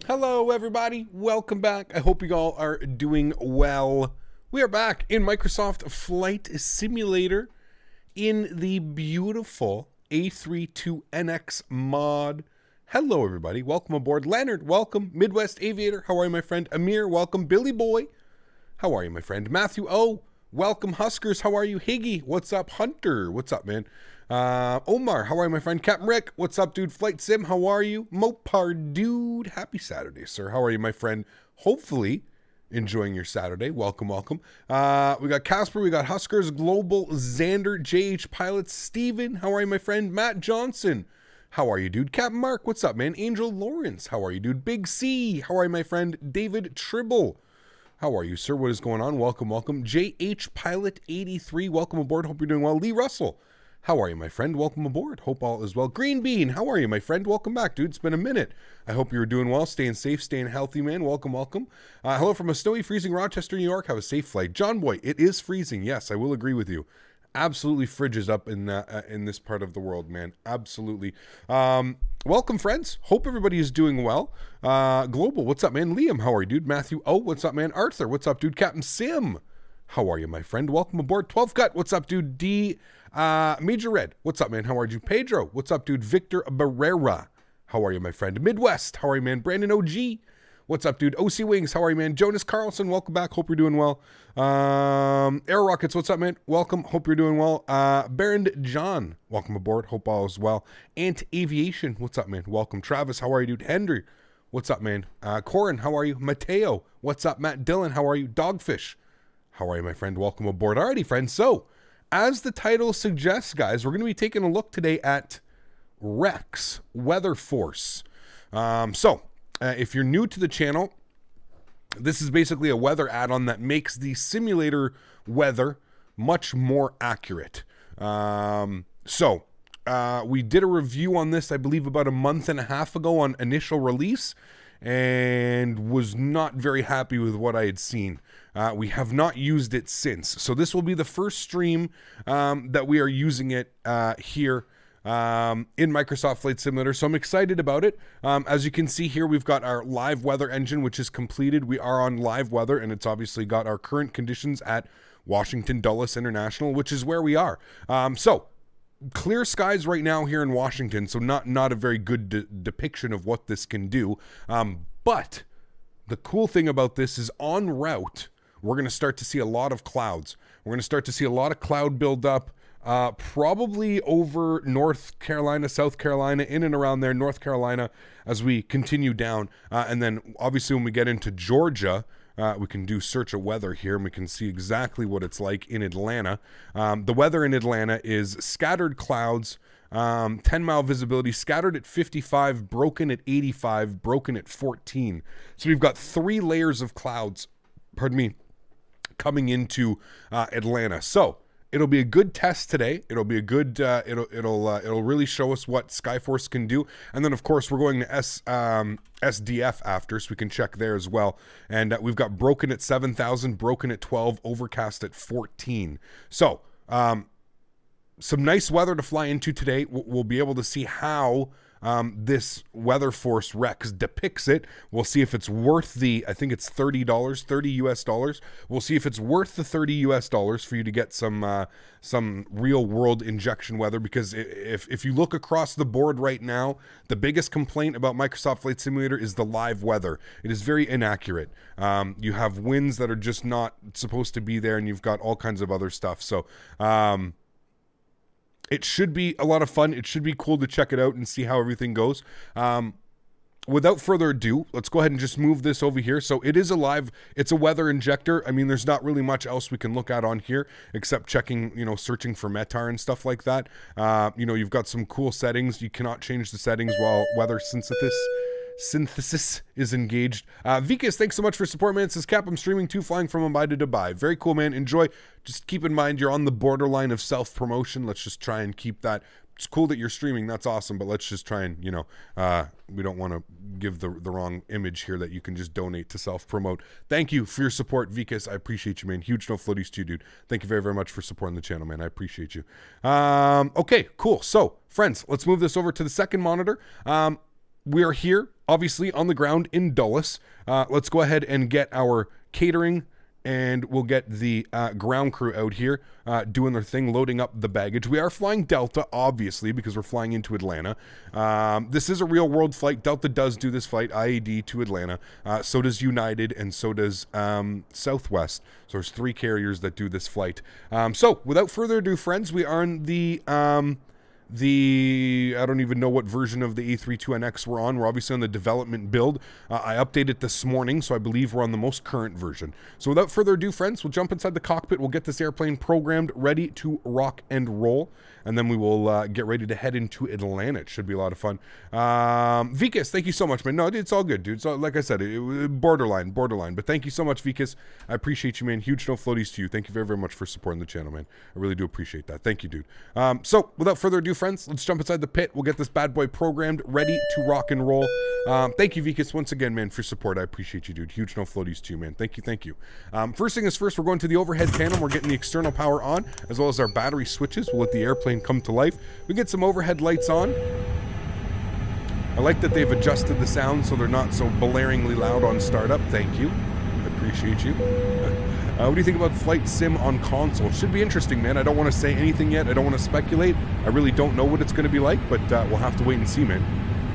Hello, everybody. Welcome back. I hope you all are doing well. We are back in Microsoft Flight Simulator in the beautiful A32NX mod. Hello, everybody. Welcome aboard. Leonard, welcome. Midwest Aviator, how are you, my friend? Amir, welcome. Billy Boy, how are you, my friend? Matthew O, welcome. Huskers, how are you? Higgy, what's up? Hunter, what's up, man? Omar, how are you, my friend? Captain Rick, what's up, dude? Flight Sim, how are you? Mopar, dude, happy Saturday, sir. How are you, my friend? Hopefully enjoying your Saturday. Welcome, welcome. We got Casper, we got Huskers, Global, Xander, JH Pilots, Steven, how are you, my friend? Matt Johnson, how are you, dude? Captain Mark, what's up, man? Angel Lawrence, how are you, dude? Big C, how are you, my friend? David Tribble, how are you, sir? What is going on? Welcome, welcome. JH Pilot 83, welcome aboard. Hope you're doing well. Lee Russell, how are you, my friend? Welcome aboard. Hope all is well. Green Bean, how are you, my friend? Welcome back, dude. It's been a minute. I hope you're doing well, staying safe, staying healthy, man. Welcome, welcome. Hello from a snowy, freezing Rochester, New York. Have a safe flight. John Boy, it is freezing. Yes, I will agree with you. Absolutely frigid up in this part of the world, man. Absolutely. Welcome, friends. Hope everybody is doing well. Global, what's up, man? Liam, how are you, dude? Matthew, oh, what's up, man? Arthur, what's up, dude? Captain Sim, how are you, my friend? Welcome aboard. 12 Cut, what's up, dude? D Major Red, what's up, man? How are you? Pedro, what's up, dude? Victor Barrera, how are you, my friend? Midwest, how are you, man? Brandon OG, what's up, dude? OC Wings, how are you, man? Jonas Carlson, welcome back. Hope you're doing well. Air Rockets, what's up, man? Welcome. Hope you're doing well. Baron John, welcome aboard. Hope all is well. Ant Aviation, what's up, man? Welcome. Travis, how are you, dude? Henry, what's up, man? Corin, how are you? Mateo, what's up? Matt Dillon, how are you? Dogfish, how are you, my friend? Welcome aboard. Alrighty, friends. So, as the title suggests, guys, we're going to be taking a look today at Rex Weather Force. If you're new to the channel, this is basically a weather add-on that makes the simulator weather much more accurate. We did a review on this, I believe, about a month and a half ago on initial release, and was not very happy with what I had seen. We have not used it since. So this will be the first stream that we are using it here in Microsoft Flight Simulator. So I'm excited about it. As you can see here, we've got our live weather engine, which is completed. We are on live weather, and it's obviously got our current conditions at Washington Dulles International, which is where we are. Clear skies right now here in Washington, so not a very good depiction of what this can do. But the cool thing about this is on route, we're going to start to see a lot of clouds. We're going to start to see a lot of cloud buildup, probably over North Carolina, South Carolina, in and around there, North Carolina, as we continue down. And then obviously when we get into Georgia, we can do search of weather here, and we can see exactly what it's like in Atlanta. The weather in Atlanta is scattered clouds, 10-mile visibility, scattered at 55, broken at 85, broken at 14. So we've got 3 layers of clouds, coming into Atlanta. So it'll be a good test today. It'll be a good, it'll really show us what Skyforce can do. And then of course we're going to SDF after, so we can check there as well. And we've got broken at 7,000, broken at 12, overcast at 14. So some nice weather to fly into today. We'll be able to see how this Weather Force Rex depicts it. We'll see if it's worth the, I think it's $30, 30 US dollars. We'll see if it's worth the 30 US dollars for you to get some real world injection weather, because if you look across the board right now, the biggest complaint about Microsoft Flight Simulator is the live weather. It is very inaccurate. You have winds that are just not supposed to be there, and you've got all kinds of other stuff. So, it should be a lot of fun. It should be cool to check it out and see how everything goes. Without further ado, let's go ahead and just move this over here. So it is a live, it's a weather injector. I mean, there's not really much else we can look at on here except checking, searching for METAR and stuff like that. You've got some cool settings. You cannot change the settings while weather synthesis is engaged. Vikas, thanks so much for support, man. It says, Cap, I'm streaming too, flying from Mumbai to Dubai. Very cool, man. Enjoy. Just keep in mind, you're on the borderline of self-promotion. Let's just try and keep that. It's cool that you're streaming. That's awesome. But let's just try and, we don't want to give the wrong image here that you can just donate to self-promote. Thank you for your support, Vikas. I appreciate you, man. Huge no floaties to you, dude. Thank you very, very much for supporting the channel, man. I appreciate you. Okay, cool. So, friends, let's move this over to the second monitor. we are here, obviously, on the ground in Dulles. Let's go ahead and get our catering, and we'll get the ground crew out here doing their thing, loading up the baggage. We are flying Delta, obviously, because we're flying into Atlanta. This is a real-world flight. Delta does do this flight, IAD to Atlanta. So does United, and so does Southwest. So there's 3 carriers that do this flight. So, without further ado, friends, we are in I don't even know what version of the A32NX we're on. We're obviously on the development build. I updated this morning, so I believe we're on the most current version. So without further ado, friends, we'll jump inside the cockpit. We'll get this airplane programmed, ready to rock and roll, and then we will get ready to head into Atlanta. It should be a lot of fun. Vikas, thank you so much, man. No, it's all good, dude. So, like I said, borderline. But thank you so much, Vikas. I appreciate you, man. Huge no floaties to you. Thank you very, very much for supporting the channel, man. I really do appreciate that. Thank you, dude. So, without further ado, friends, let's jump inside the pit. We'll get this bad boy programmed, ready to rock and roll. Thank you, Vikas, once again, man, for support. I appreciate you, dude. Huge no floaties to you, man. Thank you. First thing is first, we're going to the overhead panel. We're getting the external power on, as well as our battery switches. We'll let the airplane come to life. We get some overhead lights on. I like that they've adjusted the sound so they're not so blaringly loud on startup. Thank you. I appreciate you. What do you think about Flight Sim on console? It should be interesting, man. I don't want to say anything yet. I don't want to speculate. I really don't know what it's going to be like, but we'll have to wait and see, man.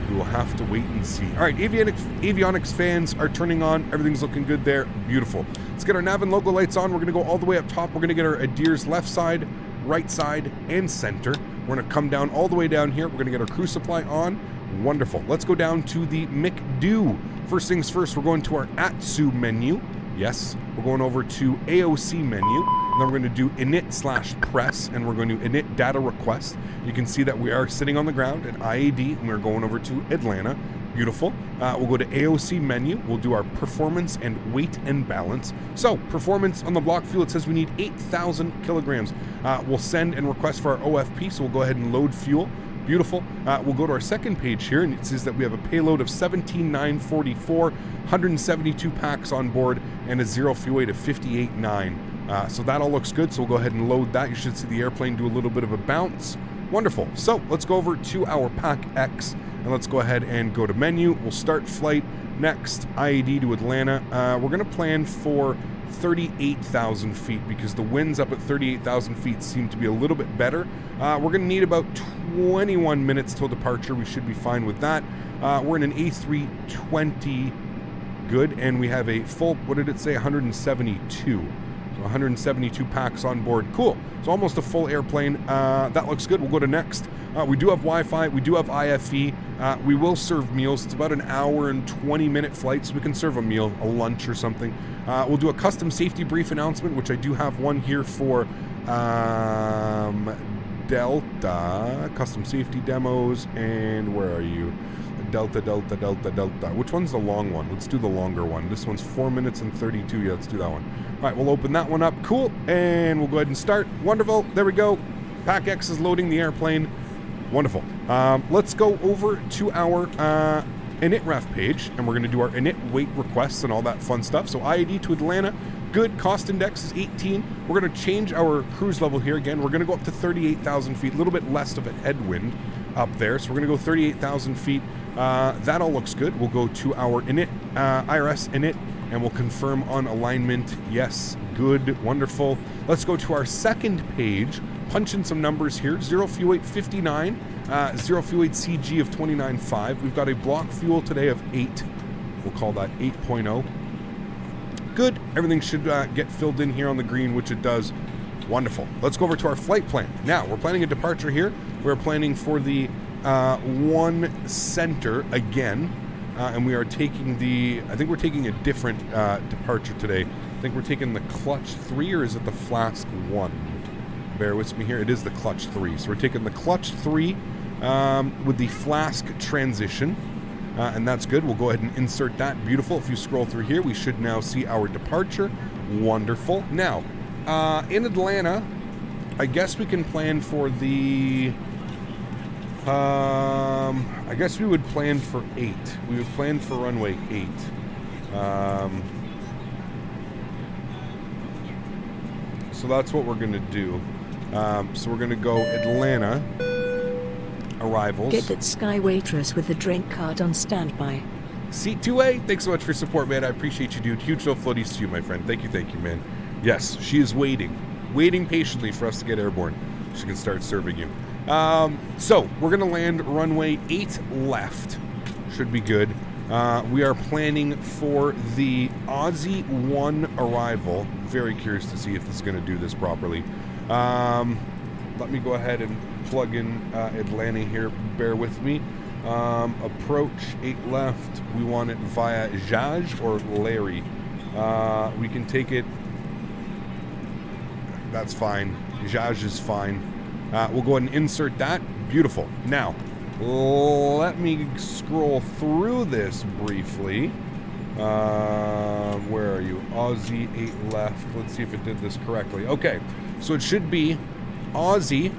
We will have to wait and see. All right, avionics fans are turning on. Everything's looking good there. Beautiful. Let's get our nav and logo lights on. We're going to go all the way up top. We're going to get our Adir's left side, right side, and center. We're going to come down all the way down here. We're going to get our crew supply on. Wonderful. Let's go down to the McDo. First things first, we're going to our ASXP menu. Yes, we're going over to AOC menu, and then we're going to do init/press, and we're going to init data request. You can see that we are sitting on the ground at IAD, and we're going over to Atlanta. Beautiful. We'll go to AOC menu. We'll do our performance and weight and balance. So, performance on the block fuel, it says we need 8,000 kilograms. We'll send and request for our OFP, so we'll go ahead and load fuel. Beautiful. We'll go to our second page here, and it says that we have a payload of 17,944, 172 packs on board, and a zero fuel weight of 58.9. So that all looks good, so we'll go ahead and load that. You should see the airplane do a little bit of a bounce. Wonderful. So let's go over to our PacX, and let's go ahead and go to menu. We'll start flight. Next, IAD to Atlanta. We're going to plan for 38,000 feet because the winds up at 38,000 feet seem to be a little bit better. We're going to need about 21 minutes till departure. We should be fine with that. We're in an A320 good, and we have a full, what did it say, 172. So 172 packs on board. Cool. So almost a full airplane. That looks good. We'll go to next. We do have Wi-Fi. We do have IFE. We will serve meals. It's about an hour and 20-minute flight, so we can serve a meal, a lunch or something. We'll do a custom safety brief announcement, which I do have one here for Delta. Custom safety demos. And where are you? Delta. Which one's the long one? Let's do the longer one. This one's 4 minutes and 32. Yeah, let's do that one. All right, we'll open that one up. Cool. And we'll go ahead and start. Wonderful. There we go. PacX is loading the airplane. Wonderful. Let's go over to our init ref page, and we're going to do our init weight requests and all that fun stuff. So IAD to Atlanta. Good. Cost index is 18. We're going to change our cruise level here again. We're going to go up to 38,000 feet. A little bit less of a headwind up there. So we're going to go 38,000 feet. That all looks good. We'll go to our init, IRS init, and we'll confirm on alignment. Yes, good, wonderful. Let's go to our second page, punch in some numbers here. 0 fuel weight 59, 0 fuel weight CG of 29.5. We've got a block fuel today of 8. We'll call that 8.0. Good, everything should get filled in here on the green, which it does. Wonderful. Let's go over to our flight plan. Now, we're planning a departure here. We're planning for the 1 center again. And we are taking I think we're taking a different departure today. I think we're taking the clutch 3, or is it the flask 1? Bear with me here. It is the clutch 3. So we're taking the clutch 3 with the flask transition. And that's good. We'll go ahead and insert that. Beautiful. If you scroll through here, we should now see our departure. Wonderful. Now, in Atlanta, I guess we can plan for the... I guess we would plan for 8. We would plan for runway 8. So that's what we're going to do. So we're going to go Atlanta arrivals. Get that sky waitress with the drink cart on standby. Seat 2A, thanks so much for your support, man. I appreciate you, dude. Huge no floaties to you, my friend. Thank you, man. Yes, she is waiting patiently for us to get airborne. She can start serving you. So, we're going to land runway 8 left. Should be good. We are planning for the Aussie 1 arrival. Very curious to see if this is going to do this properly. Let me go ahead and plug in Atlanta here. Bear with me. Approach 8 left. We want it via Jaj or Larry. We can take it. That's fine. Jaj is fine. We'll go ahead and insert that. Beautiful. Now, let me scroll through this briefly. Where are you? Aussie 8 left. Let's see if it did this correctly. Okay, so it should be Aussie,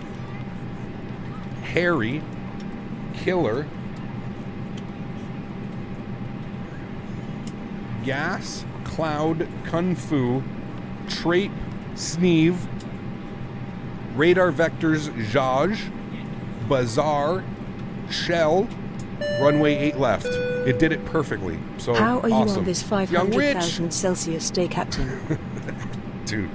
Harry, Killer, Gas, Cloud, Kung Fu, Trape, Sneeve, Radar Vectors, Jaj, Bazaar, Shell, runway 8 left. It did it perfectly. So how are awesome. You on this 500,000 Celsius day, Captain? Dude,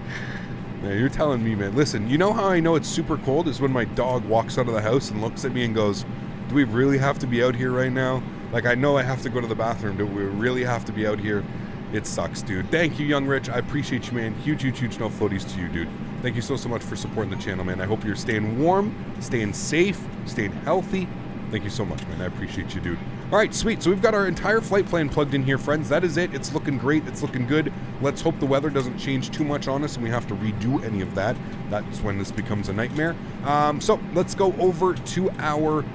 man, you're telling me, man. Listen, you know how I know it's super cold is when my dog walks out of the house and looks at me and goes, do we really have to be out here right now? Like, I know I have to go to the bathroom. Do we really have to be out here? It sucks, dude. Thank you, Young Rich. I appreciate you, man. Huge no floaties to you, dude. Thank you so much for supporting the channel, man. I hope you're staying warm, staying safe, staying healthy. Thank you so much, man. I appreciate you, dude. All right, sweet. So we've got our entire flight plan plugged in here, friends. That is it. It's looking great. It's looking good. Let's hope the weather doesn't change too much on us and we have to redo any of that. That's when this becomes a nightmare. So let's go over to our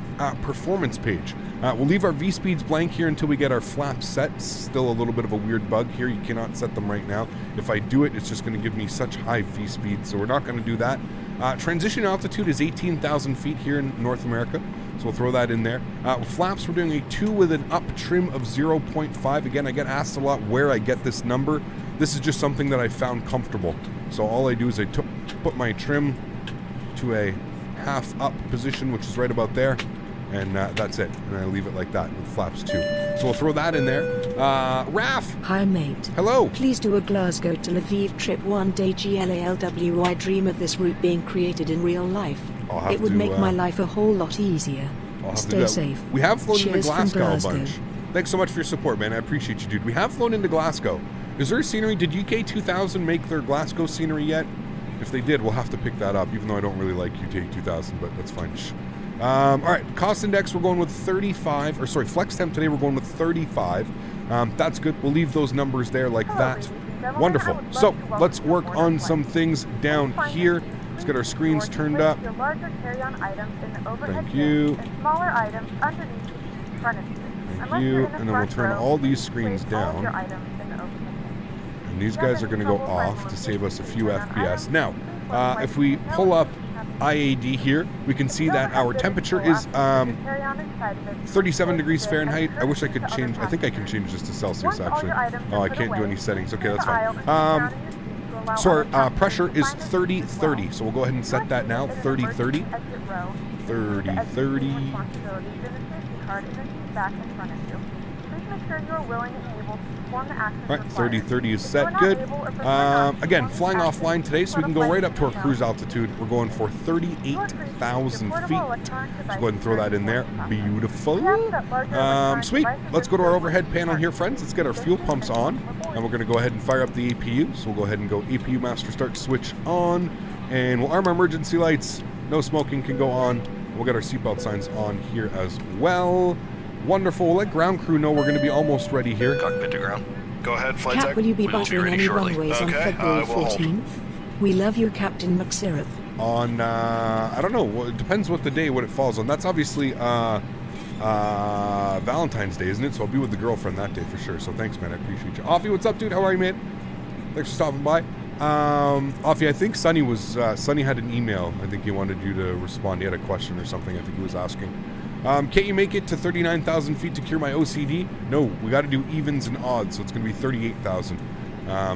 performance page. We'll leave our V-speeds blank here until we get our flaps set. Still a little bit of a weird bug here. You cannot set them right now. If I do it, it's just going to give me such high V-speed, so we're not going to do that. Transition altitude is 18,000 feet here in North America, so we'll throw that in there. Flaps, we're doing a 2 with an up trim of 0.5. Again, I get asked a lot where I get this number. This is just something that I found comfortable. So all I do is I put my trim to a half up position, which is right about there. And that's it. And I leave it like that with flaps too. So we'll throw that in there. Raf! Hi, mate. Hello. Please do a Glasgow to Lviv trip one day. GLALW. I dream of this route being created in real life. It would make my life a whole lot easier. Stay safe. We have flown into Glasgow a bunch. Thanks so much for your support, man. I appreciate you, dude. We have flown into Glasgow. Is there a scenery? Did UK 2000 make their Glasgow scenery yet? If they did, we'll have to pick that up, even though I don't really like UK 2000, but that's fine. All right, cost index, we're going with 35, or sorry, flex temp today, we're going with 35. That's good. We'll leave those numbers there like that. Wonderful. So let's work on some things down here. Let's get our screens turned up. Thank you. Thank you. And then we'll turn all these screens down. And these guys are going to go off to save us a few FPS. Now, if we pull up IAD here, we can see that our temperature is 37 degrees Fahrenheit. I wish I could change. I think I can change this to Celsius, actually. Oh, I can't do any settings. Okay, that's fine. So our pressure is 30-30. So we'll go ahead and set that now. 30-30. 30-30. Right, 30-30 is set. Good. Again, flying offline today, so we can go right up to our cruise altitude. We're going for 38,000 feet. Let's go ahead and throw that in there. Beautiful. Sweet. Let's go to our overhead panel here, friends. Let's get our fuel pumps on. And we're going to go ahead and fire up the APU. So we'll go ahead and go APU master start switch on. And we'll arm our emergency lights. No smoking can go on. We'll get our seatbelt signs on here as well. Wonderful. We'll let ground crew know we're going to be almost ready here. Cockpit to ground. Go ahead, flight Cap, tech. will you be buttering any runways on February 14th? We love you, Captain McSirrup. On, I don't know. Well, it depends what the day, what it falls on. That's obviously Valentine's Day, isn't it? So I'll be with the girlfriend that day for sure. So thanks, man. I appreciate you. Offie, what's up, dude? How are you, man? Thanks for stopping by. Offie, I think Sonny had an email. I think he wanted you to respond. He had a question or something. I think he was asking. Can't you make it to 39,000 feet to cure my OCD? No, we got to do evens and odds, so it's going to be 38,000.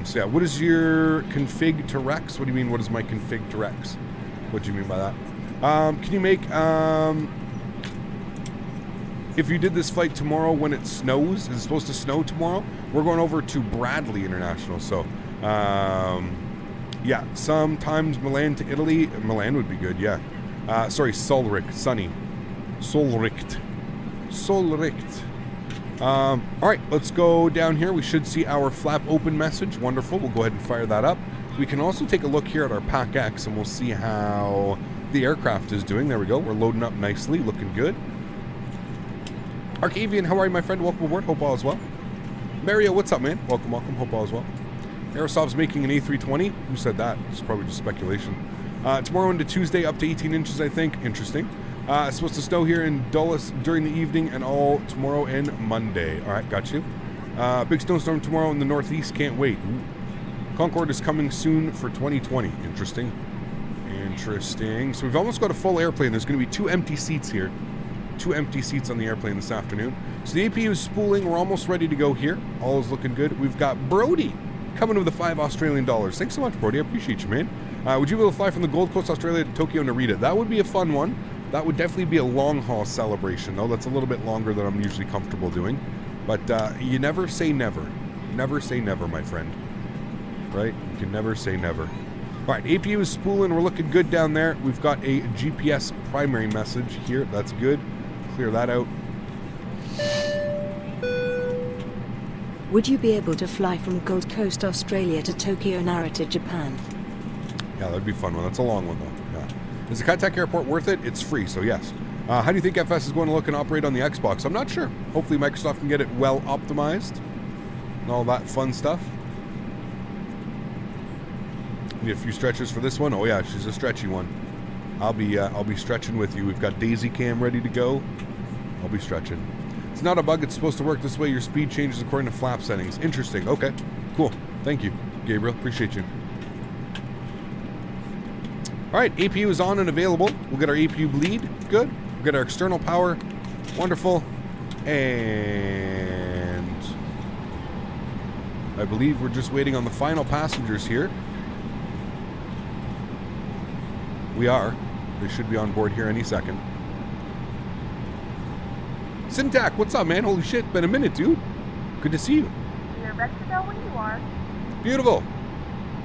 So yeah, what is your config to Rex? What do you mean, what is my config to Rex? What do you mean by that? Can you make if you did this flight tomorrow when it snows, it's supposed to snow tomorrow, we're going over to Bradley International. So, yeah, sometimes Milan to Italy. Milan would be good, yeah. Sorry, Sólríkt, sunny. Sólríkt. All right, let's go down here. We should see our flap open message. Wonderful. We'll go ahead and fire that up. We can also take a look here at our PacX, and we'll see how the aircraft is doing. There we go. We're loading up nicely. Looking good. Arcavian, how are you, my friend? Welcome aboard. Hope all is well. Mario, what's up, man? Welcome, welcome. Hope all is well. Aerosov's making an A320. Who said that? It's probably just speculation. Tomorrow into Tuesday, up to 18 inches, I think. Interesting. It's supposed to snow here in Dulles during the evening and all tomorrow and Monday. All right, got you. Big snowstorm tomorrow in the northeast. Can't wait. Ooh. Concorde is coming soon for 2020. Interesting. Interesting. So we've almost got a full airplane. There's going to be 2 empty seats here. 2 empty seats on the airplane this afternoon. So the APU is spooling. We're almost ready to go here. All is looking good. We've got Brody coming with the $5 Australian. Thanks so much, Brody. I appreciate you, man. Would you be able to fly from the Gold Coast, Australia to Tokyo Narita? That would be a fun one. That would definitely be a long-haul celebration, though. That's a little bit longer than I'm usually comfortable doing. But you never say never. Never say never, my friend. Right? You can never say never. All right, APU is spooling. We're looking good down there. We've got a GPS primary message here. That's good. Clear that out. Would you be able to fly from Gold Coast, Australia to Tokyo Narita, Japan? Yeah, that'd be a fun one. That's a long one, though. Yeah. Is the Katak Airport worth it? It's free, so yes. How do you think FS is going to look and operate on the Xbox? I'm not sure. Hopefully Microsoft can get it well optimized and all that fun stuff. Need a few stretches for this one. Oh yeah, she's a stretchy one. I'll be stretching with you. We've got Daisy Cam ready to go. I'll be stretching. It's not a bug. It's supposed to work this way. Your speed changes according to flap settings. Interesting. Okay, cool. Thank you, Gabriel. Appreciate you. All right, APU is on and available. We'll get our APU bleed. Good. We'll get our external power. Wonderful. And I believe we're just waiting on the final passengers here. We are. They should be on board here any second. Syntac, what's up, man? Holy shit, been a minute, dude. Good to see you. You're ready to go when you are. Beautiful.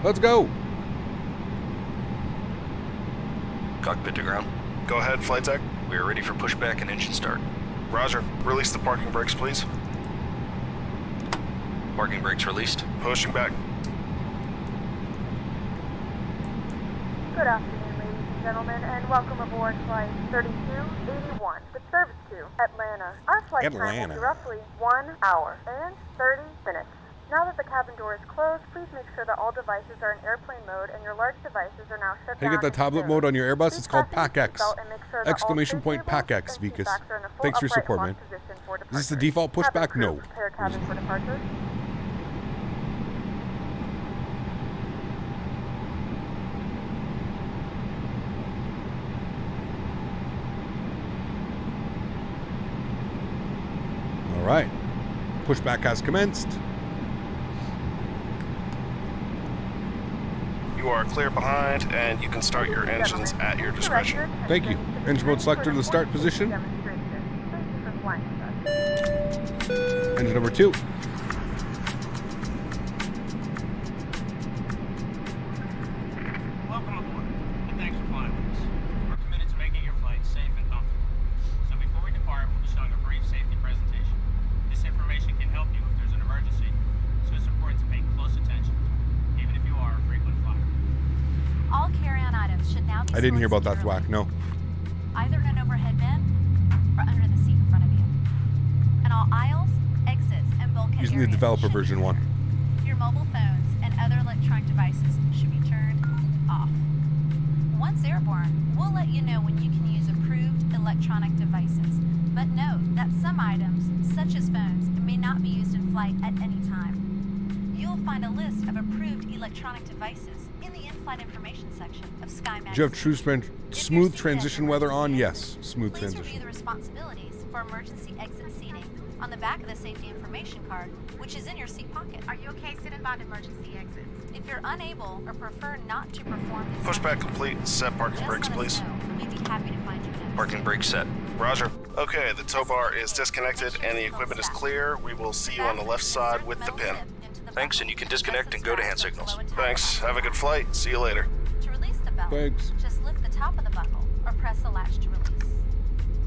Let's go. Cockpit to ground. Go ahead, flight deck. We are ready for pushback and engine start. Roger. Release the parking brakes, please. Parking brakes released. Pushing back. Good afternoon, ladies and gentlemen, and welcome aboard Flight 3281, the service to Atlanta. Our flight time will be roughly 1 hour and 30 minutes. Now that the cabin door is closed, please make sure that all devices are in airplane mode and your large devices are now shut down. How do you get the tablet mode on your Airbus? It's called PacX. Exclamation point PacX, Vikas. Thanks for your support, man. Is this the default pushback? No. Prepare cabin for departure. All right. Pushback has commenced. You are clear behind, and you can start your engines at your discretion. Thank you. Engine mode selector to the start position. Engine number 2. Welcome aboard, and thanks for flying with us. We're committed to making your flight safe and comfortable. So before we depart, we'll be showing a brief safety presentation. This information can help you if there's an emergency, so it's important to pay close attention, even if you are a frequent flyer. All carry-on items should now be I didn't hear about that thwack, no. either in an overhead bin or under the seat in front of you. And all aisles, exits, and bulkhead Using the areas developer should be version 1. Your mobile phones and other electronic devices should be turned off. Once airborne, we'll let you know when you can use approved electronic devices. But note that some items, such as phones, may not be used in flight at any time. You'll find a list of approved electronic devices in the in-flight information section of Sky Magazine. Do you have smooth transition weather on? Yes, smooth Please review transition. the responsibilities for emergency exit seating on the back of the safety information card, which is in your seat pocket. Are you okay sitting by the emergency exit? If you're unable or prefer not to perform this Pushback complete. Set parking just brakes, let us please. know. We'd be happy to find you an exit. Parking brakes set. Roger. Okay, the tow bar is disconnected and the equipment is clear. We will see you on the left side with the pin. Thanks, and you can disconnect and go to hand signals. Thanks. Have a good flight. See you later. To release the belt, Thanks. just lift the top of the buckle or press the latch to release.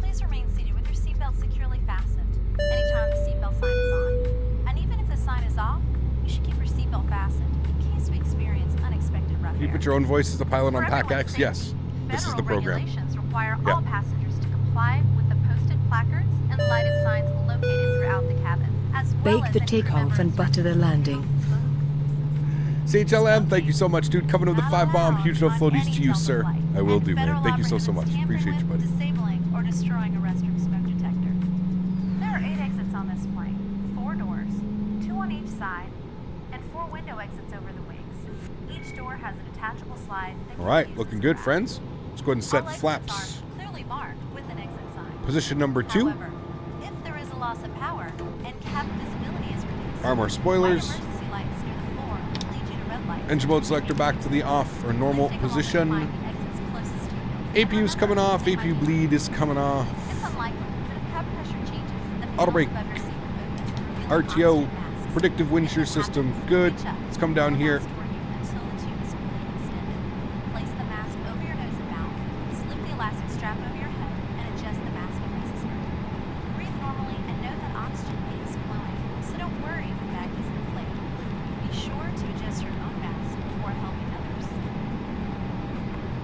Please remain seated with your seatbelt securely fastened anytime the seatbelt sign is on. And even if the sign is off, you should keep your seatbelt fastened in case we experience unexpected rough Can you air. put your own voice as the pilot on For everyone's PacX? safety, Yes. This is the federal program. regulations require Yeah. all passengers to comply with the posted placards and lighted signs located throughout the cabin, as well Bake as the any takeoff and butter the landing. CHLM, thank you so much, dude. Coming with the 5 bomb. Huge no floaties to you, sir. I will do, man. Thank you so much. Appreciate you, buddy. Disabling or destroying a restroom smoke detector. There are 8 exits on this plane, 4 doors, 2 on each side, and 4 window exits over the wings. Each door has a detachable slide. that can All be right, used looking as good, a friends. Let's go ahead and All set exits flaps. are clearly marked with an exit sign. Position number 2. However, if there is a loss of power and cabin visibility is reduced, Armor spoilers. light emergency lights near the floor will lead you to red lights. Engine mode selector back to the off or normal Please take a moment to position. find the exits closest to you. APU's coming off. APU bleed is coming off. It's unlikely, but if cabin pressure changes, the Auto brake. panels above your seat will move. RTO. Oxygen mask. Predictive wind shear system. Good. Let's come down here. Until the tube is fully extended. Place the mask over your nose and mouth. Slip the elastic strap over your head and adjust the mask if necessary. Breathe normally and note that oxygen is flowing, so don't worry if the bag isn't inflated. Be sure to adjust your own mask before helping others.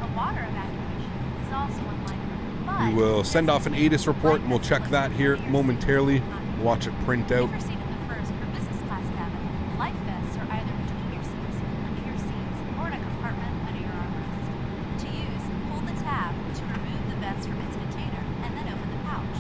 A water evacuation is also unlikely. We will send off an ATIS report and we'll check that here momentarily. Watch it print out. If you're seated in the first or business class cabin, life vests are either between your seats, under your seats, or in a compartment under your armrest. To use, pull the tab to remove the vest from its container, and then open the pouch.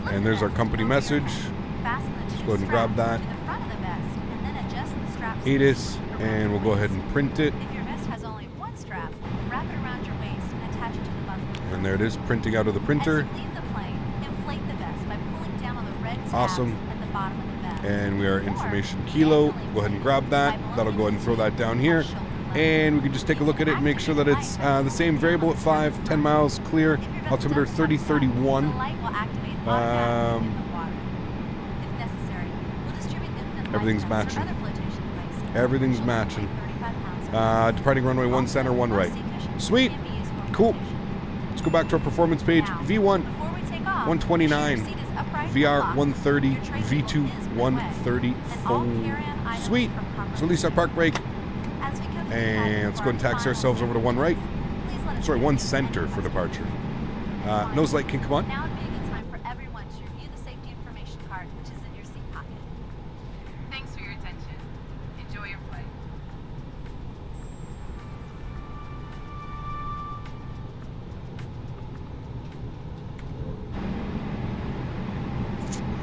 Slip And the there's our vest company over your message. head. Fasten the Let's two go ahead and grab straps that. to the front of the vest, and then adjust the straps to ATIS, around and your we'll go ahead waist. and print it. If your vest has only one strap, wrap it around your waist and attach it to the buckle. And there it is, printing out of the printer. As you leave the plane, inflate the vest by pulling down on the red tabs Awesome. at the bottom of the vest. And we are information kilo. Go ahead and grab that. That'll go ahead and throw that down here. And we can just take a look at it and make sure that it's the same variable at 5, 10 miles, clear, altimeter 3031. The light will activate automatically in the water. If necessary, we'll distribute infant Everything's life vests or matching. other flotation devices. Everything's Children weigh matching. 35 pounds. Departing runway 1 center, 1 right. Most seat cushions Sweet. can be used for Cool. flotation. Let's go back to our performance page. Now, V1, before we take off, 129. make sure your seat is upright and VR locked. 130, Your tray V2 table is midway, 134. and all carry-on items Sweet. from Let's release our park brake. As we come to the And cabin let's for go and our taxi final ourselves over to 1 right. please let us Sorry, know 1 if you have any center for questions. departure. Nose light can come on. Now would be a good time for everyone to review the safety information card, which is in your seat pocket. Thanks for your attention. Enjoy your flight.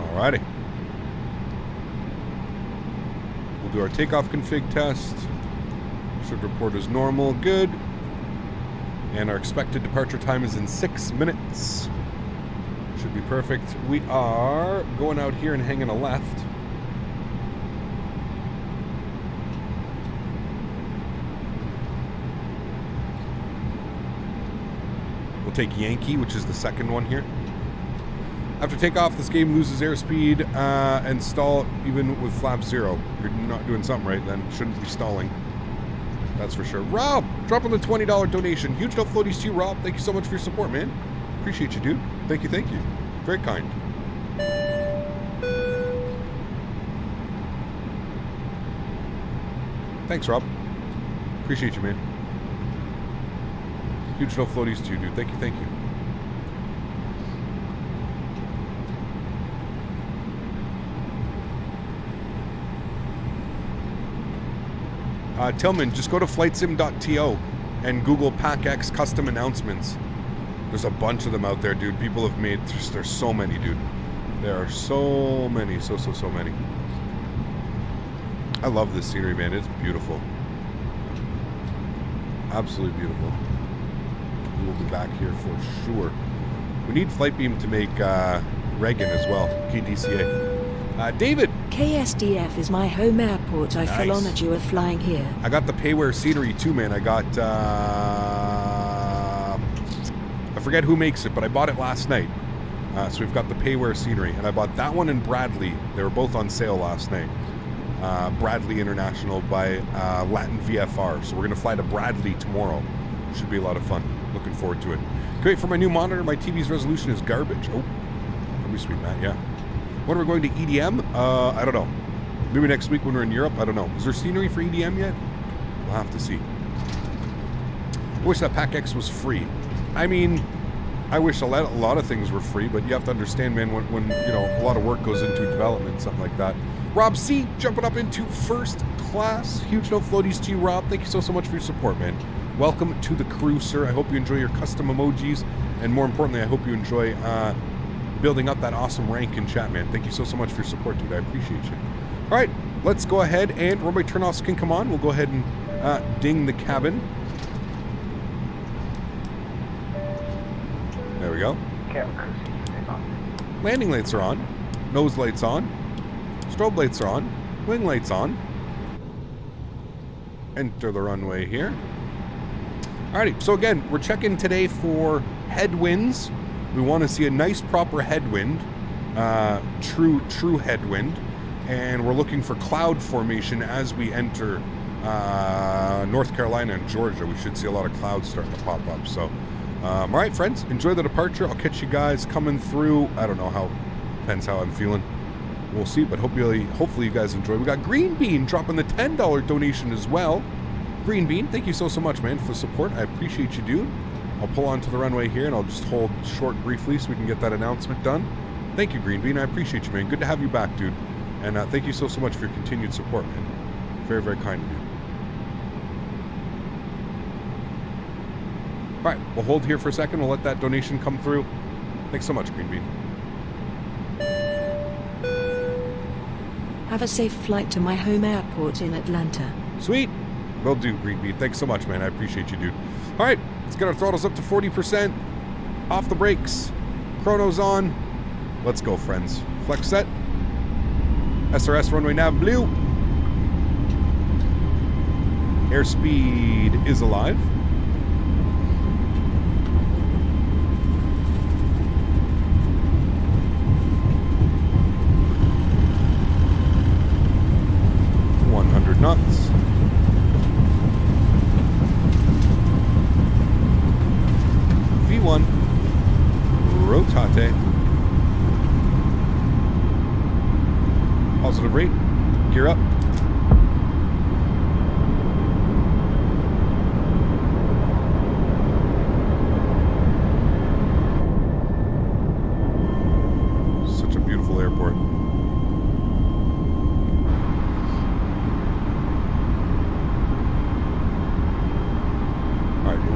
Alrighty. We'll do our takeoff config test. Should report as normal. Good. And our expected departure time is in 6 minutes. Should be perfect. We are going out here and hanging a left. We'll take Yankee, which is the second one here. After takeoff, this game loses airspeed and stall even with flap 0. You're not doing something right then. Shouldn't be stalling. That's for sure. Rob, dropping the $20 donation. Huge no floaties to you, Rob. Thank you so much for your support, man. Appreciate you, dude. Thank you, thank you. Very kind. Thanks, Rob. Appreciate you, man. Huge no floaties to you, dude. Thank you, thank you. Tillman, just go to flightsim.to and Google PacX custom announcements. There's a bunch of them out there, dude. People have made, there's so many, dude. There are so many, so many. I love this scenery, man. It's beautiful. Absolutely beautiful. We will be back here for sure. We need Flight Beam to make Reagan as well, KDCA. David. KSDF is my home airport. I fell on at you are flying here. I got the payware scenery too, man. I got, I forget who makes it, but I bought it last night. So we've got the Payware scenery, and I bought that one and Bradley. They were both on sale last night. Bradley International by Latin VFR. So we're going to fly to Bradley tomorrow. Should be a lot of fun. Looking forward to it. Great for my new monitor. My TV's resolution is garbage. Oh, that'll be sweet, Matt. Yeah. When are we going to EDM? I don't know. Maybe next week when we're in Europe. I don't know. Is there scenery for EDM yet? We'll have to see. I wish that PacX was free. I mean, I wish a lot of things were free, but you have to understand, man, when you know, a lot of work goes into development, something like that. Rob C jumping up into first class. Huge no floaties to you, Rob. Thank you so much for your support, man. Welcome to the crew, sir. I hope you enjoy your custom emojis, and more importantly, I hope you enjoy building up that awesome rank in chat, man. Thank you so much for your support, dude. I appreciate you. All right, let's go ahead and runway turnoffs can come on. We'll go ahead and ding the cabin. There we go. Landing lights are on. Nose lights on. Strobe lights are on. Wing lights on. Enter the runway here. Alrighty, so again, we're checking today for headwinds. We want to see a nice proper headwind. True headwind. And we're looking for cloud formation as we enter North Carolina and Georgia. We should see a lot of clouds starting to pop up. So, all right, friends, enjoy the departure. I'll catch you guys coming through. I don't know how, depends how I'm feeling. We'll see, but hopefully you guys enjoy. We got Green Bean dropping the $10 donation as well. Green Bean, thank you so much, man, for the support. I appreciate you, dude. I'll pull onto the runway here, and I'll just hold short briefly so we can get that announcement done. Thank you, Green Bean. I appreciate you, man. Good to have you back, dude. And thank you so much for your continued support, man. Very, very kind of you. All right, we'll hold here for a second. We'll let that donation come through. Thanks so much, Green Bean. Have a safe flight to my home airport in Atlanta. Sweet. Will do, Green Bean. Thanks so much, man. I appreciate you, dude. All right, let's get our throttles up to 40%. Off the brakes. Chrono's on. Let's go, friends. Flex set. SRS runway nav blue. Airspeed is alive. Knots. V1 rotate. Positive rate. Gear up. Such a beautiful airport.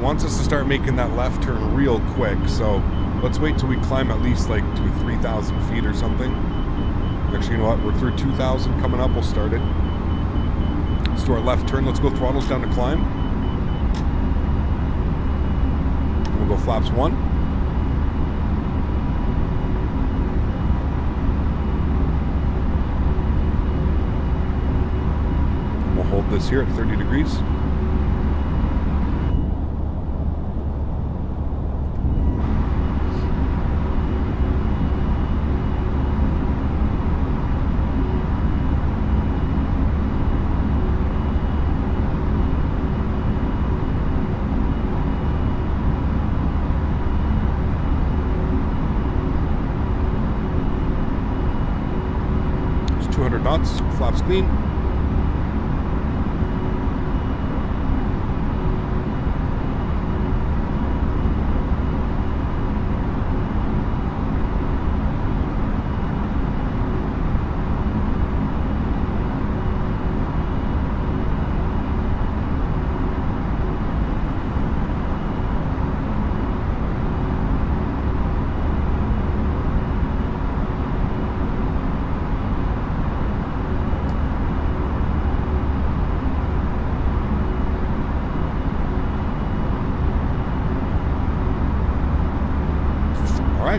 Wants us to start making that left turn real quick, so let's wait till we climb at least like to 3,000 feet or something. Actually, you know what? We're through 2,000 coming up. We'll start it. Let's do our left turn. Let's go throttles down to climb. And we'll go flaps 1. And we'll hold this here at 30 degrees. Knots, flaps clean.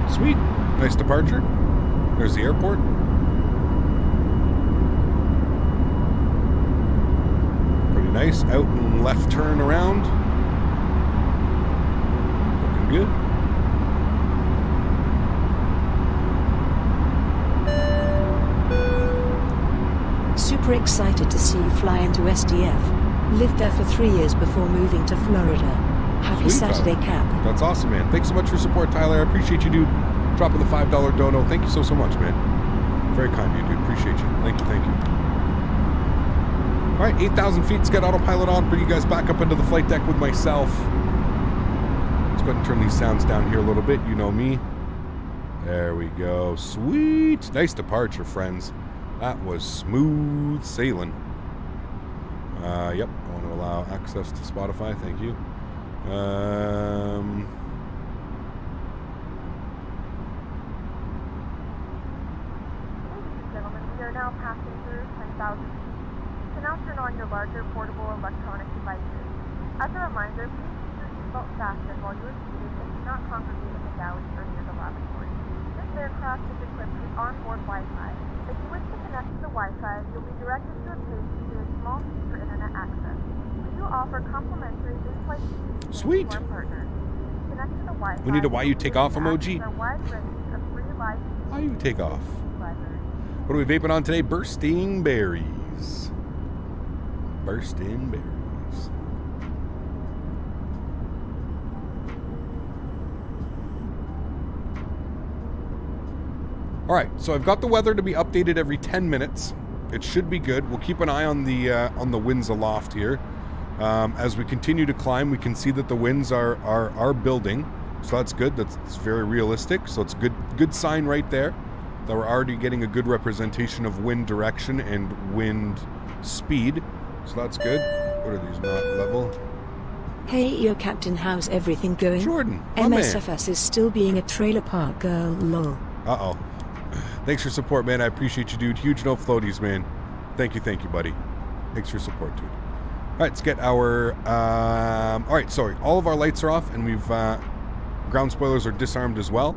Sweet. Nice departure. There's the airport. Pretty nice. Out and left turn around. Looking good. super excited to see you fly into SDF. Lived there for 3 years before moving to Florida. Happy Sweet, Saturday, Tyler. Cap. That's awesome, man. Thanks so much for your support, Tyler. I appreciate you, dude. Dropping the $5 dono. Thank you so much, man. Very kind of you, dude. Appreciate you. Thank you, thank you. All right, 8,000 feet. Let's get autopilot on. Bring you guys back up into the flight deck with myself. Let's go ahead and turn these sounds down here a little bit. You know me. There we go. Sweet. Nice departure, friends. That was smooth sailing. Yep. I want to allow access to Spotify. Thank you. We are now passing through 10,000 feet. You can now turn on your larger portable electronic devices. As a reminder, please keep your seatbelt fastened while you are seated and do not congregate in the galley or near the lavatory. This aircraft is equipped with onboard Wi-Fi. If you wish to connect to the Wi-Fi, you'll be directed to a page with a small fee for internet access. We do offer complimentary in-flight speed Sweet. to our partners. Connect to the Wi-Fi. We need a why you take off emoji. Our wide range of free live Why you take off? libraries. What are we vaping on today? Bursting berries. Bursting berries. All right, so I've got the weather to be updated every 10 minutes. It should be good. We'll keep an eye on the winds aloft here. As we continue to climb, we can see that the winds are building, so that's good. That's very realistic. So it's good sign right there that we're already getting a good representation of wind direction and wind speed. So that's good. What are these, not level? Hey, yo, Captain, how's everything going? Jordan, my man. MSFS is still being a trailer park girl, lol. Uh-oh. Thanks for support, man. I appreciate you, dude. Huge no floaties, man. Thank you, buddy. Thanks for support, dude. All right, let's get our... all right, sorry. All of our lights are off, and we've... ground spoilers are disarmed as well.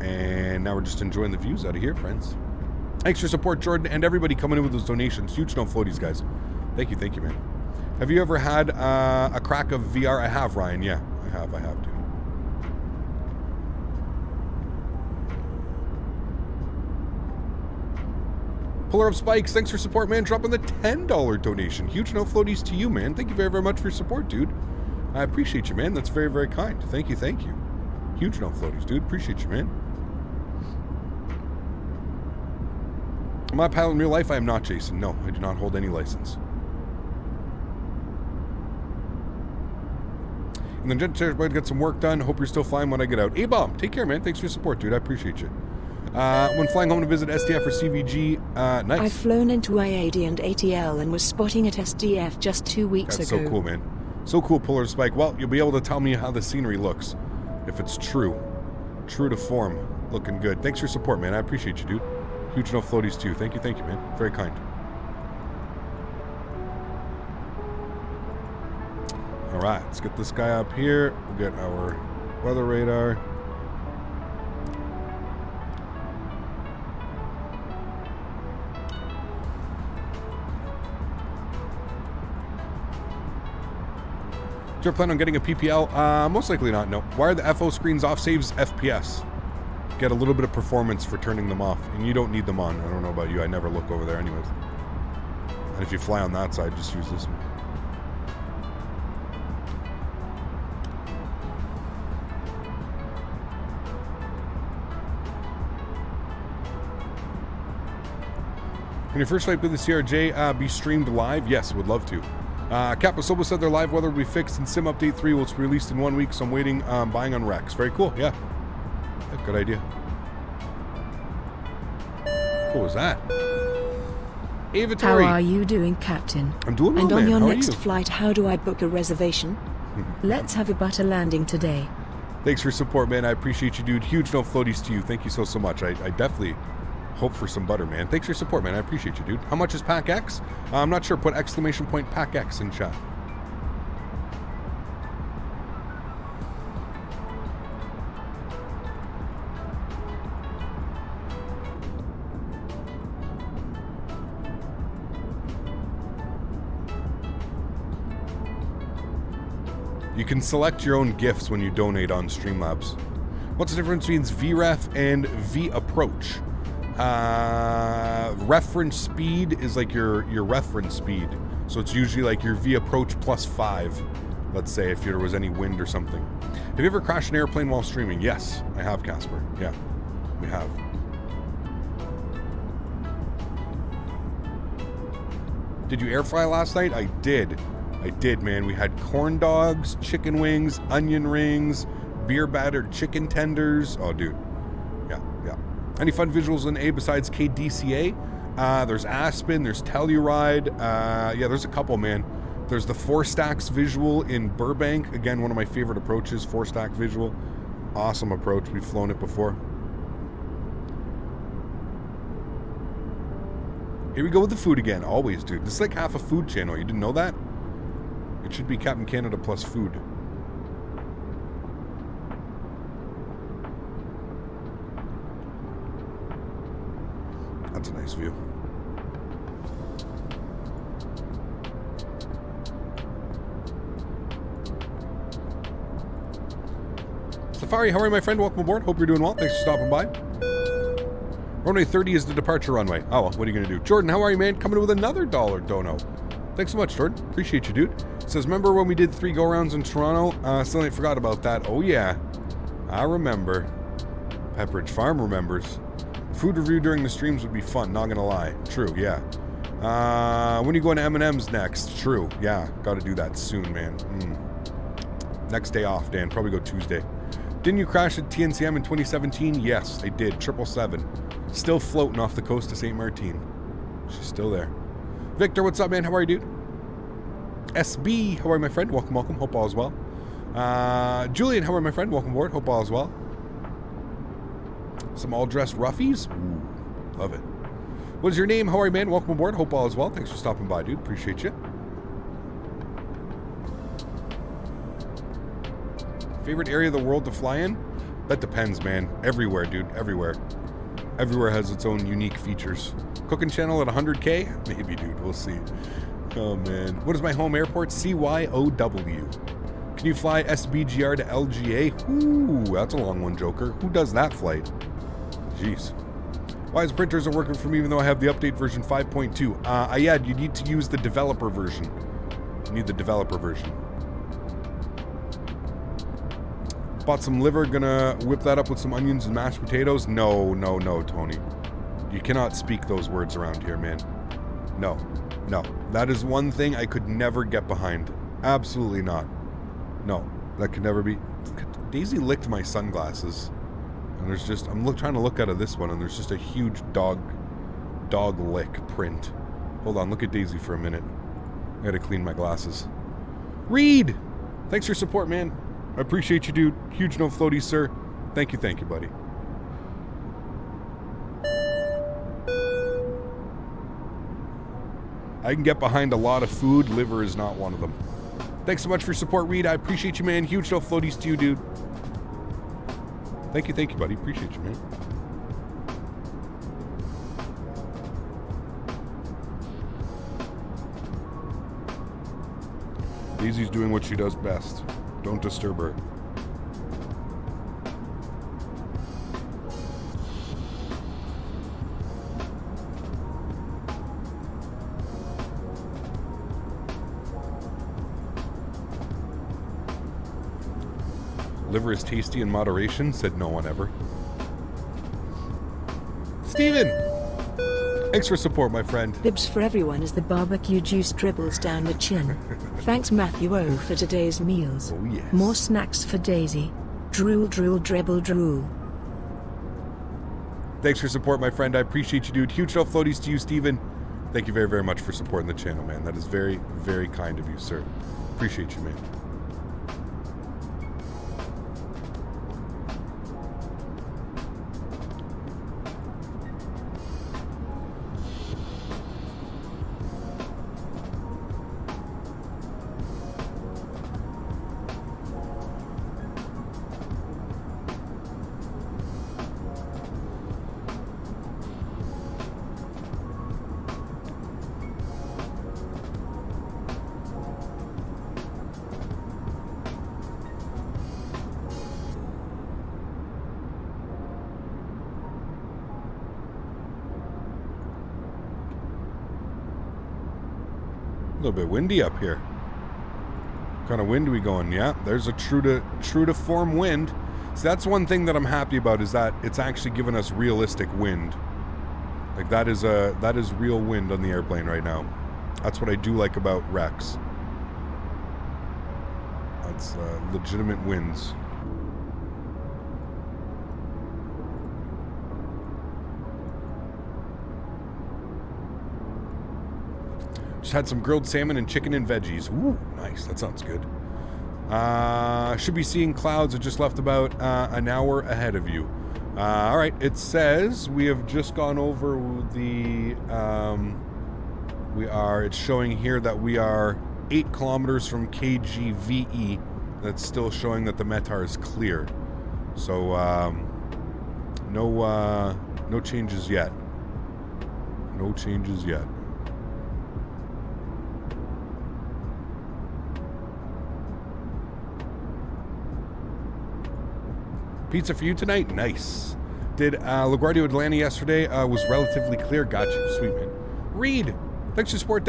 And now we're just enjoying the views out of here, friends. Thanks for support, Jordan, and everybody coming in with those donations. Huge no floaties, guys. Thank you, man. Have you ever had a crack of VR? I have, Ryan. Yeah, I have, dude. Puller of Spikes, thanks for support, man. Dropping the $10 donation. Huge no floaties to you, man. Thank you very, very much for your support, dude. I appreciate you, man. That's very, very kind. Thank you. Huge no floaties, dude. Appreciate you, man. Am I a pilot in real life? I am not, Jason. No, I do not hold any license. And then Jet Chair's about to get some work done. Hope you're still flying when I get out. A-Bomb, take care, man. Thanks for your support, dude. I appreciate you. When flying home to visit SDF or CVG, nice. I've flown into IAD and ATL and was spotting at SDF just 2 weeks ago. That's so cool, man. So cool, Puller Spike. Well, you'll be able to tell me how the scenery looks. If it's true. True to form. Looking good. Thanks for your support, man. I appreciate you, dude. Huge no floaties to you. Thank you, man. Very kind. All right, let's get this guy up here. We'll get our weather radar. Do you ever plan on getting a PPL? Most likely not, no. Why are the FO screens off? Saves FPS. Get a little bit of performance for turning them off. And you don't need them on. I don't know about you. I never look over there anyways. And if you fly on that side, just use this one. Can your first flight with the CRJ be streamed live? Yes, would love to. Capasoba said their live weather will be fixed in Sim Update 3 will be released in 1 week, so I'm waiting, buying on Rex. Very cool, yeah. Good idea. What was that? Ava How are you doing, Captain? I'm doing well, And on man. your How next are you? flight, how do I book a reservation? Let's have a butter landing today. Thanks for your support, man. I appreciate you, dude. Huge no floaties to you. Thank you so much. I definitely hope for some butter, man. Thanks for your support, man. I appreciate you, dude. How much is PacX? I'm not sure. Put exclamation point PacX in chat. You can select your own gifts when you donate on Streamlabs. What's the difference between VREF and V-Approach? reference speed is like your reference speed. So it's usually like your V approach plus 5, let's say, if there was any wind or something. Have you ever crashed an airplane while streaming? Yes, I have, Casper. Yeah, we have. Did you air fry last night? I did. I did, man. We had corn dogs, chicken wings, onion rings, beer battered chicken tenders. Oh, dude. Yeah. Any fun visuals in A besides KDCA? There's Aspen, there's Telluride. Yeah, there's a couple, man. There's the 4 stacks visual in Burbank. Again, one of my favorite approaches, 4 stack visual. Awesome approach. We've flown it before. Here we go with the food again. Always, dude. This is like half a food channel. You didn't know that? It should be Captain Canada plus food. That's a nice view. Safari, how are you, my friend? Welcome aboard. Hope you're doing well. Thanks for stopping by. Runway 30 is the departure runway. Oh, well, what are you going to do? Jordan, how are you, man? Coming with another $1 dono. Thanks so much, Jordan. Appreciate you, dude. Says, remember when we did 3 go-rounds in Toronto? Still ain't forgot about that. Oh, yeah. I remember. Pepperidge Farm remembers. Food review during the streams would be fun, not going to lie. True, yeah. When are you going to M&M's next? True, yeah. Got to do that soon, man. Next day off, Dan. Probably go Tuesday. Didn't you crash at TNCM in 2017? Yes, I did. 777. Still floating off the coast of St. Martin. She's still there. Victor, what's up, man? How are you, dude? SB, how are you, my friend? Welcome. Hope all is well. Julian, how are you, my friend? Welcome aboard. Hope all is well. Some all-dressed roughies? Ooh, love it. What is your name? How are you, man? Welcome aboard. Hope all is well. Thanks for stopping by, dude. Appreciate you. Favorite area of the world to fly in? That depends, man. Everywhere, dude. Everywhere. Everywhere has its own unique features. Cooking channel at 100K? Maybe, dude. We'll see. Oh, man. What is my home airport? CYOW. Can you fly SBGR to LGA? Ooh, that's a long one, Joker. Who does that flight? Jeez. Why is printers are working for me even though I have the update version 5.2? Yeah, you need to use the developer version. You need the developer version. Bought some liver, gonna whip that up with some onions and mashed potatoes. No, Tony. You cannot speak those words around here, man. No. That is one thing I could never get behind. Absolutely not. No, that could never be. Daisy licked my sunglasses. And there's just, trying to look out of this one, and there's just a huge dog lick print. Hold on, look at Daisy for a minute. I gotta clean my glasses. Reed! Thanks for your support, man. I appreciate you, dude. Huge no floaties, sir. Thank you, buddy. I can get behind a lot of food. Liver is not one of them. Thanks so much for your support, Reed. I appreciate you, man. Huge no floaties to you, dude. Thank you, buddy. Appreciate you, man. Daisy's doing what she does best. Don't disturb her. Liver is tasty in moderation, said no one ever. Steven! Thanks for support, my friend. Bibs for everyone as the barbecue juice dribbles down the chin. Thanks, Matthew O, for today's meals. Oh, yes. More snacks for Daisy. Drool, dribble, drool. Thanks for support, my friend. I appreciate you, dude. Huge no floaties to you, Steven. Thank you very, very much for supporting the channel, man. That is very, very kind of you, sir. Appreciate you, man. little bit windy up here. What kind of wind are we going? Yeah, there's a true to form wind. So that's one thing that I'm happy about, is that it's actually given us realistic wind. Like that is real wind on the airplane right now. That's what I do like about Rex. That's legitimate winds. Just had some grilled salmon and chicken and veggies. Ooh, nice. That sounds good. Should be seeing clouds. I just left about an hour ahead of you. All right. It says we have just gone over the... it's showing here that we are 8 kilometers from KGVE. That's still showing that the METAR is clear. So, no changes yet. No changes yet. Pizza for you tonight? Nice. Did LaGuardia Atlanta yesterday was relatively clear. Gotcha. Sweet, man. Reed, thanks for support,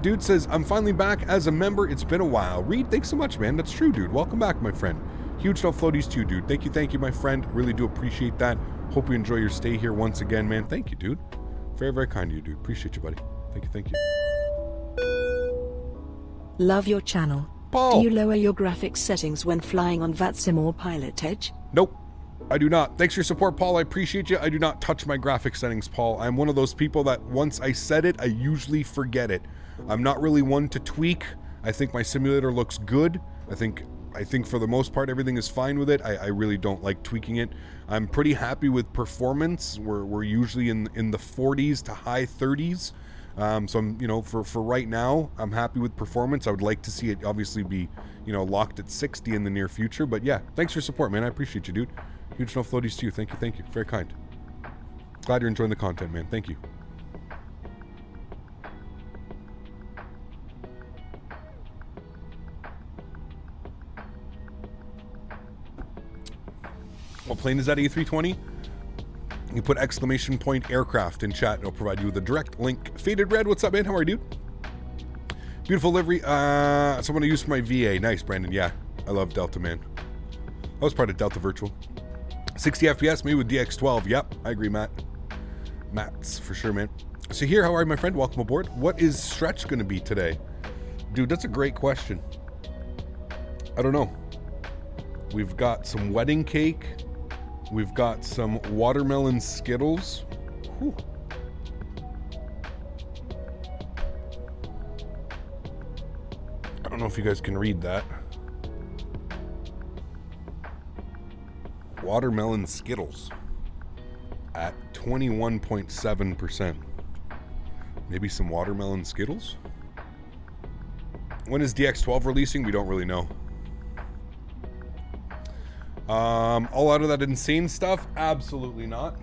dude says, I'm finally back as a member. It's been a while. Reed, thanks so much, man. That's true, dude. Welcome back, my friend. Huge love floaties too, dude. Thank you, my friend. Really do appreciate that. Hope you enjoy your stay here once again, man. Thank you, dude. Very, very kind of you, dude. Appreciate you, buddy. Thank you. Love your channel. Paul. Do you lower your graphics settings when flying on VATSIM or Pilot Edge? Nope. I do not. Thanks for your support, Paul. I appreciate you. I do not touch my graphic settings, Paul. I'm one of those people that once I set it, I usually forget it. I'm not really one to tweak. I think my simulator looks good. I think for the most part, everything is fine with it. I really don't like tweaking it. I'm pretty happy with performance. We're usually in the 40s to high 30s. So I'm, for right now, I'm happy with performance. I would like to see it obviously be, locked at 60 in the near future. But yeah, thanks for your support, man. I appreciate you, dude. Huge no floaties to you. Thank you. Very kind. Glad you're enjoying the content, man. Thank you. What plane is that, A320? You put exclamation point aircraft in chat. It'll provide you with a direct link. Faded Red, what's up, man? How are you, dude? Beautiful livery. Someone to use for my VA. Nice, Brandon. Yeah, I love Delta, man. I was part of Delta Virtual. 60 FPS, me with DX12. Yep, I agree, Matt. Matt's for sure, man. So here, how are you, my friend? Welcome aboard. What is stretch going to be today? Dude, that's a great question. I don't know. We've got some wedding cake. We've got some watermelon Skittles. Whew. I don't know if you guys can read that. Watermelon Skittles at 21.7%. Maybe some watermelon Skittles? When is DX12 releasing? We don't really know. All out of that insane stuff? Absolutely not.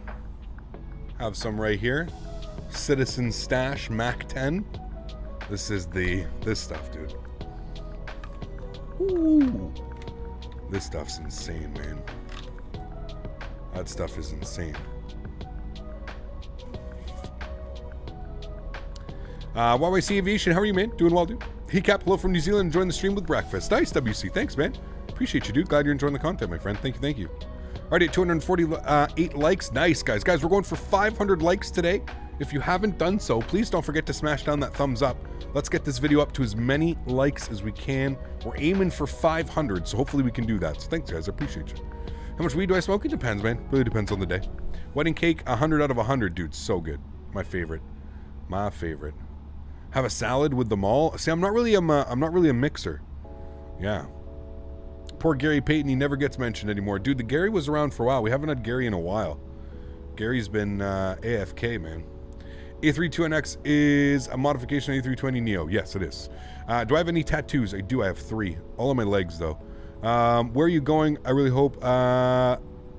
Have some right here. Citizen Stash Mac 10. This is this stuff, dude. Ooh. This stuff's insane, man. That stuff is insane. YYC Aviation, how are you, man? Doing well, dude. Hey, Cap, hello from New Zealand. Enjoying the stream with breakfast. Nice, WC. Thanks, man. Appreciate you, dude. Glad you're enjoying the content, my friend. Thank you. Alright, at 248 likes. Nice, guys. Guys, we're going for 500 likes today. If you haven't done so, please don't forget to smash down that thumbs up. Let's get this video up to as many likes as we can. We're aiming for 500, so hopefully we can do that. So thanks, guys. I appreciate you. How much weed do I smoke? It depends, man. Really depends on the day. Wedding cake, 100 out of 100, dude. So good. My favorite. Have a salad with them all. See, I'm not really a mixer. Yeah. Poor Gary Payton, he never gets mentioned anymore. Dude, the Gary was around for a while. We haven't had Gary in a while. Gary's been AFK, man. A32NX is a modification of A320 Neo. Yes, it is. Do I have any tattoos? I do. I have 3. All on my legs, though. Where are you going? I really hope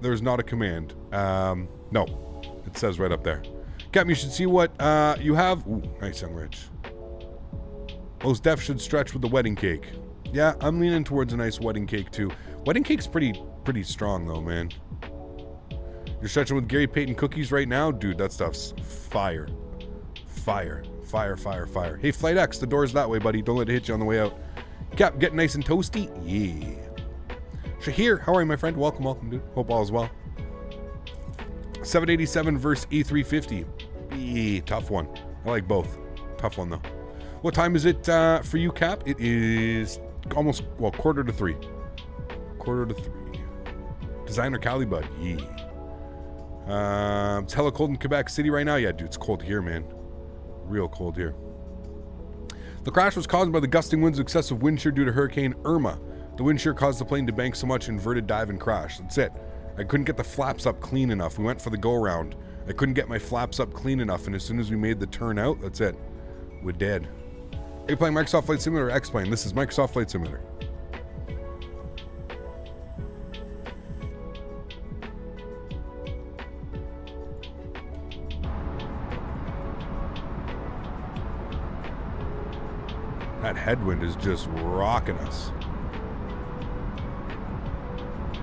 there's not a command. No. It says right up there. Captain, you should see what you have. Ooh, nice, young rich. Most def should stretch with the wedding cake. Yeah, I'm leaning towards a nice wedding cake, too. Wedding cake's pretty strong, though, man. You're stretching with Gary Payton cookies right now? Dude, that stuff's fire. Fire. Fire, fire, fire. Hey, Flight X, the door's that way, buddy. Don't let it hit you on the way out. Cap, getting nice and toasty? Yeah. Shahir, how are you, my friend? Welcome, welcome, dude. Hope all is well. 787 versus A350. Yeah, tough one. I like both. Tough one, though. What time is it for you, Cap? It is almost, well, 2:45. 2:45. Designer Cali, bud. Yeah. It's hella cold in Quebec City right now. Yeah, dude, it's cold here, man. Real cold here. The crash was caused by the gusting winds and excessive wind shear due to Hurricane Irma. The wind shear caused the plane to bank so much, inverted dive and crash. That's it. I couldn't get the flaps up clean enough. We went for the go-around. I couldn't get my flaps up clean enough, and as soon as we made the turn out, that's it. We're dead. Are you playing Microsoft Flight Simulator or X-Plane? This is Microsoft Flight Simulator. That headwind is just rocking us.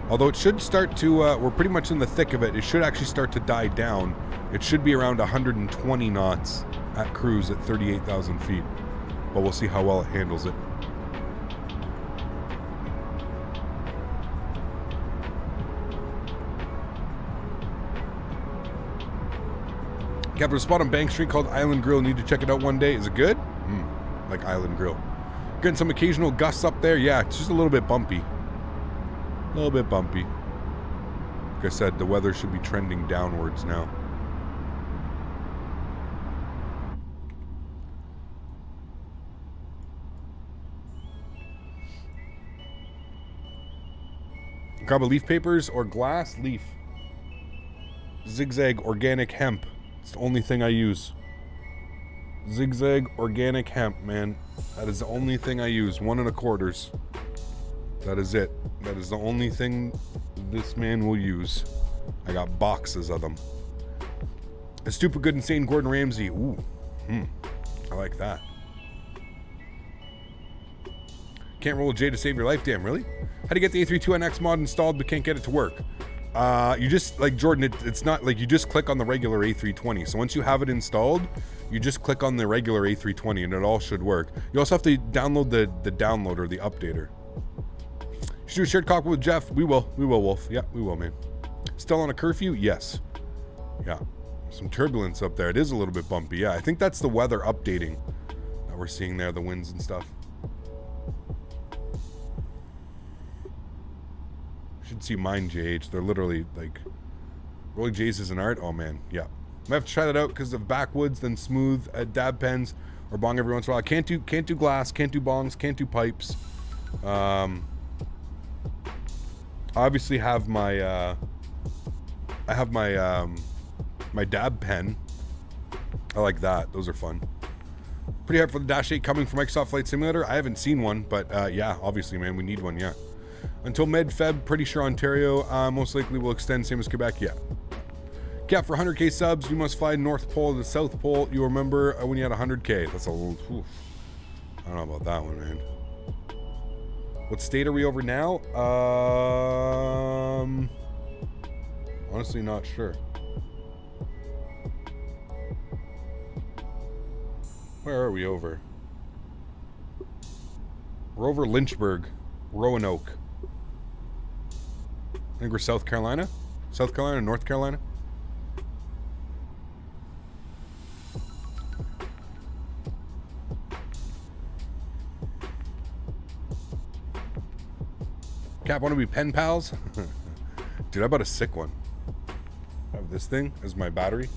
Although it should start to, we're pretty much in the thick of it. It should actually start to die down. It should be around 120 knots at cruise at 38,000 feet. But we'll see how well it handles it. Got a spot on Bank Street called Island Grill. Need to check it out one day. Is it good? Like Island Grill. Getting some occasional gusts up there. Yeah, it's just a little bit bumpy. A little bit bumpy. Like I said, the weather should be trending downwards now. Grab a leaf papers or glass leaf. Zigzag organic hemp. It's the only thing I use. Zigzag organic hemp, man. That is the only thing I use. 1 1/4. That is it. That is the only thing this man will use. I got boxes of them. A stupid good insane Gordon Ramsay. Ooh. I like that. Can't roll a J to save your life. Damn, really? How do you get the A32NX mod installed but can't get it to work? You just, like Jordan, it's not like you just click on the regular A320. So once you have it installed, you just click on the regular A320 and it all should work. You also have to download the downloader, the updater. Should do a shared cockpit with Jeff. We will, Wolf. Yeah, we will, man. Still on a curfew? Yes. Yeah. Some turbulence up there. It is a little bit bumpy. Yeah, I think that's the weather updating that we're seeing there, the winds and stuff. Should see mine, JH. They're literally like rolling J's is an art. Oh man, yeah. I have to try that out because of backwoods, then smooth dab pens or bong every once in a while. Can't do glass, can't do bongs, can't do pipes. I obviously have my my dab pen. I like that. Those are fun. Pretty hard for the Dash 8 coming from Microsoft Flight Simulator. I haven't seen one, but yeah, obviously, man, we need one. Yeah. Until mid-Feb, pretty sure Ontario most likely will extend, same as Quebec. Yeah. Cap, for 100k subs, you must fly North Pole to the South Pole. You remember when you had 100k? That's a little... Oof. I don't know about that one, man. What state are we over now? Honestly, not sure. Where are we over? We're over Lynchburg, Roanoke. I think we're South Carolina? South Carolina, North Carolina? Cap, want to be pen pals? Dude, I bought a sick one. I have this thing as my battery.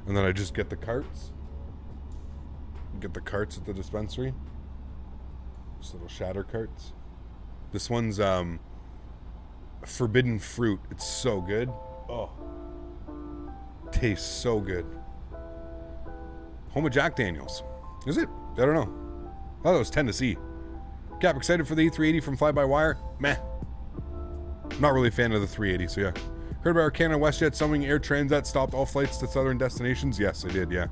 And then I just get the carts. Get the carts at the dispensary. Just little shatter carts. This one's forbidden fruit. It's so good. Oh. Tastes so good. Home of Jack Daniels. Is it? I don't know. I thought it was Tennessee. Cap, excited for the E380 from Fly-By-Wire? Meh. Not really a fan of the 380, so yeah. Heard about our Canada WestJet summing Air Transat stopped all flights to southern destinations? Yes, I did, yeah.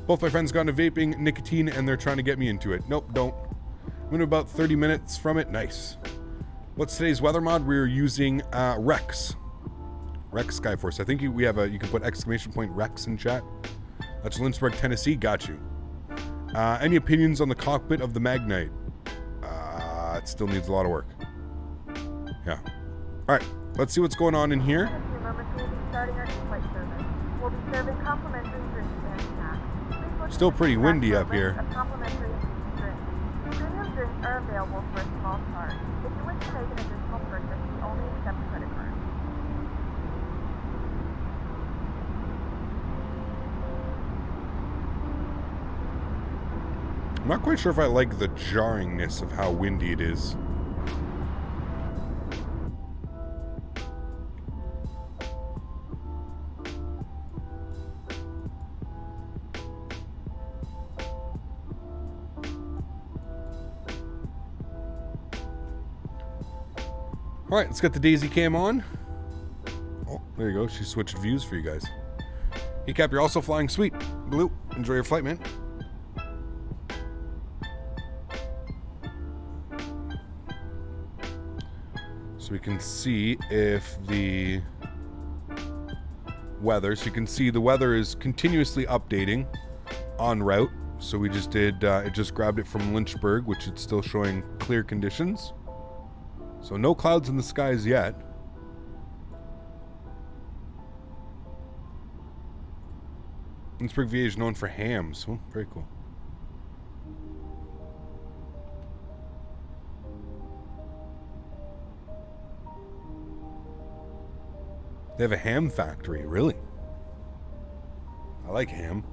Both my friends got into vaping, nicotine, and they're trying to get me into it. Nope, don't. I'm in about 30 minutes from it. Nice. What's today's weather mod? We're using Rex. Rex Skyforce. I think we have you can put exclamation point Rex in chat. That's Lynchburg, Tennessee. Got you. Any opinions on the cockpit of the Magnite? It still needs a lot of work. Yeah. All right. Let's see what's going on in here. In a few moments, we'll be starting our in-flight service. We'll be serving complimentary drinks and snacks. Please look Still at the pretty back windy for a up here. list of complimentary drinks. Premium drinks are available for a small charge. If you wish to make an additional purchase, we only accept credit cards. I'm not quite sure if I like the jarringness of how windy it is. All right, let's get the Daisy cam on. Oh, there you go. She switched views for you guys. Hey, Cap, you're also flying. Sweet. Blue, enjoy your flight, man. So we can see if the weather, so you can see the weather is continuously updating en route. So we just did, it just grabbed it from Lynchburg, which is still showing clear conditions. So no clouds in the skies yet. Lynchburg VA is known for hams. Oh, very cool. They have a ham factory, really? I like ham.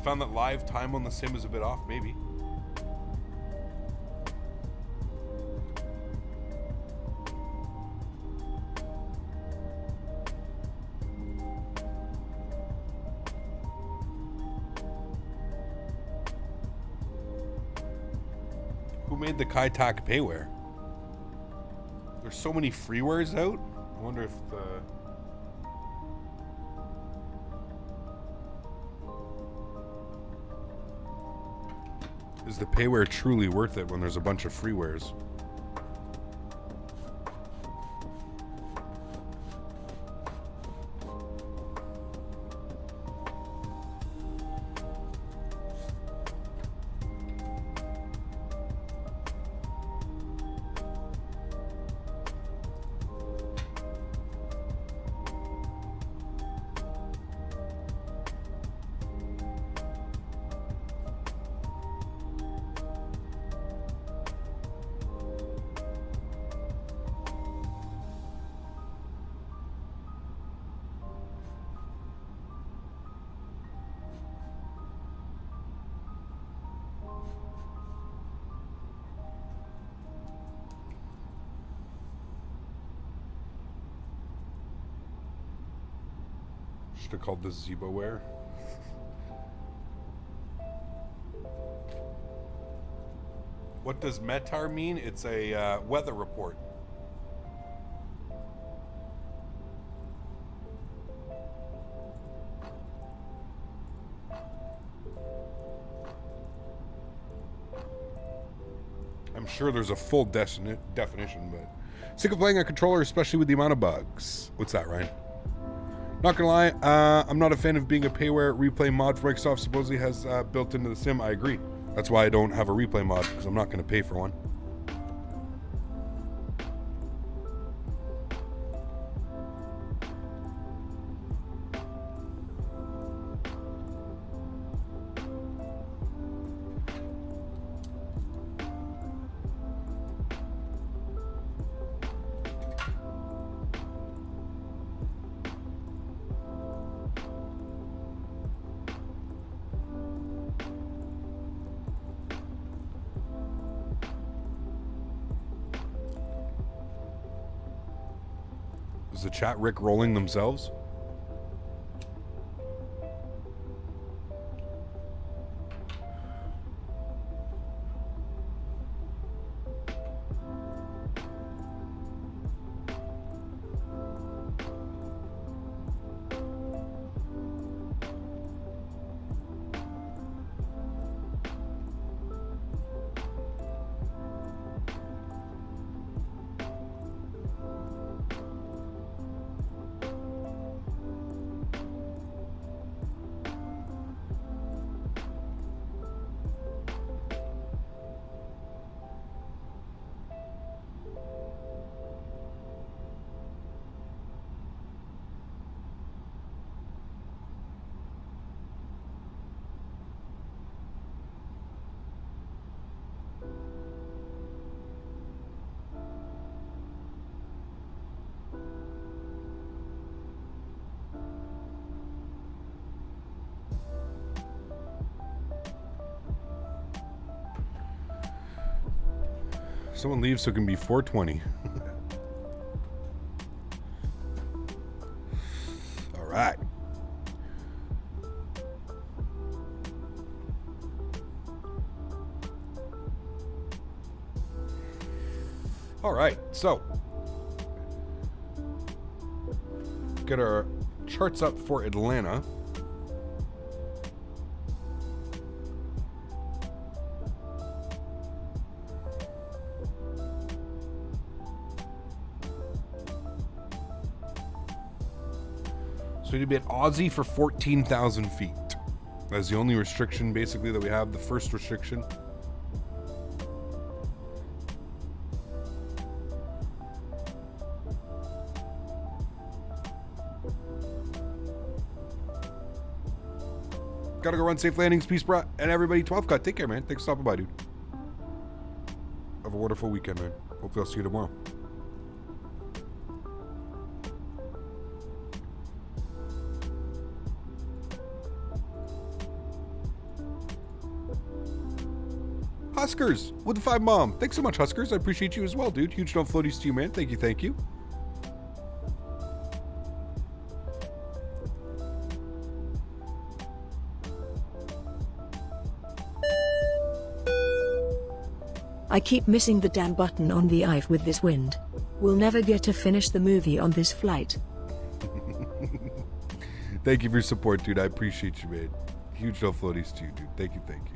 Found that live time on the sim is a bit off, maybe. Who made the Kaitak payware? There's so many freewares out. I wonder if the is the payware truly worth it when there's a bunch of freewares? Should have called this Zeboware. What does METAR mean? It's a weather report. I'm sure there's a full definition, but sick of playing a controller, especially with the amount of bugs. What's that, Ryan? Not gonna lie, I'm not a fan of being a payware. Replay mod for Microsoft supposedly has built into the sim. I agree. That's why I don't have a replay mod, because I'm not gonna pay for one. Is the chat Rick rolling themselves? Someone leaves so it can be 4:20. All right. All right, so get our charts up for Atlanta. So we need to be at Aussie for 14,000 feet. That's the only restriction, basically, that we have. The first restriction. Gotta go run safe landings. Peace, bro. And everybody, 12 cut. Take care, man. Thanks for stopping by, dude. Have a wonderful weekend, man. Hopefully I'll see you tomorrow. Huskers with the 5 mom. Thanks so much, Huskers. I appreciate you as well, dude. Huge no floaties to you, man. Thank you, thank you. I keep missing the damn button on the IVE with this wind. We'll never get to finish the movie on this flight. Thank you for your support, dude. I appreciate you, man. Huge no floaties to you, dude. Thank you, thank you.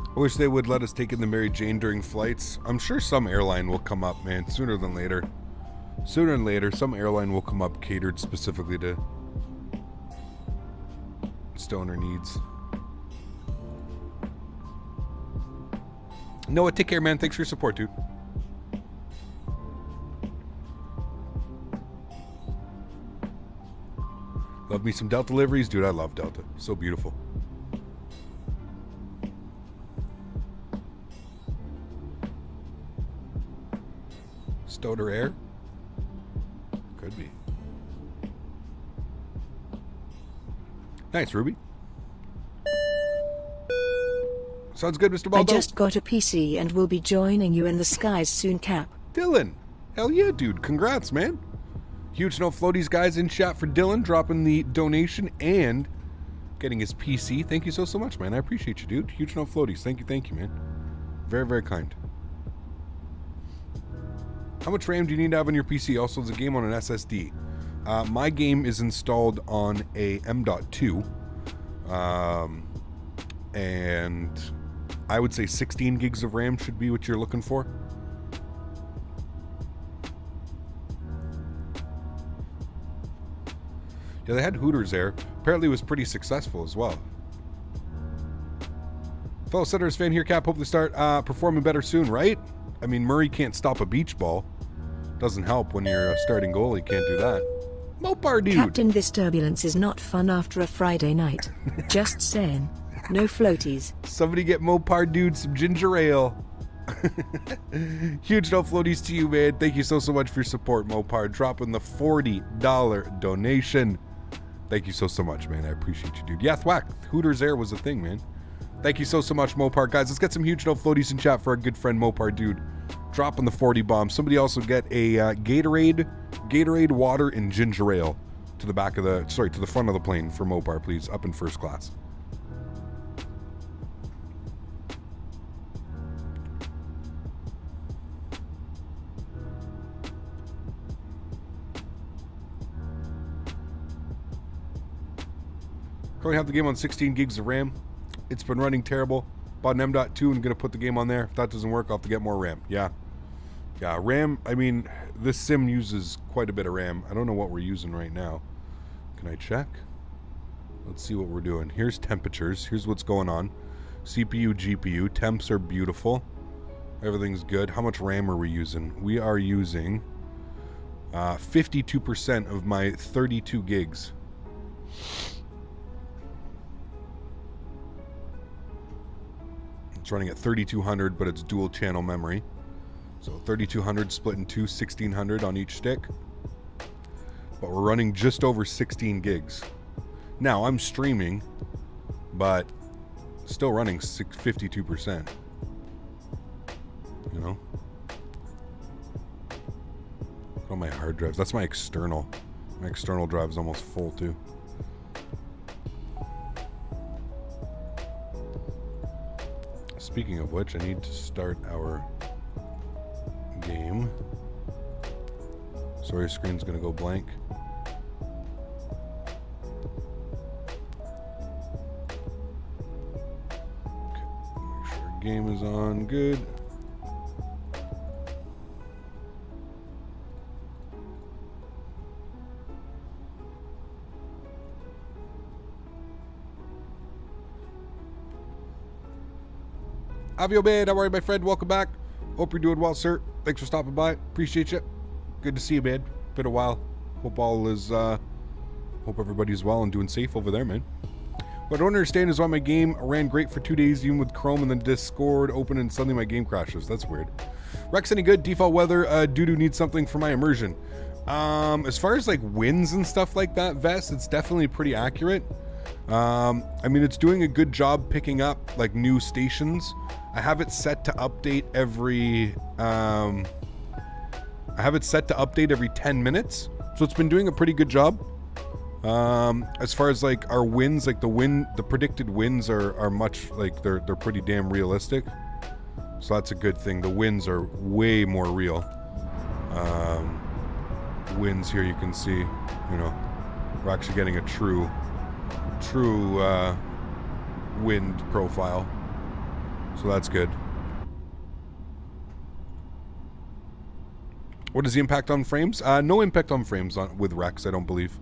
I wish they would let us take in the Mary Jane during flights. I'm sure some airline will come up, man, sooner than later. Sooner than later, some airline will come up catered specifically to stoner needs. Noah, take care, man. Thanks for your support, dude. Love me some Delta deliveries. Dude, I love Delta. So beautiful. Stoner Air? Could be. Nice, Ruby. Sounds good, Mr. Baldo. I just got a PC and will be joining you in the skies soon, Cap. Dylan. Hell yeah, dude. Congrats, man. Huge no floaties, guys, in chat for Dylan, dropping the donation and getting his PC. Thank you so much, man. I appreciate you, dude. Huge no floaties. Thank you, man. Very, very kind. How much RAM do you need to have on your PC? Also, there's a game on an SSD. My game is installed on a M.2. And I would say 16 gigs of RAM should be what you're looking for. Yeah, they had Hooters there. Apparently it was pretty successful as well. Fellow Senators fan here, Cap. Hope they start performing better soon, right? I mean, Murray can't stop a beach ball. Doesn't help when you're a starting goalie. Can't do that. Mopar dude. Captain, this turbulence is not fun after a Friday night. Just saying. No floaties. Somebody get Mopar dude some ginger ale. Huge no floaties to you, man. Thank you so much for your support, Mopar. Dropping the $40 donation. Thank you so much, man. I appreciate you, dude. Yeah, thwack. Hooters Air was a thing, man. Thank you so much, Mopar. Guys, let's get some huge no floaties in chat for our good friend Mopar dude. Dropping the 40 bomb. Somebody also get a Gatorade water and ginger ale to the back of the, to the front of the plane for Mopar, please. Up in first class. Currently have the game on 16 gigs of RAM. It's been running terrible. Bought an M.2 and going to put the game on there. If that doesn't work, I'll have to get more RAM. Yeah, RAM. I mean, this sim uses quite a bit of RAM. I don't know what we're using right now. Can I check? Let's see what we're doing. Here's temperatures. Here's what's going on. CPU, GPU. Temps are beautiful. Everything's good. How much RAM are we using? We are using 52% of my 32 gigs. It's running at 3200, but it's dual channel memory. So 3200 split in two, 1600 on each stick. But we're running just over 16 gigs. Now, I'm streaming, but still running 52%. You know? Look at my hard drives. That's my external. My external drive is almost full, too. Speaking of which, I need to start our game. Sorry, screen's gonna go blank. Okay, make sure our game is on good. Avio Bed, how are you, my friend? Welcome back. Hope you're doing well, sir. Thanks for stopping by. Appreciate you. Good to see you, man. Been a while. Hope all is, hope everybody's well and doing safe over there, man. What I don't understand is why my game ran great for 2 days, even with Chrome, and then Discord open and suddenly my game crashes. That's weird. Rex, any good? Default weather, doo-doo needs something for my immersion. As far as like winds and stuff like that, Vest, it's definitely pretty accurate. I mean, it's doing a good job picking up like new stations. I have it set to update every 10 minutes. So it's been doing a pretty good job. As far as like our winds, like the predicted winds are much like they're pretty damn realistic. So that's a good thing. The winds are way more real. Winds here you can see, you know, we're actually getting a true wind profile. So that's good. What is the impact on frames? No impact on frames with Rex, I don't believe.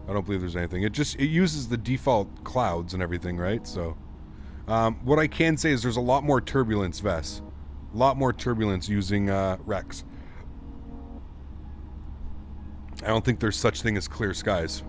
I don't believe there's anything. It uses the default clouds and everything, right? So what I can say is there's a lot more turbulence, Vess. A lot more turbulence using Rex. I don't think there's such thing as clear skies.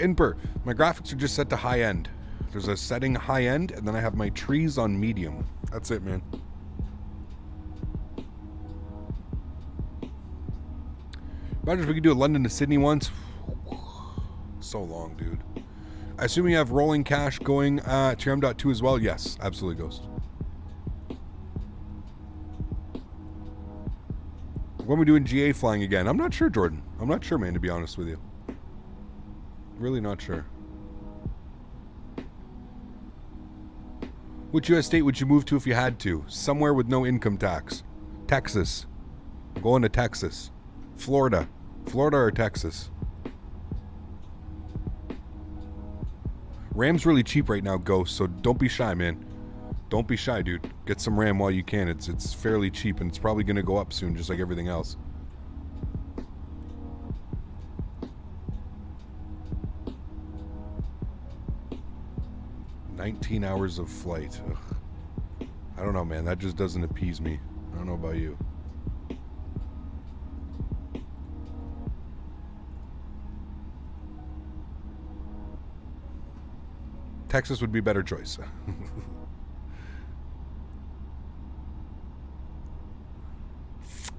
Inper, my graphics are just set to high end. There's a setting high end, and then I have my trees on medium. That's it, man. Imagine if we could do a London to Sydney once. So long, dude. I assume you have rolling cache going to your M.2 as well? Yes, absolutely, Ghost. When are we doing GA flying again? I'm not sure, Jordan. I'm not sure, man, to be honest with you. Really not sure. Which U.S. state would you move to if you had to? Somewhere with no income tax. Texas. I'm going to Texas. Florida. Florida or Texas? RAM's really cheap right now, Ghost, so don't be shy, man. Don't be shy, dude. Get some RAM while you can. It's fairly cheap, and it's probably going to go up soon, just like everything else. "19 hours of flight." Ugh. I don't know, man. That just doesn't appease me. I don't know about you. Texas would be a better choice.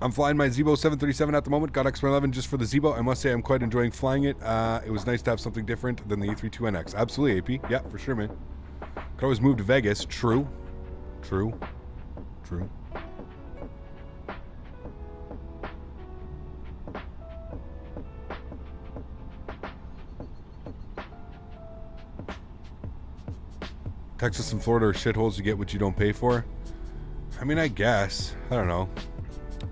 I'm flying my Zibo 737 at the moment. Got X111 just for the Zibo. I must say I'm quite enjoying flying it. It was nice to have something different than the A32NX. Absolutely, AP. Yeah, for sure, man. Could always move to Vegas. True. True. True. Texas and Florida are shitholes. You get what you don't pay for. I mean, I guess. I don't know.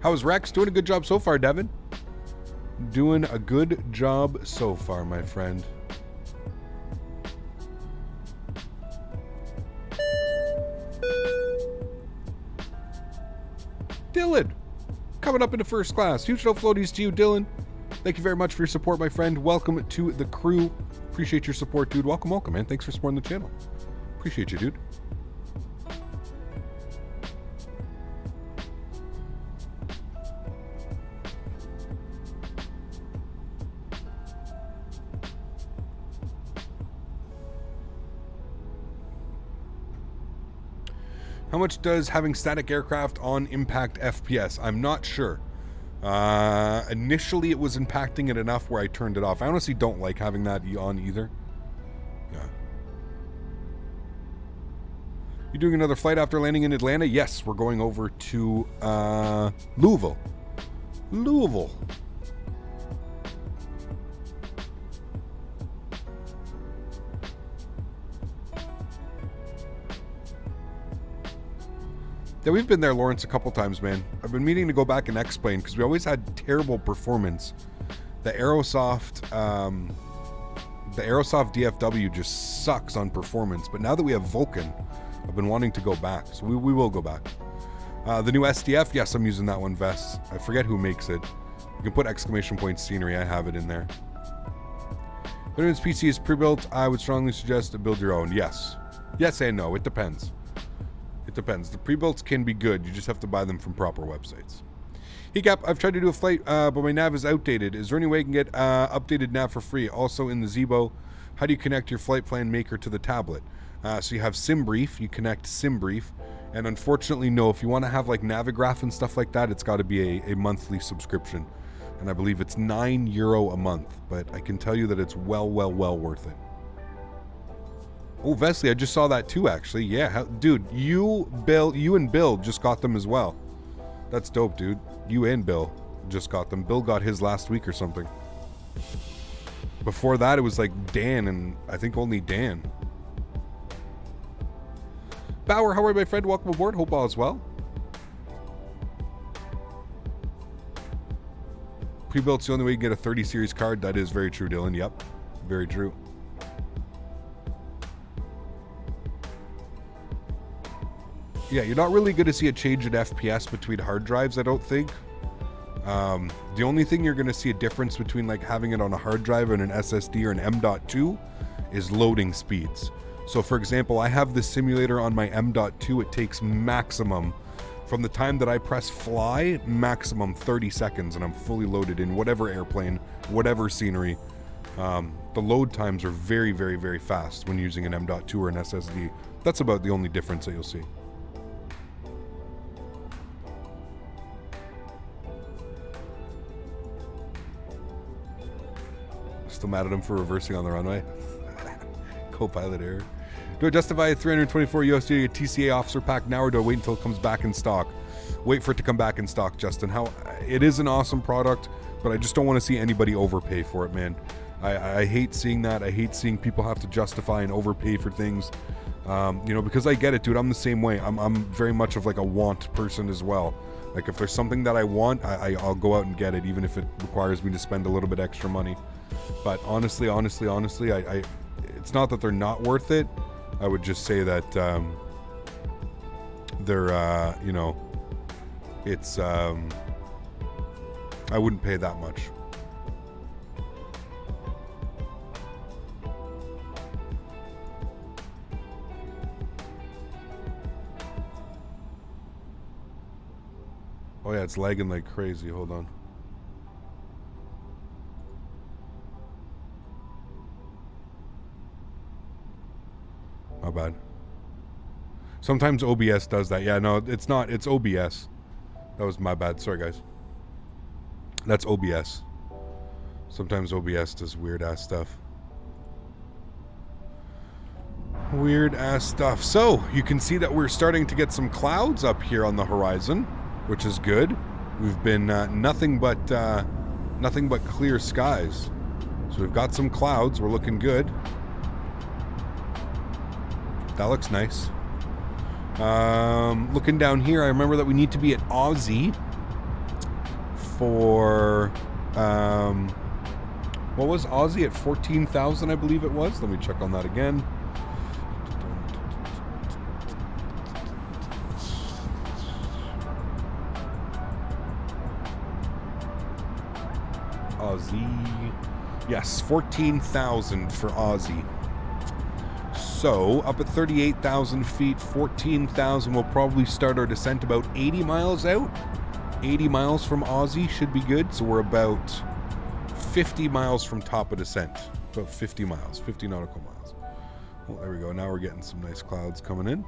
How is Rex? Doing a good job so far, Devin. Doing a good job so far, my friend. Dylan, coming up into first class. Huge no floaties to you, Dylan. Thank you very much for your support, my friend. Welcome to the crew. Appreciate your support, dude. Welcome, welcome, man. Thanks for supporting the channel. Appreciate you, dude. How much does having static aircraft on impact FPS? I'm not sure. Initially, it was impacting it enough where I turned it off. I honestly don't like having that on either. Yeah. You doing another flight after landing in Atlanta? Yes, we're going over to Louisville. Louisville. Yeah, we've been there, Lawrence, a couple times, man. I've been meaning to go back and explain because we always had terrible performance. The Aerosoft DFW just sucks on performance. But now that we have Vulcan, I've been wanting to go back, so we will go back. The new SDF, yes, I'm using that one, Vest. I forget who makes it. You can put exclamation point scenery. I have it in there. If anyone's PC is pre-built, I would strongly suggest to build your own. Yes. Yes and no. It depends. It depends. The pre-builts can be good. You just have to buy them from proper websites. Hey Cap, I've tried to do a flight, but my nav is outdated. Is there any way I can get updated nav for free? Also in the Zibo, how do you connect your flight plan maker to the tablet? So you have SimBrief, you connect SimBrief, and unfortunately, no, if you want to have like Navigraph and stuff like that, it's got to be a monthly subscription. And I believe it's €9 a month, but I can tell you that it's well worth it. Oh, Vesley, I just saw that too, actually. Yeah, dude, you and Bill just got them as well. That's dope, dude. You and Bill just got them. Bill got his last week or something. Before that, it was like Dan, and I think only Dan. Bauer, how are you, my friend? Welcome aboard. Hope all is well. Pre-built's the only way you can get a 30 series card. That is very true, Dylan. Yep, very true. Yeah, you're not really going to see a change in FPS between hard drives, I don't think. The only thing you're going to see a difference between like having it on a hard drive and an SSD or an M.2 is loading speeds. So for example, I have this simulator on my M.2. It takes maximum, from the time that I press fly, maximum 30 seconds and I'm fully loaded in whatever airplane, whatever scenery. The load times are very fast when using an M.2 or an SSD. That's about the only difference that you'll see. Still mad at him for reversing on the runway. Co-pilot error. Do I justify a 324 USD to get TCA officer pack now, or do I wait until it comes back in stock? Wait for it to come back in stock, Justin. It is an awesome product, but I just don't want to see anybody overpay for it, man. I hate seeing that. I hate seeing people have to justify and overpay for things. You know, because I get it, dude. I'm the same way. I'm very much of like a want person as well. Like if there's something that I want, I'll go out and get it, even if it requires me to spend a little bit extra money. But honestly, it's not that they're not worth it. I would just say that they're, you know, it's, I wouldn't pay that much. Oh yeah, it's lagging like crazy. Hold on. My bad. Sometimes OBS does that. Yeah, no, it's not. It's OBS. That was my bad. Sorry, guys. That's OBS. Sometimes OBS does weird ass stuff. Weird ass stuff. So, you can see that we're starting to get some clouds up here on the horizon, which is good. We've been nothing but clear skies. So we've got some clouds. We're looking good. That looks nice. Looking down here, I remember that we need to be at Aussie for what was Aussie at 14,000, I believe it was. Let me check on that again. Aussie. Yes, 14,000 for Aussie. So, up at 38,000 feet, 14,000, we'll probably start our descent about 80 miles out. 80 miles from Aussie should be good. So we're about 50 miles from top of descent. About 50 miles, 50 nautical miles. Well, there we go. Now we're getting some nice clouds coming in.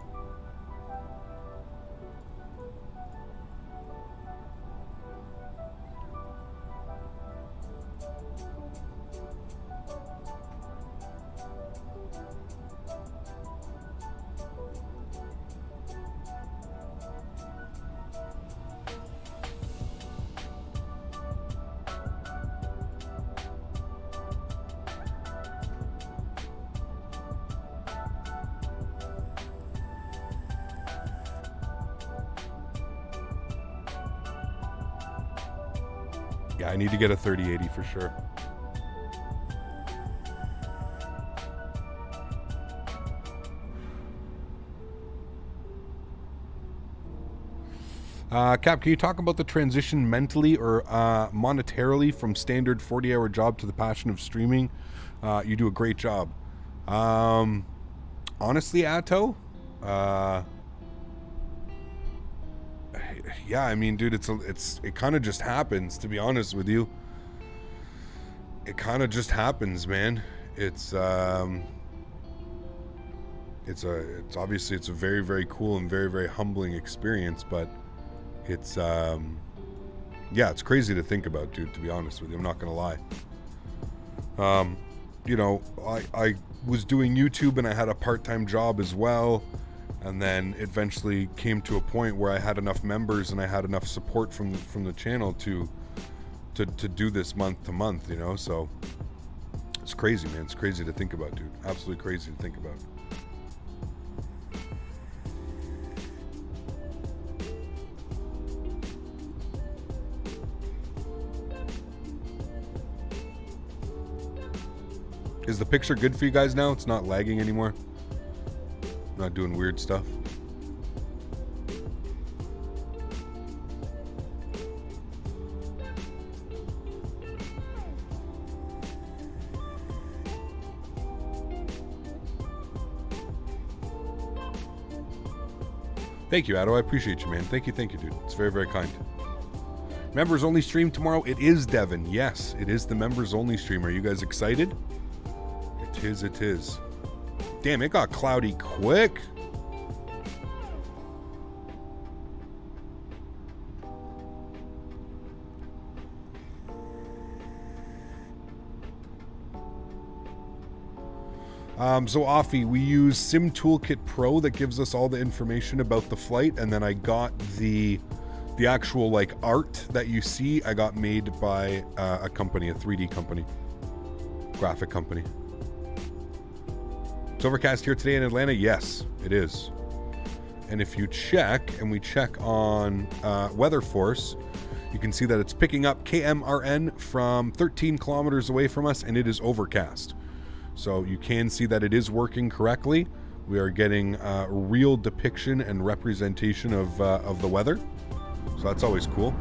Yeah, I need to get a 3080 for sure. Cap, can you talk about the transition mentally or monetarily from standard 40-hour job to the passion of streaming? You do a great job. Honestly, Atto, yeah, I mean, dude, it kind of just happens, to be honest with you. It kind of just happens, man. It's obviously it's a very, very cool and very, very humbling experience, but it's yeah, it's crazy to think about, dude, to be honest with you. I'm not gonna lie. You know, I was doing YouTube and I had a part-time job as well. And then eventually came to a point where I had enough members and I had enough support from the channel to do this month to month, you know. So it's crazy, man. It's crazy to think about, dude. Absolutely crazy to think about. Is the picture good for you guys now? It's not lagging anymore? Not doing weird stuff. Thank you, Addo. I appreciate you, man. Thank you, dude. It's very, very kind. Members only stream tomorrow. It is Devin. Yes, it is the members only stream. Are you guys excited? It is. Damn, it got cloudy quick. So Offie, we use Sim Toolkit Pro that gives us all the information about the flight, and then I got the actual like art that you see, I got made by a company, a 3D company, graphic company. It's overcast here today in Atlanta. Yes, it is. And if you check, and we check on Weather Force, you can see that it's picking up KMRN from 13 kilometers away from us, and it is overcast. So you can see that it is working correctly. We are getting a real depiction and representation of the weather. So that's always cool.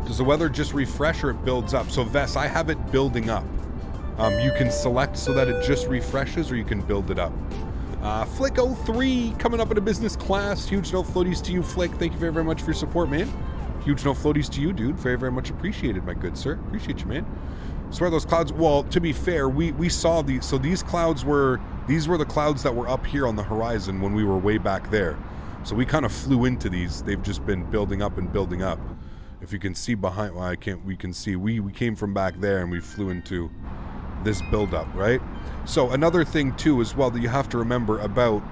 Does the weather just refresh or it builds up? So Vess, I have it building up. You can select so that it just refreshes, or you can build it up. Flick03 coming up in a business class. Huge no floaties to you, Flick. Thank you very, very much for your support, man. Huge no floaties to you, dude. Very, very much appreciated, my good sir. Appreciate you, man. So where those clouds, well, to be fair, we saw these. So these clouds were, these were the clouds that were up here on the horizon when we were way back there. So we kind of flew into these. They've just been building up and building up. If you can see behind, well, I can't, we can see, we came from back there and we flew into this buildup, right? So another thing too as well that you have to remember about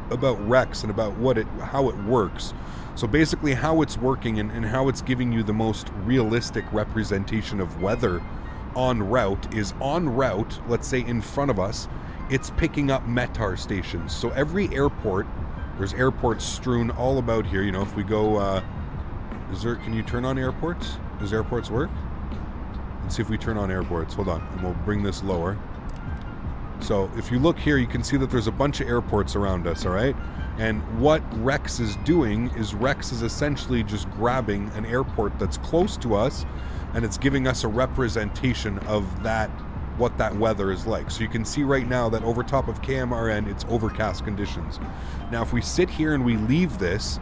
Rex and about how it works. So basically how it's working and how it's giving you the most realistic representation of weather en route is on route, let's say in front of us, it's picking up METAR stations. So every airport, there's airports strewn all about here. You know, if we go, can you turn on airports? Does airports work? Let's see if we turn on airports. Hold on, and we'll bring this lower. So if you look here, you can see that there's a bunch of airports around us, all right? And what Rex is doing is Rex is essentially just grabbing an airport that's close to us, and it's giving us a representation of that, what that weather is like. So you can see right now that over top of KMRN, it's overcast conditions. Now, if we sit here and we leave this,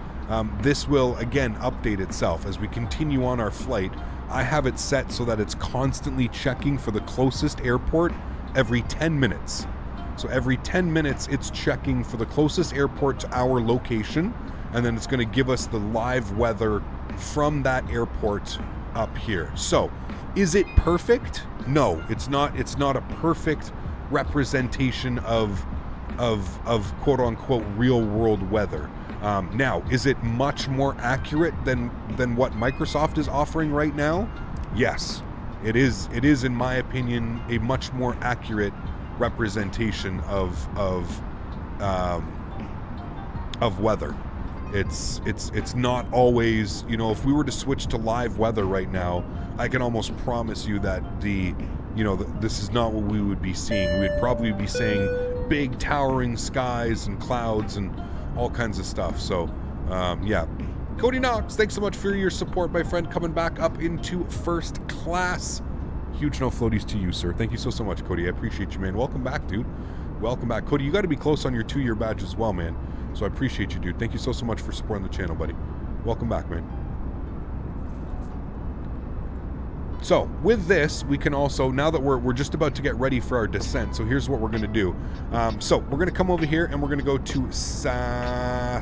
this will again update itself as we continue on our flight. I have it set so that it's constantly checking for the closest airport every 10 minutes. So every 10 minutes, it's checking for the closest airport to our location, and then it's going to give us the live weather from that airport up here. So, is it perfect? No, it's not. It's not a perfect representation of quote unquote real world weather. Now, is it much more accurate than what Microsoft is offering right now? Yes, it is. It is, in my opinion, a much more accurate representation of weather. It's not always, you know, if we were to switch to live weather right now, I can almost promise you that this is not what we would be seeing. We'd probably be seeing big towering skies and clouds and all kinds of stuff. So yeah, Cody Knox, thanks so much for your support, my friend, coming back up into first class. Huge no floaties to you, sir. Thank you so much, Cody. I appreciate you, man. Welcome back, dude. Welcome back. Cody, you got to be close on your 2-year badge as well, man. So I appreciate you, dude. Thank you so much for supporting the channel, buddy. Welcome back, man. So with this, we can also, now that we're just about to get ready for our descent, so here's what we're going to do. So we're going to come over here and we're going to go to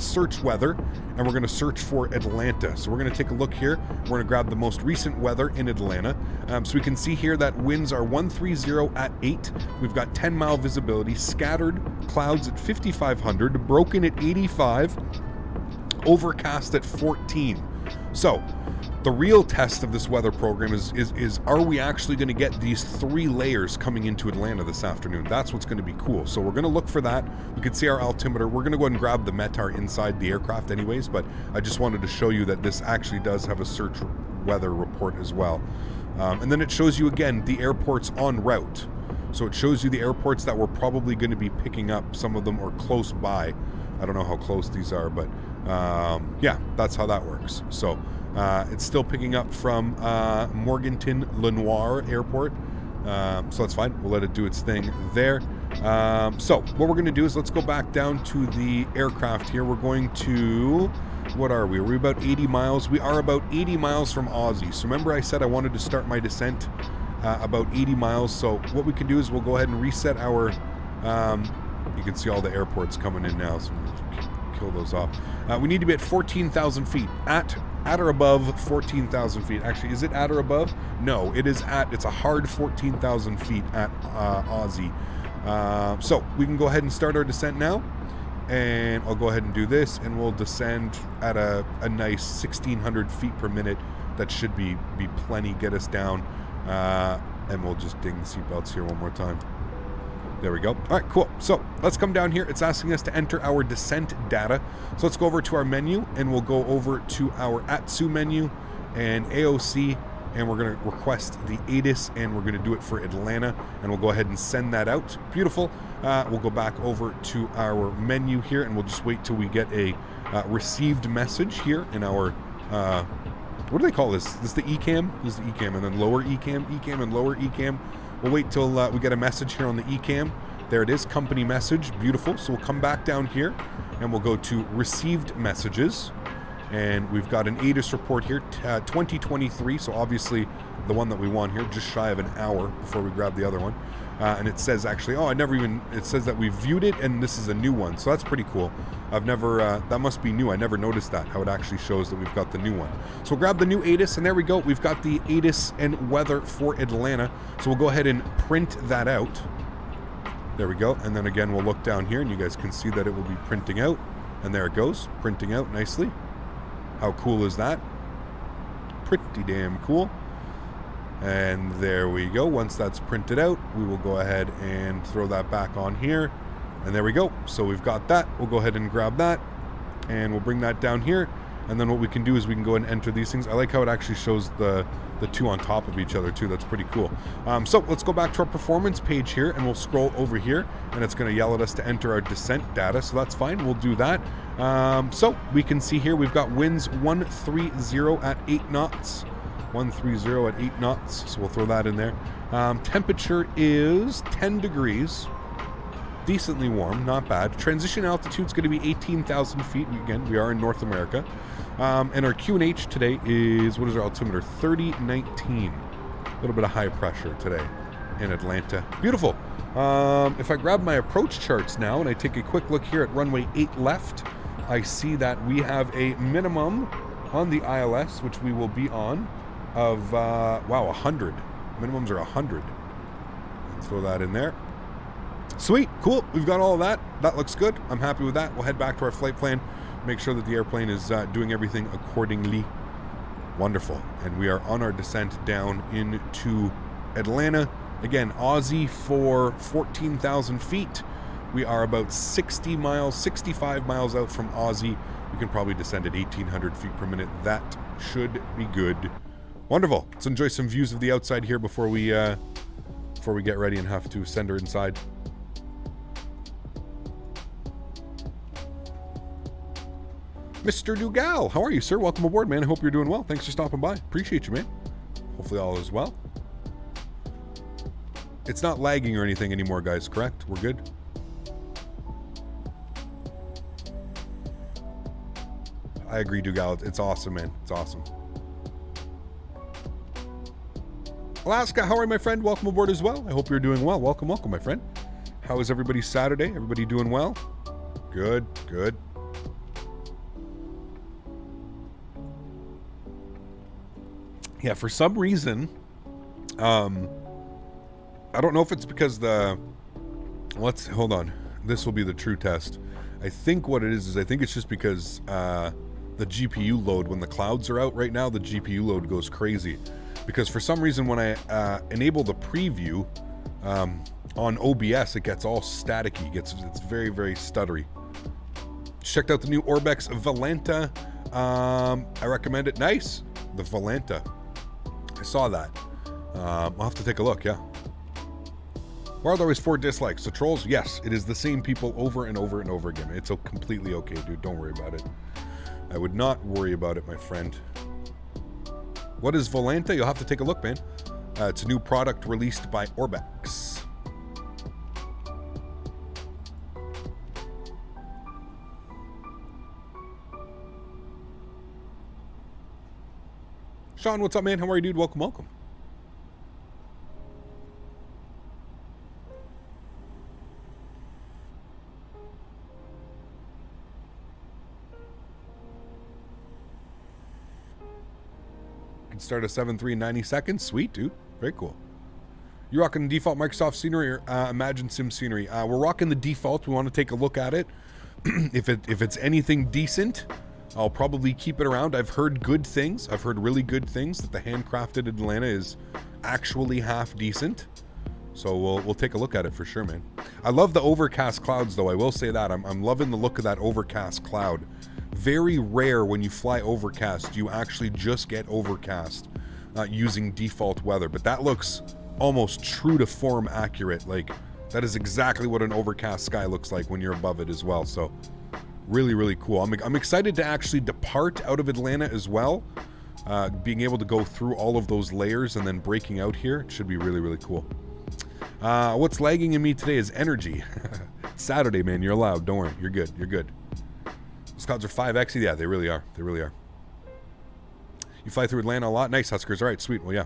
search weather, and we're going to search for Atlanta. So we're going to take a look here. We're going to grab the most recent weather in Atlanta. So we can see here that winds are 130 at 8. We've got 10-mile visibility, scattered clouds at 5,500, broken at 85, overcast at 14. So the real test of this weather program is are we actually going to get these 3 layers coming into Atlanta this afternoon? That's what's going to be cool. So we're going to look for that. We can see our altimeter. We're going to go ahead and grab the METAR inside the aircraft anyways, but I just wanted to show you that this actually does have a search weather report as well. And then it shows you again the airports en route. So it shows you the airports that we're probably going to be picking up. Some of them are close by. I don't know how close these are, but yeah, that's how that works. So it's still picking up from Morganton Lenoir Airport, so that's fine. We'll let it do its thing there. So what we're going to do is let's go back down to the aircraft here. We're going to, what are we? Are we about 80 miles? We are about 80 miles from Aussie. So remember I said I wanted to start my descent about 80 miles. So what we can do is we'll go ahead and reset our, you can see all the airports coming in now, so we'll kill those off. We need to be at 14,000 feet. At at or above 14,000 feet. Actually, is it at or above? No, it is at, it's a hard 14,000 feet at Aussie. So we can go ahead and start our descent now. And I'll go ahead and do this, and we'll descend at a nice 1,600 feet per minute. That should be plenty, get us down. And we'll just ding the seatbelts here one more time. There we go. All right, cool. So let's come down here. It's asking us to enter our descent data. So let's go over to our menu, and we'll go over to our ATSU menu and AOC, and we're going to request the ATIS, and we're going to do it for Atlanta, and we'll go ahead and send that out. Beautiful. We'll go back over to our menu here, and we'll just wait till we get a received message here in our, what do they call this? This is the ECAM? This is the ECAM, and then lower ECAM, ECAM, and lower ECAM. We'll wait till we get a message here on the ECAM. There it is, company message. Beautiful. So we'll come back down here, and we'll go to received messages. And we've got an ATIS report here, 2023. So obviously the one that we want here, just shy of an hour before we grab the other one. And it says actually, it says that we viewed it, and this is a new one. So that's pretty cool. I've never, that must be new. I never noticed that, how it actually shows that we've got the new one. So we'll grab the new ATIS, and there we go. We've got the ATIS and weather for Atlanta. So we'll go ahead and print that out. There we go. And then again, we'll look down here, and you guys can see that it will be printing out. And there it goes, printing out nicely. How cool is that? Pretty damn cool. And there we go. Once that's printed out, we will go ahead and throw that back on here. And there we go. So we've got that. We'll go ahead and grab that, and we'll bring that down here. And then what we can do is we can go and enter these things. I like how it actually shows the two on top of each other too. That's pretty cool. So let's go back to our performance page here, and we'll scroll over here, and it's going to yell at us to enter our descent data. So that's fine. We'll do that. So we can see here we've got winds 130 at 8 knots. 130 at 8 knots. So we'll throw that in there. Temperature is 10 degrees. Decently warm, not bad. Transition altitude is going to be 18,000 feet. Again, we are in North America. And our QNH today is, what is our altimeter? 3019. A little bit of high pressure today in Atlanta. Beautiful. If I grab my approach charts now and I take a quick look here at runway 8 left, I see that we have a minimum on the ILS, which we will be on, of, 100. Minimums are 100. Let's throw that in there. Sweet, cool. We've got all of that. That looks good. I'm happy with that. We'll head back to our flight plan, make sure that the airplane is doing everything accordingly. Wonderful. And we are on our descent down into Atlanta. Again, Aussie for 14,000 feet. We are about 65 miles out from Aussie. We can probably descend at 1,800 feet per minute. That should be good. Wonderful. Let's enjoy some views of the outside here before we get ready and have to send her inside. Mr. Dugal, how are you, sir? Welcome aboard, man. I hope you're doing well. Thanks for stopping by. Appreciate you, man. Hopefully all is well. It's not lagging or anything anymore, guys, correct? We're good? I agree, Dugal. It's awesome, man. It's awesome. Alaska, how are you, my friend? Welcome aboard as well. I hope you're doing well. Welcome, welcome, my friend. How is everybody's Saturday? Everybody doing well? Good, good. Yeah, for some reason, I don't know if it's because hold on. This will be the true test. I think what it is I think it's just because the GPU load, when the clouds are out right now, the GPU load goes crazy. Because for some reason, when I enable the preview on OBS, it gets all staticky. It's very, very stuttery. Checked out the new Orbex Valenta. I recommend it. Nice. The Valenta. I saw that. I'll have to take a look, yeah. Why are there always 4 dislikes? The trolls? Yes, it is the same people over and over and over again. It's completely okay, dude. Don't worry about it. I would not worry about it, my friend. What is Valenta? You'll have to take a look, man. It's a new product released by Orbex. Sean, what's up, man? How are you, dude? Welcome, welcome. start of 7.3 in 90 seconds. Sweet, dude. Very cool. You rocking the default Microsoft scenery or Imagine Sim scenery? We're rocking the default. We want to take a look at it. If it's anything decent, I'll probably keep it around. I've heard good things. I've heard really good things that the handcrafted Atlanta is actually half decent. So we'll take a look at it for sure, man. I love the overcast clouds, though. I will say that. I'm loving the look of that overcast cloud. Very rare when you fly overcast, you actually just get overcast using default weather. But that looks almost true to form accurate. Like, that is exactly what an overcast sky looks like when you're above it as well. So really, really cool. I'm excited to actually depart out of Atlanta as well. Being able to go through all of those layers and then breaking out here should be really, really cool. What's lagging in me today is energy. Saturday, man. You're allowed. Don't worry. You're good. You're good. Those clouds are 5X. Yeah, they really are. They really are. You fly through Atlanta a lot? Nice, Huskers. All right, sweet. Well, yeah.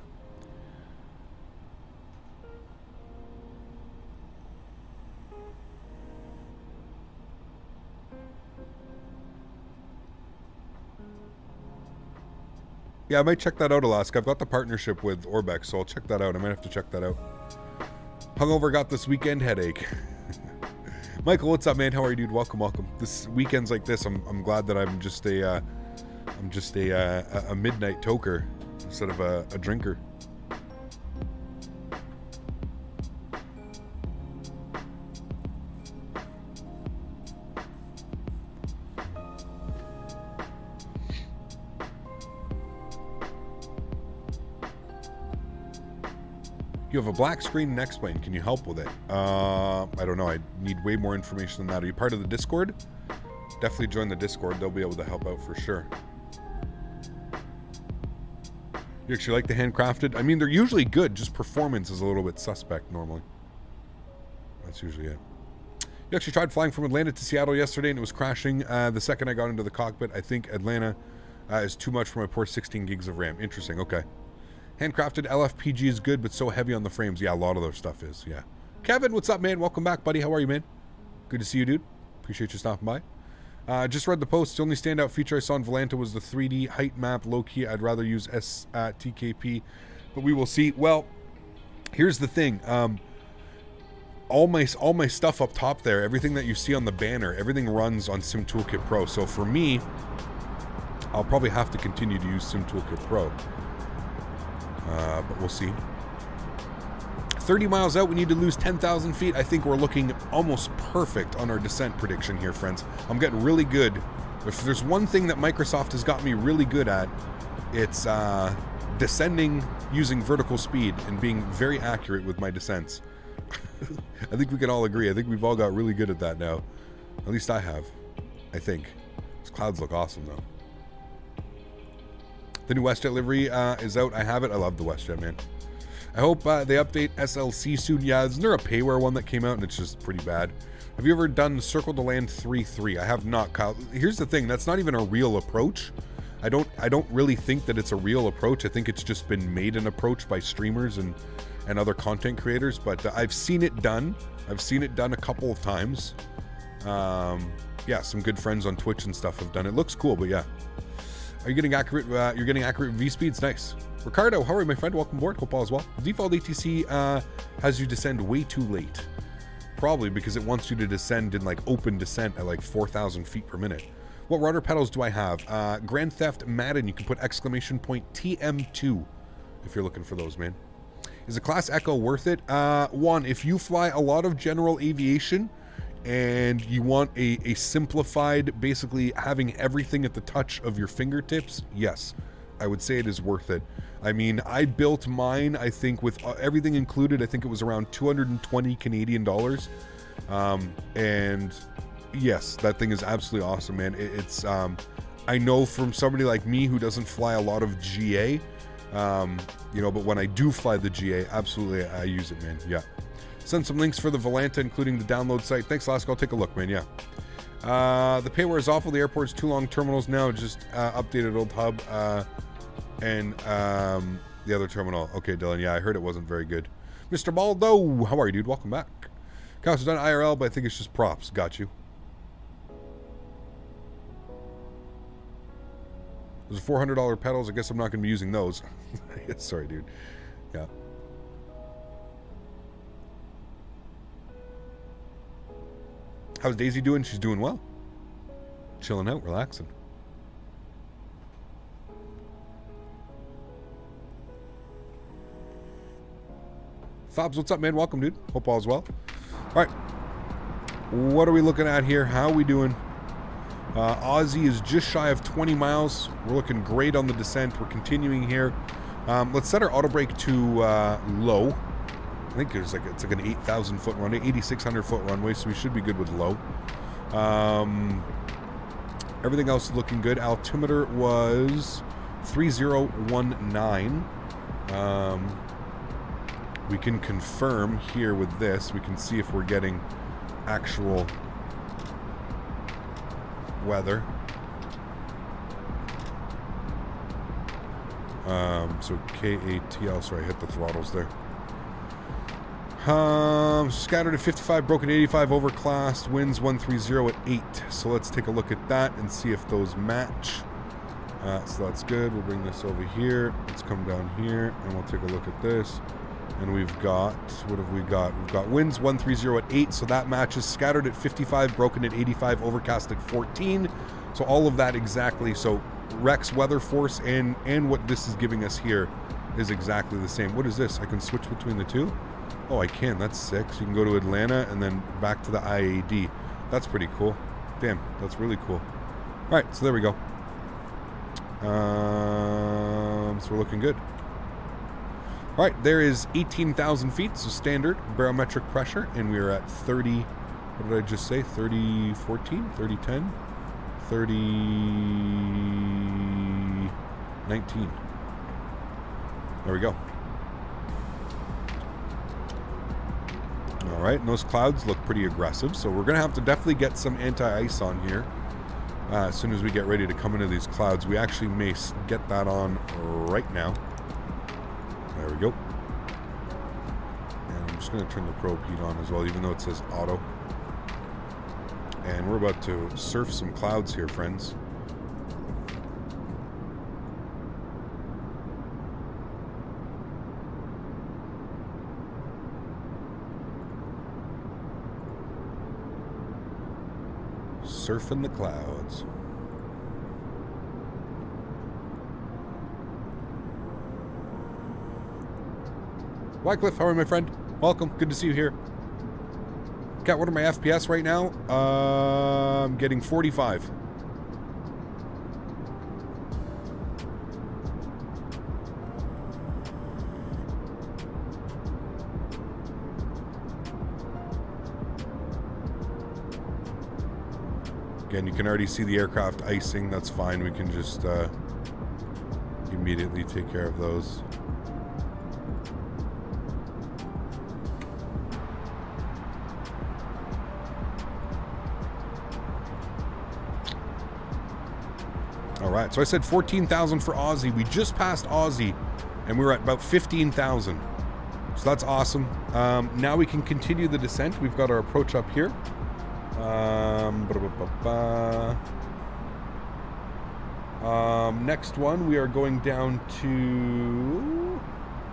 Yeah, I might check that out, Alaska. I've got the partnership with Orbex, so I'll check that out. I might have to check that out. Hungover, got this weekend headache. Michael, what's up, man? How are you, dude? Welcome, welcome. This weekends like this, I'm glad that I'm just a midnight toker instead of a drinker. You have a black screen and X-Plane. Can you help with it? I don't know. I need way more information than that. Are you part of the Discord? Definitely join the Discord. They'll be able to help out for sure. You actually like the handcrafted? I mean, they're usually good. Just performance is a little bit suspect normally. That's usually it. You actually tried flying from Atlanta to Seattle yesterday and it was crashing the second I got into the cockpit. I think Atlanta is too much for my poor 16 gigs of RAM. Interesting. Okay. Handcrafted LFPG is good, but so heavy on the frames. Yeah, a lot of their stuff is, yeah. Kevin, what's up, man? Welcome back, buddy. How are you, man? Good to see you, dude. Appreciate you stopping by. Just read the post. The only standout feature I saw in Volanta was the 3D height map. Low-key, I'd rather use TKP, but we will see. Well, here's the thing. All my stuff up top there, everything that you see on the banner, everything runs on SimToolkit Pro. So for me, I'll probably have to continue to use SimToolkit Pro. But we'll see. 30 miles out, we need to lose 10,000 feet. I think we're looking almost perfect on our descent prediction here, friends. I'm getting really good. If there's one thing that Microsoft has got me really good at, it's descending using vertical speed and being very accurate with my descents. I think we can all agree. I think we've all got really good at that now. At least I have, I think. These clouds look awesome, though. The new WestJet livery is out. I have it. I love the WestJet, man. I hope they update SLC soon. Yeah, isn't there a payware one that came out and it's just pretty bad? Have you ever done Circle to Land 3.3? I have not, Kyle. Here's the thing. That's not even a real approach. I don't really think that it's a real approach. I think it's just been made an approach by streamers and other content creators. But I've seen it done. I've seen it done a couple of times. Yeah, some good friends on Twitch and stuff have done it. Looks cool, but yeah. Are you getting accurate? You're getting accurate V speeds. Nice. Ricardo, how are you, my friend? Welcome aboard. Hope all is well. Default ATC has you descend way too late. Probably because it wants you to descend in like open descent at like 4,000 feet per minute. What rudder pedals do I have? Grand Theft Madden. You can put exclamation point TM2 if you're looking for those, man. Is a Class Echo worth it? One, if you fly a lot of general aviation and you want a simplified, basically having everything at the touch of your fingertips, yes, I would say it is worth it. I mean, I built mine, I think with everything included, I think it was around 220 Canadian dollars. And yes, that thing is absolutely awesome, man. It's I know from somebody like me who doesn't fly a lot of GA, you know, but when I do fly the GA, absolutely I use it, man. Yeah. Send some links for the Volanta, including the download site. Thanks, Alaska. I'll take a look, man. Yeah. The payware is awful. The airport's too long terminals now. Just updated old hub and the other terminal. Okay, Dylan. Yeah, I heard it wasn't very good. Mr. Baldo, how are you, dude? Welcome back. Counts done IRL, but I think it's just props. Got you. Those are $400 pedals. I guess I'm not going to be using those. Sorry, dude. Yeah. How's Daisy doing? She's doing well. Chilling out, relaxing. Fobs, what's up, man? Welcome, dude. Hope all's well. All right. What are we looking at here? How are we doing? Aussie is just shy of 20 miles. We're looking great on the descent. We're continuing here. Let's set our auto brake to low. I think it's like an 8,000 foot runway, 8,600 foot runway, so we should be good with low. Everything else is looking good. Altimeter was 3019. We can confirm here with this. We can see if we're getting actual weather. So KATL, sorry, I hit the throttles there. Scattered at 55, broken 85, overclassed, winds 130 at 8. So let's take a look at that and see if those match. So that's good. We'll bring this over here. Let's come down here and we'll take a look at this. And we've got, what have we got? We've got winds 130 at 8, so that matches. Scattered at 55, broken at 85, overcast at 14. So all of that exactly. So Rex weather force and what this is giving us here is exactly the same. What is this? I can switch between the two? Oh, I can. That's sick. So you can go to Atlanta and then back to the IAD. That's pretty cool. Damn, that's really cool. All right, so there we go. So we're looking good. All right, there is 18,000 feet, so standard barometric pressure, and we are at 30, what did I just say? 3014, 3010, 3019. There we go. All right, and those clouds look pretty aggressive, so we're going to have to definitely get some anti-ice on here as soon as we get ready to come into these clouds. We actually may get that on right now. There we go. And I'm just going to turn the probe heat on as well, even though it says auto. And we're about to surf some clouds here, friends. Surfing the clouds. Wycliffe, how are you, my friend? Welcome. Good to see you here. Cat, what are my FPS right now? I'm getting 45. Again, you can already see the aircraft icing. That's fine. We can just immediately take care of those. All right, so I said 14,000 for Aussie. We just passed Aussie, and we were at about 15,000. So that's awesome. Now we can continue the descent. We've got our approach up here. Next one, we are going down to...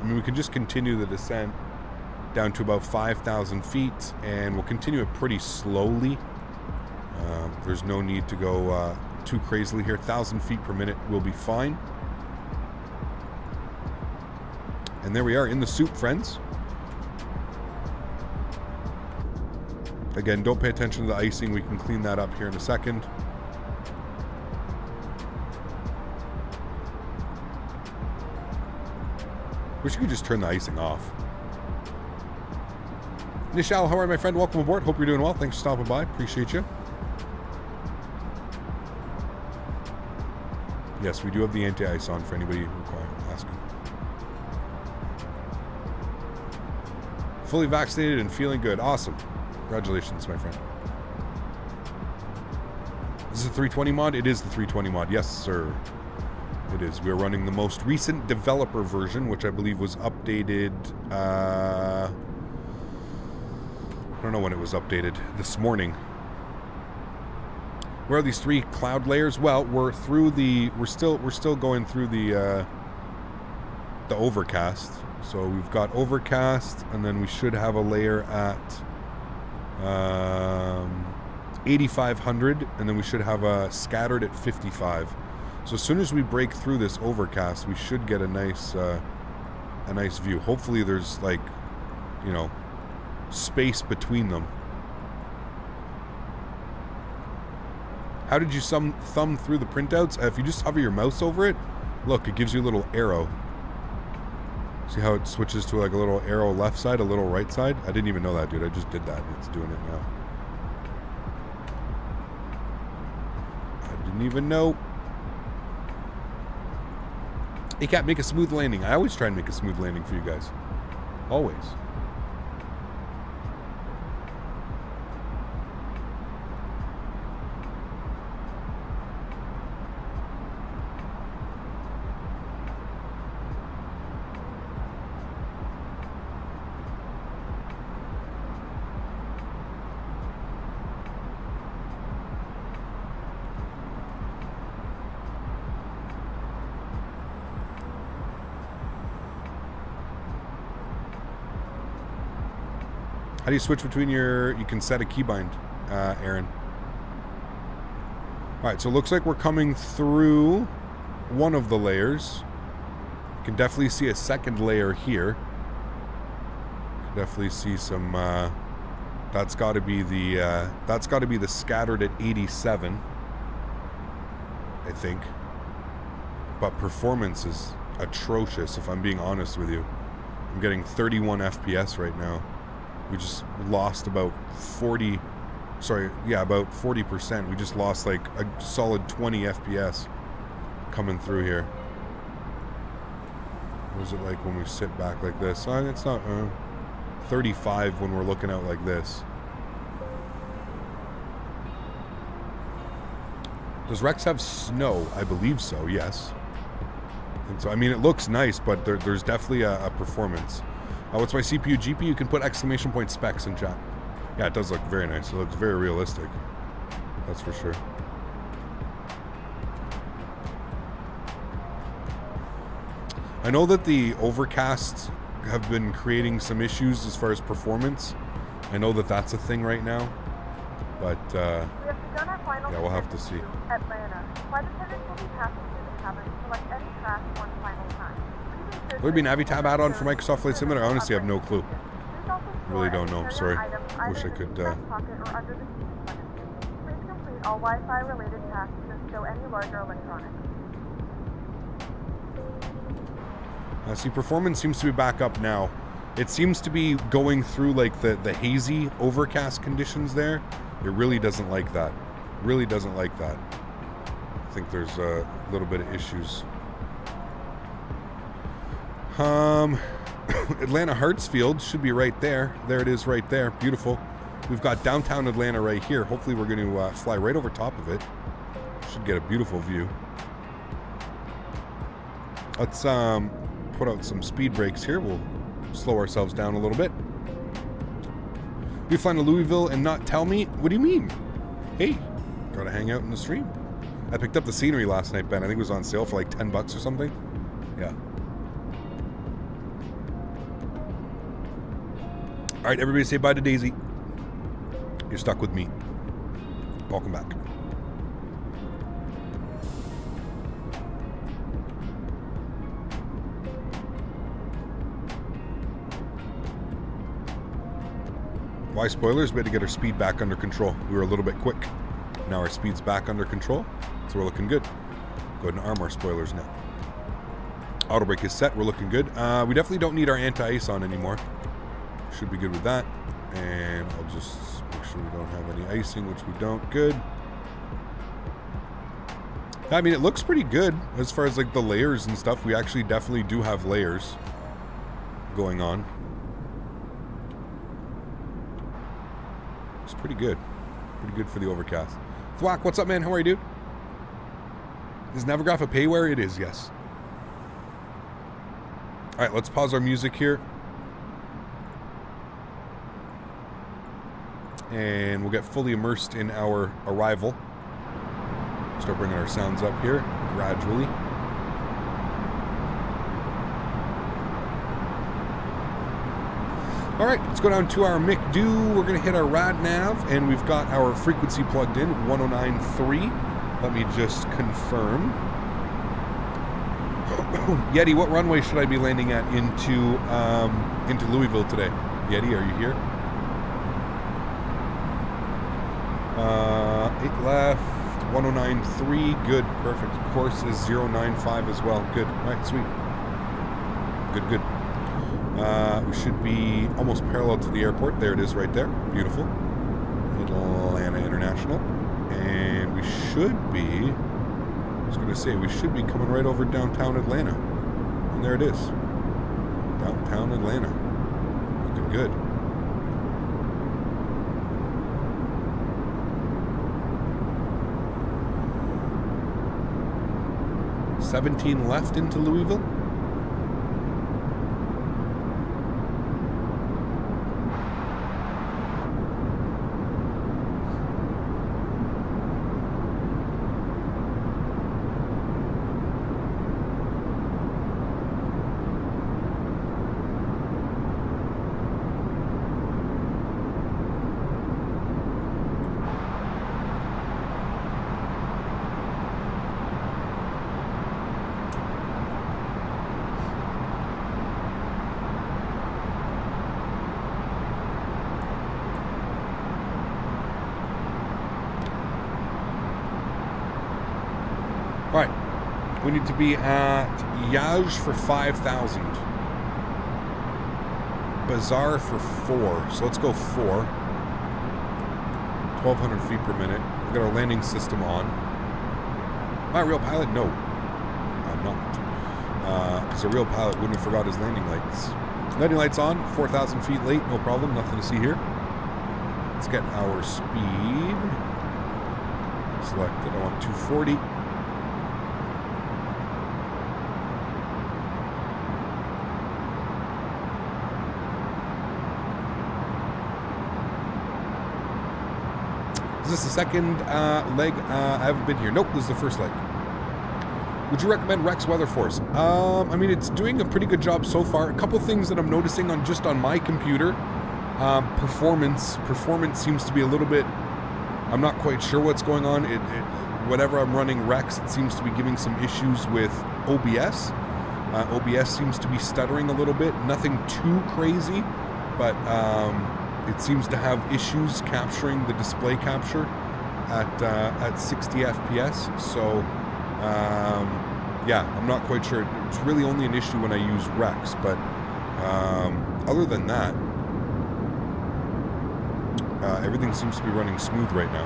I mean, we can just continue the descent down to about 5,000 feet, and we'll continue it pretty slowly. There's no need to go... too crazily here. 1,000 feet per minute will be fine. And there we are in the soup, friends. Again, don't pay attention to the icing. We can clean that up here in a second. Wish you could just turn the icing off. Nishal, how are you, my friend? Welcome aboard. Hope you're doing well. Thanks for stopping by. Appreciate you. Yes, we do have the anti-ice on for anybody asking. Fully vaccinated and feeling good. Awesome. Congratulations, my friend. Is this a 320 mod? It is the 320 mod. Yes, sir. It is. We're running the most recent developer version, which I believe was updated... I don't know when it was updated. This morning. Where are these 3 cloud layers? Well, we're still going through the overcast. So we've got overcast, and then we should have a layer at 8,500, and then we should have a scattered at 55. So as soon as we break through this overcast, we should get a nice view. Hopefully there's, like, you know, space between them. How did you thumb through the printouts? If you just hover your mouse over it, look, it gives you a little arrow. See how it switches to like a little arrow left side, a little right side? I didn't even know that, dude. I just did that. It's doing it now. I didn't even know. Hey, Cat, make a smooth landing. I always try and make a smooth landing for you guys. Always. How do you switch between you can set a keybind, Erin. Alright, so it looks like we're coming through one of the layers. You can definitely see a second layer here. Definitely see some, that's gotta be the scattered at 87. I think. But performance is atrocious, if I'm being honest with you. I'm getting 31 FPS right now. We just lost about 40%. We just lost like a solid 20 FPS coming through here. What is it like when we sit back like this? It's not 35 when we're looking out like this. Does Rex have snow? I believe so, yes. And so, I mean, it looks nice, but there's definitely a performance. What's my CPU? GPU? You can put exclamation point specs in chat. Yeah, it does look very nice. It looks very realistic. That's for sure. I know that the overcasts have been creating some issues as far as performance. I know that that's a thing right now. But, yeah, we'll have to see. Atlanta. Flight attendants will be passing through the cabin to select any track one final time. Will there be an Navi-Tab add-on for Microsoft Flight Simulator? I honestly have no clue. Really don't know. I'm sorry. Wish I could. Please complete all Wi-Fi related tasks and show any larger electronics. See, performance seems to be back up now. It seems to be going through like the hazy overcast conditions there. It really doesn't like that. Really doesn't like that. I think there's a little bit of issues. Atlanta Hartsfield should be right there. There it is right there. Beautiful. We've got downtown Atlanta right here. Hopefully we're going to fly right over top of it. Should get a beautiful view. Let's put out some speed brakes here. We'll slow ourselves down a little bit. We flying to Louisville and not tell me? What do you mean? Hey, gotta hang out in the stream. I picked up the scenery last night, Ben. I think it was on sale for like 10 bucks or something. Yeah. All right, everybody say bye to Daisy. You're stuck with me. Welcome back. Why spoilers? We had to get our speed back under control. We were a little bit quick. Now our speed's back under control, so we're looking good. Go ahead and arm our spoilers now. Auto brake is set. We're looking good. We definitely don't need our anti-ice on anymore. Should be good with that. And I'll just make sure we don't have any icing, which we don't. Good. I mean, it looks pretty good as far as like the layers and stuff. We actually definitely do have layers going on. It's pretty good. Pretty good for the overcast. Thwack, what's up, man? How are you, dude? Is Navigraph a payware? It is, yes. All right, let's pause our music here. And we'll get fully immersed in our arrival. Start bringing our sounds up here gradually. All right, let's go down to our MIC-DO. We're going to hit our rad nav, and we've got our frequency plugged in, 109.3. Let me just confirm. Yeti, what runway should I be landing at into Louisville today? Yeti, are you here? 8 left, 109.3. Good, perfect. Course is 095 as well. Good. All right, sweet. Good, good. We should be almost parallel to the airport. There it is right there. Beautiful. Atlanta International. And we should be, I was going to say, we should be coming right over downtown Atlanta. And there it is. Downtown Atlanta. Looking good. $17 left into Louisville. All right, we need to be at Yaj for 5,000. Bazaar for 4. So let's go 4. 1,200 feet per minute. We've got our landing system on. Am I a real pilot? No, I'm not. Because a real pilot wouldn't have forgot his landing lights. Landing lights on. 4,000 feet late. No problem. Nothing to see here. Let's get our speed. Selected. I want 240. Is this the second leg? I haven't been here. Nope, this is the first leg. Would you recommend Rex Weather Force? I mean, it's doing a pretty good job so far. A couple things that I'm noticing on just on my computer. Performance seems to be a little bit, I'm not quite sure what's going on. Whatever I'm running Rex, it seems to be giving some issues with OBS. OBS seems to be stuttering a little bit. Nothing too crazy, but it seems to have issues capturing the display capture at 60 FPS. So, yeah, I'm not quite sure. It's really only an issue when I use Rex, but other than that, everything seems to be running smooth right now.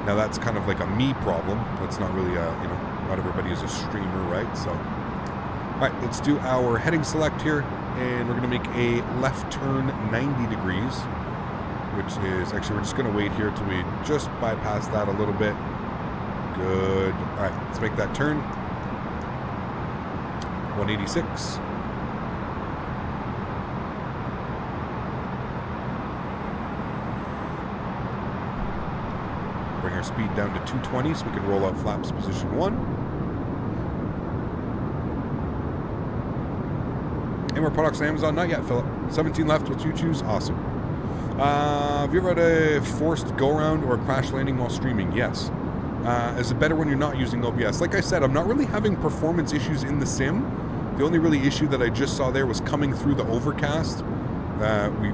Now that's kind of like a me problem. That's not really not everybody is a streamer, right? So, all right, let's do our heading select here, and we're gonna make a left turn 90 degrees, which is, actually, we're just gonna wait here till we just bypass that a little bit. Good. All right, let's make that turn. 186. Bring our speed down to 220 so we can roll out flaps position 1. Any more products on Amazon? Not yet, Philip. 17 left. What you choose? Awesome. Have you ever had a forced go-around or a crash landing while streaming? Yes. Is it better when you're not using OBS? Like I said, I'm not really having performance issues in the sim. The only really issue that I just saw there was coming through the overcast.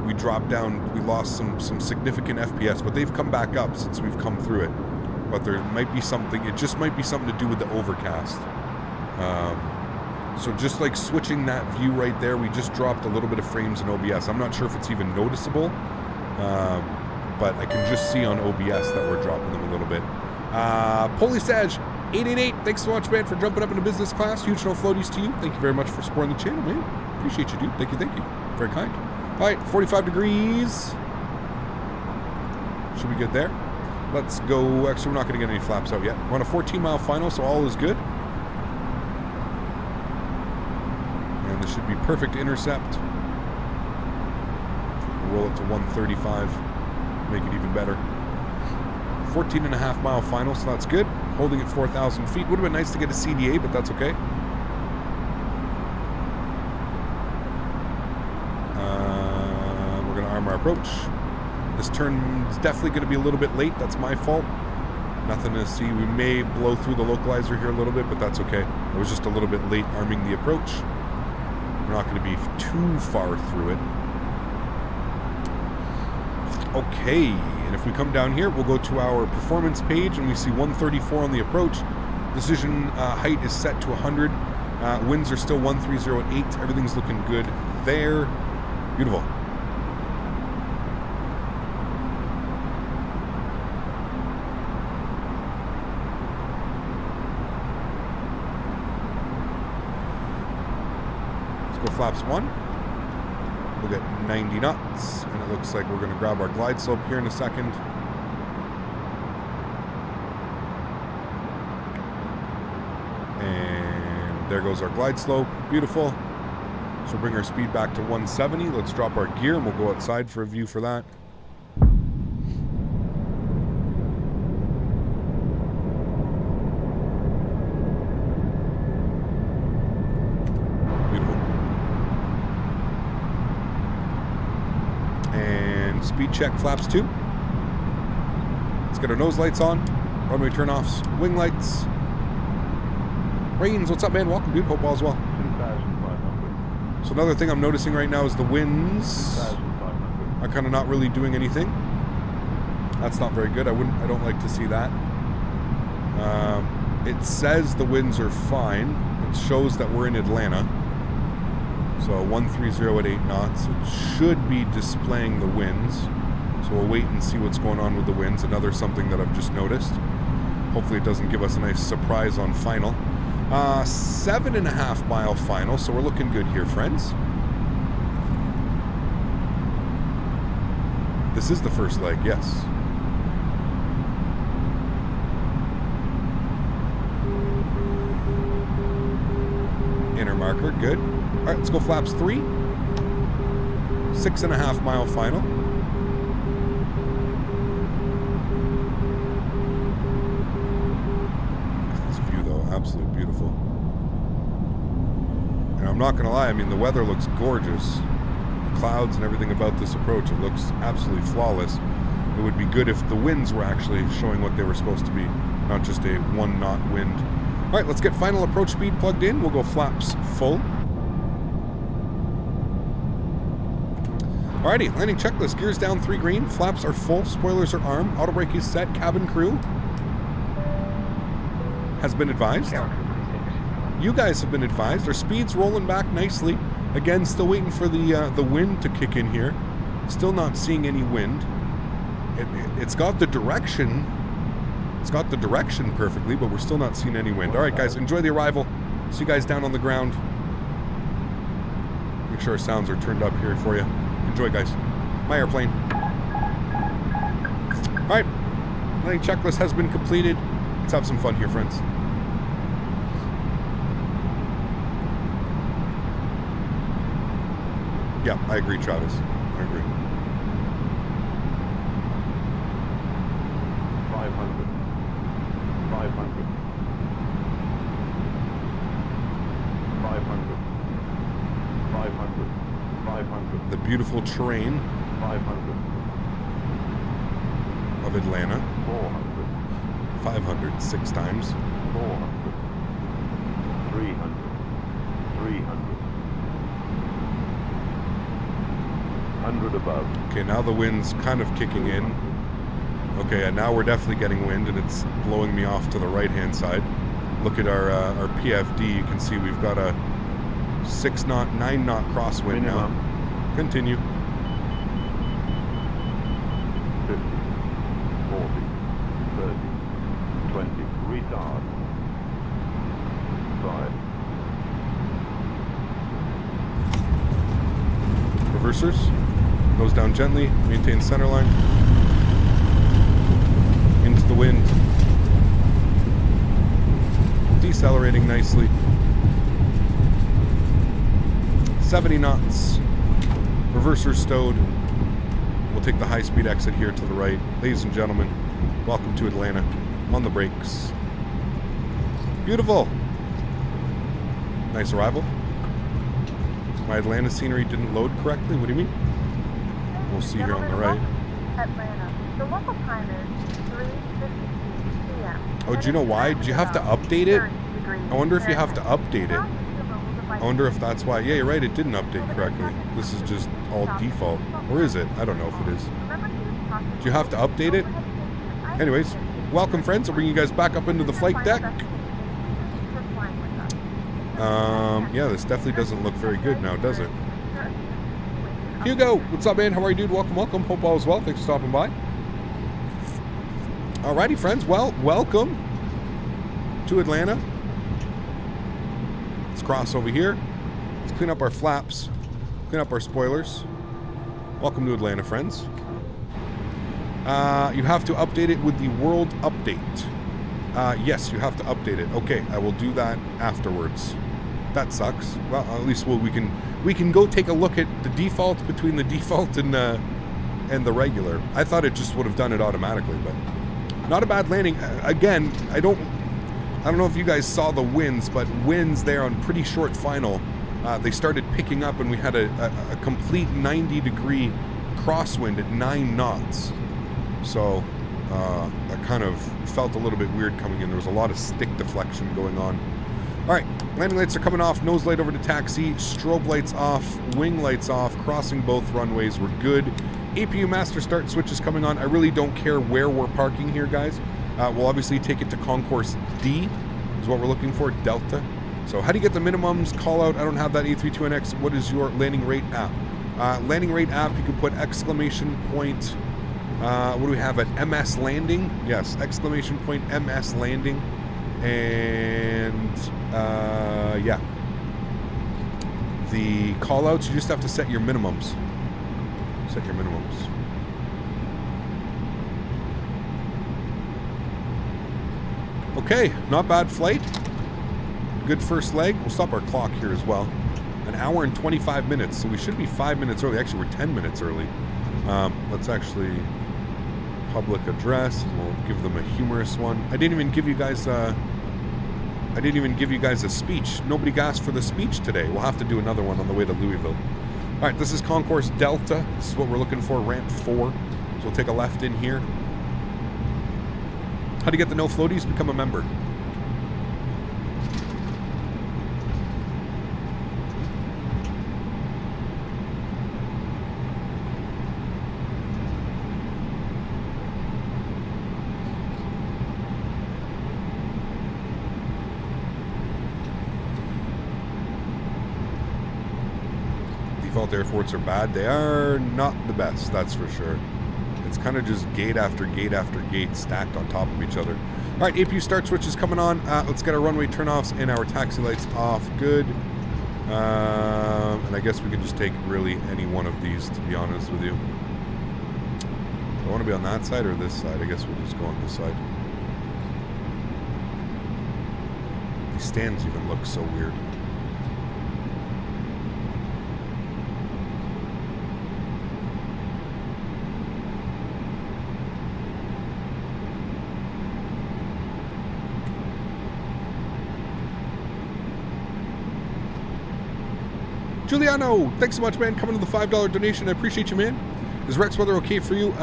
We dropped down, we lost some significant FPS, but they've come back up since we've come through it. But there might be something, it just might be something to do with the overcast. So just like switching that view right there, we just dropped a little bit of frames in OBS. I'm not sure if it's even noticeable, but I can just see on OBS that we're dropping them a little bit. Polysage 888, thanks so much, man, for jumping up into business class. Huge no floaties to you. Thank you very much for supporting the channel, man. Appreciate you, dude. Thank you. Very kind. All right, 45 degrees. Should be good there. Let's go. Actually, we're not going to get any flaps out yet. We're on a 14-mile final, so all is good. And this should be perfect intercept. We'll roll it to 135. Make it even better. 14.5-mile final, so that's good. Holding at 4,000 feet. Would have been nice to get a CDA, but that's okay. We're going to arm our approach. This turn is definitely going to be a little bit late. That's my fault. Nothing to see. We may blow through the localizer here a little bit, but that's okay. I was just a little bit late arming the approach. We're not going to be too far through it. Okay, and if we come down here, we'll go to our performance page, and we see 134 on the approach. Decision height is set to 100. Winds are still 130 at 8. Everything's looking good there. Beautiful. Let's go flaps 1. We'll get 90 knots, and it looks like we're going to grab our glide slope here in a second. And there goes our glide slope. Beautiful. So we'll bring our speed back to 170. Let's drop our gear, and we'll go outside for a view for that. Speed check flaps 2. Let's get our nose lights on. Runway turn-offs. Wing lights. Rains, what's up, man? Welcome, dude. Hope all's well. 2,500. So another thing I'm noticing right now is the winds are kind of not really doing anything. That's not very good. I don't like to see that. It says the winds are fine. It shows that we're in Atlanta. So 130 at 8 knots. It should be displaying the winds. So we'll wait and see what's going on with the winds. Another something that I've just noticed. Hopefully it doesn't give us a nice surprise on final. 7.5 mile final, so we're looking good here, friends. This is the first leg, yes. Inner marker, good. All right, let's go flaps 3. 6.5 mile final. This view, though, absolutely beautiful. And I'm not gonna lie, I mean, the weather looks gorgeous. The clouds and everything about this approach, it looks absolutely flawless. It would be good if the winds were actually showing what they were supposed to be, not just a 1 knot wind. All right, let's get final approach speed plugged in. We'll go flaps full. Alrighty, landing checklist. Gears down 3 green. Flaps are full. Spoilers are armed. Auto brake is set. Cabin crew has been advised. You guys have been advised. Our speed's rolling back nicely. Again, still waiting for the wind to kick in here. Still not seeing any wind. It's got the direction. It's got the direction perfectly, but we're still not seeing any wind. All right, guys, enjoy the arrival. See you guys down on the ground. Make sure our sounds are turned up here for you. Enjoy, guys. My airplane. All right, landing checklist has been completed. Let's have some fun here, friends. Yeah, I agree, Travis. I agree. 500. 500. 500. 500. 500. The beautiful terrain 500. of Atlanta. 400. 500, 6 times. 400. 300. 300. 100 above. Okay, now the wind's kind of kicking in. Okay, and now we're definitely getting wind, and it's blowing me off to the right-hand side. Look at our PFD. You can see we've got a 6 knot, 9 knot crosswind now. Continue. 50, 40, 30, 20, retard. 5. Reversers. Goes down gently. Maintain center line. Into the wind. Decelerating nicely. 70 knots. Reverser stowed. We'll take the high-speed exit here to the right. Ladies and gentlemen, welcome to Atlanta. On the brakes. Beautiful. Nice arrival. My Atlanta scenery didn't load correctly. What do you mean? We'll see here on the right. Atlanta. The local time is 3:52 p.m. Oh, do you know why? Do you have to update it? I wonder if you have to update it. I wonder if that's why. Yeah, you're right. It didn't update correctly. This is just all default. Or is it? I don't know if it is. Do you have to update it? Anyways, welcome, friends. I'll bring you guys back up into the flight deck. Yeah, this definitely doesn't look very good now, does it? Hugo, what's up, man? How are you, dude? Welcome, welcome. Hope all is well. Thanks for stopping by. Alrighty, friends. Well, welcome to Atlanta. Let's cross over here. Let's clean up our flaps. Clean up our spoilers. Welcome to Atlanta, friends. You have to update it with the world update. Yes, you have to update it. Okay, I will do that afterwards. That sucks. Well, at least we can go take a look at the default between the default and the regular. I thought it just would have done it automatically, but not a bad landing. Again, I don't know if you guys saw the winds, but winds there on pretty short final. They started picking up, and we had a complete 90-degree crosswind at 9 knots. So that kind of felt a little bit weird coming in. There was a lot of stick deflection going on. All right, landing lights are coming off. Nose light over to taxi. Strobe lights off. Wing lights off. Crossing both runways. We're good. APU master start switch is coming on. I really don't care where we're parking here, guys. We'll obviously take it to concourse D is what we're looking for. Delta. So how do you get the minimums? Call out. I don't have that A32NX. What is your landing rate app? Landing rate app, you can put exclamation point. What do we have at MS landing? Yes, exclamation point MS landing. And yeah, the call outs, you just have to set your minimums. Set your minimums. Okay, not bad flight. Good first leg. We'll stop our clock here as well. An hour and 25 minutes, so we should be 5 minutes early. Actually, we're 10 minutes early. Let's actually public address, and we'll give them a humorous one. I didn't even give you guys a speech. Nobody asked for the speech today. We'll have to do another one on the way to Louisville. All right, this is Concourse Delta. This is what we're looking for, ramp 4. So we'll take a left in here. How do you get the no floaties? Become a member. Default airports are bad. They are not the best, that's for sure. It's kind of just gate after gate after gate stacked on top of each other. All right, APU start switch is coming on. Let's get our runway turnoffs and our taxi lights off. Good. And I guess we can just take really any one of these, to be honest with you. Do I want to be on that side or this side? I guess we'll just go on this side. These stands even look so weird. Giuliano, thanks so much, man. Coming to the $5 donation. I appreciate you, man. Is Rex weather okay for you?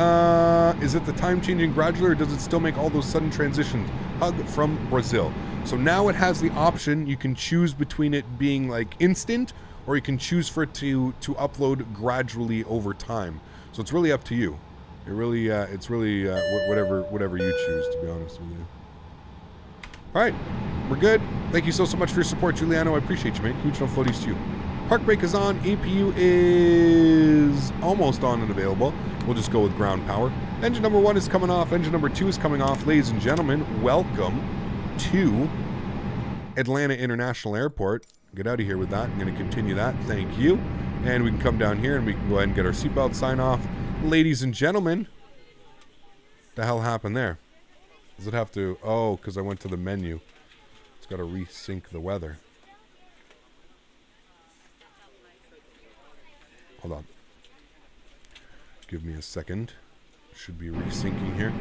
Is it the time changing gradually, or does it still make all those sudden transitions? Hug from Brazil. So now it has the option. You can choose between it being like instant, or you can choose for it to upload gradually over time. So it's really up to you. It really, it's really whatever you choose, to be honest with you. All right, we're good. Thank you so much for your support, Giuliano. I appreciate you, man. Huge no floaties to you. Park brake is on. APU is almost on and available. We'll just go with ground power. Engine number 1 is coming off. Engine number 2 is coming off. Ladies and gentlemen, welcome to Atlanta International Airport. Get out of here with that. I'm going to continue that. Thank you. And we can come down here and we can go ahead and get our seatbelt sign off. Ladies and gentlemen, what the hell happened there? Does it have to... Oh, because I went to the menu. It's got to resync the weather. Hold on. Give me a second. Should be resyncing here.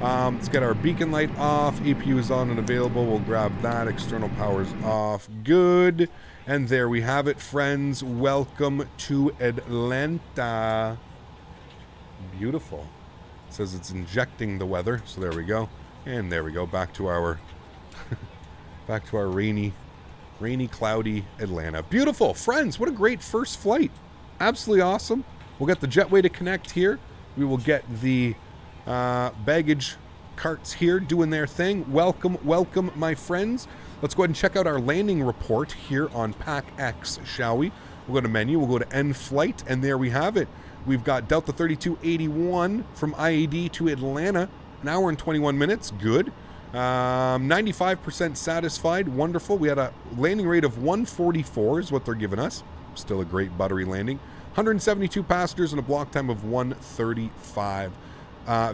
Let's get our beacon light off. APU is on and available. We'll grab that. External power's off. Good. And there we have it, friends. Welcome to Atlanta. Beautiful. It says it's injecting the weather, so there we go. And there we go. Back to our rainy, cloudy Atlanta. Beautiful, friends. What a great first flight. Absolutely awesome. We'll get the jetway to connect here. We will get the baggage carts here doing their thing. Welcome, welcome, my friends. Let's go ahead and check out our landing report here on PacX, shall we? We'll go to menu, we'll go to end flight, and there we have it. We've got Delta 3281 from IAD to Atlanta, an hour and 21 minutes. Good. 95% satisfied. Wonderful. We had a landing rate of 144 is what they're giving us. Still a great buttery landing. 172 passengers and a block time of 135.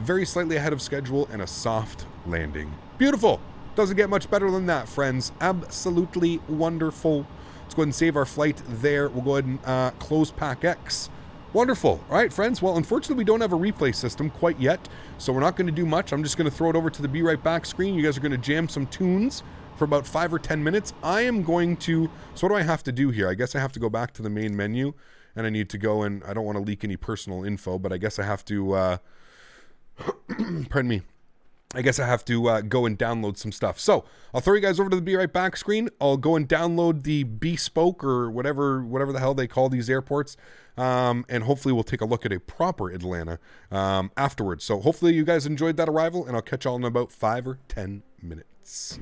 Very slightly ahead of schedule and a soft landing. Beautiful. Doesn't get much better than that, friends. Absolutely wonderful. Let's go ahead and save our flight there. We'll go ahead and close PacX. Wonderful. All right, friends. Well, unfortunately, we don't have a replay system quite yet, so we're not going to do much. I'm just going to throw it over to the Be Right Back screen. You guys are going to jam some tunes for about 5 or 10 minutes. I am going to... So what do I have to do here? I guess I have to go back to the main menu, and I need to go and... I don't want to leak any personal info, but I guess I have to... pardon me. I guess I have to go and download some stuff. So I'll throw you guys over to the Be Right Back screen. I'll go and download the Bespoke or whatever the hell they call these airports. And hopefully we'll take a look at a proper Atlanta afterwards. So hopefully you guys enjoyed that arrival, and I'll catch y'all in about 5 or 10 minutes.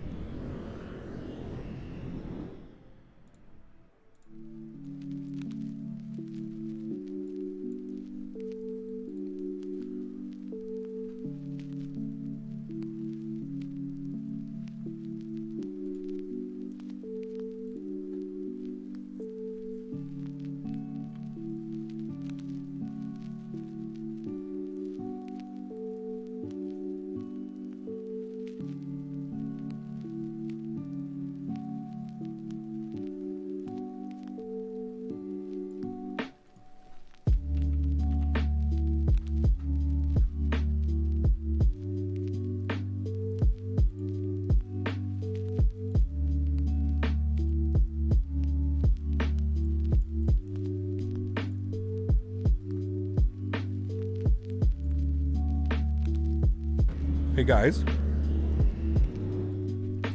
Hey guys,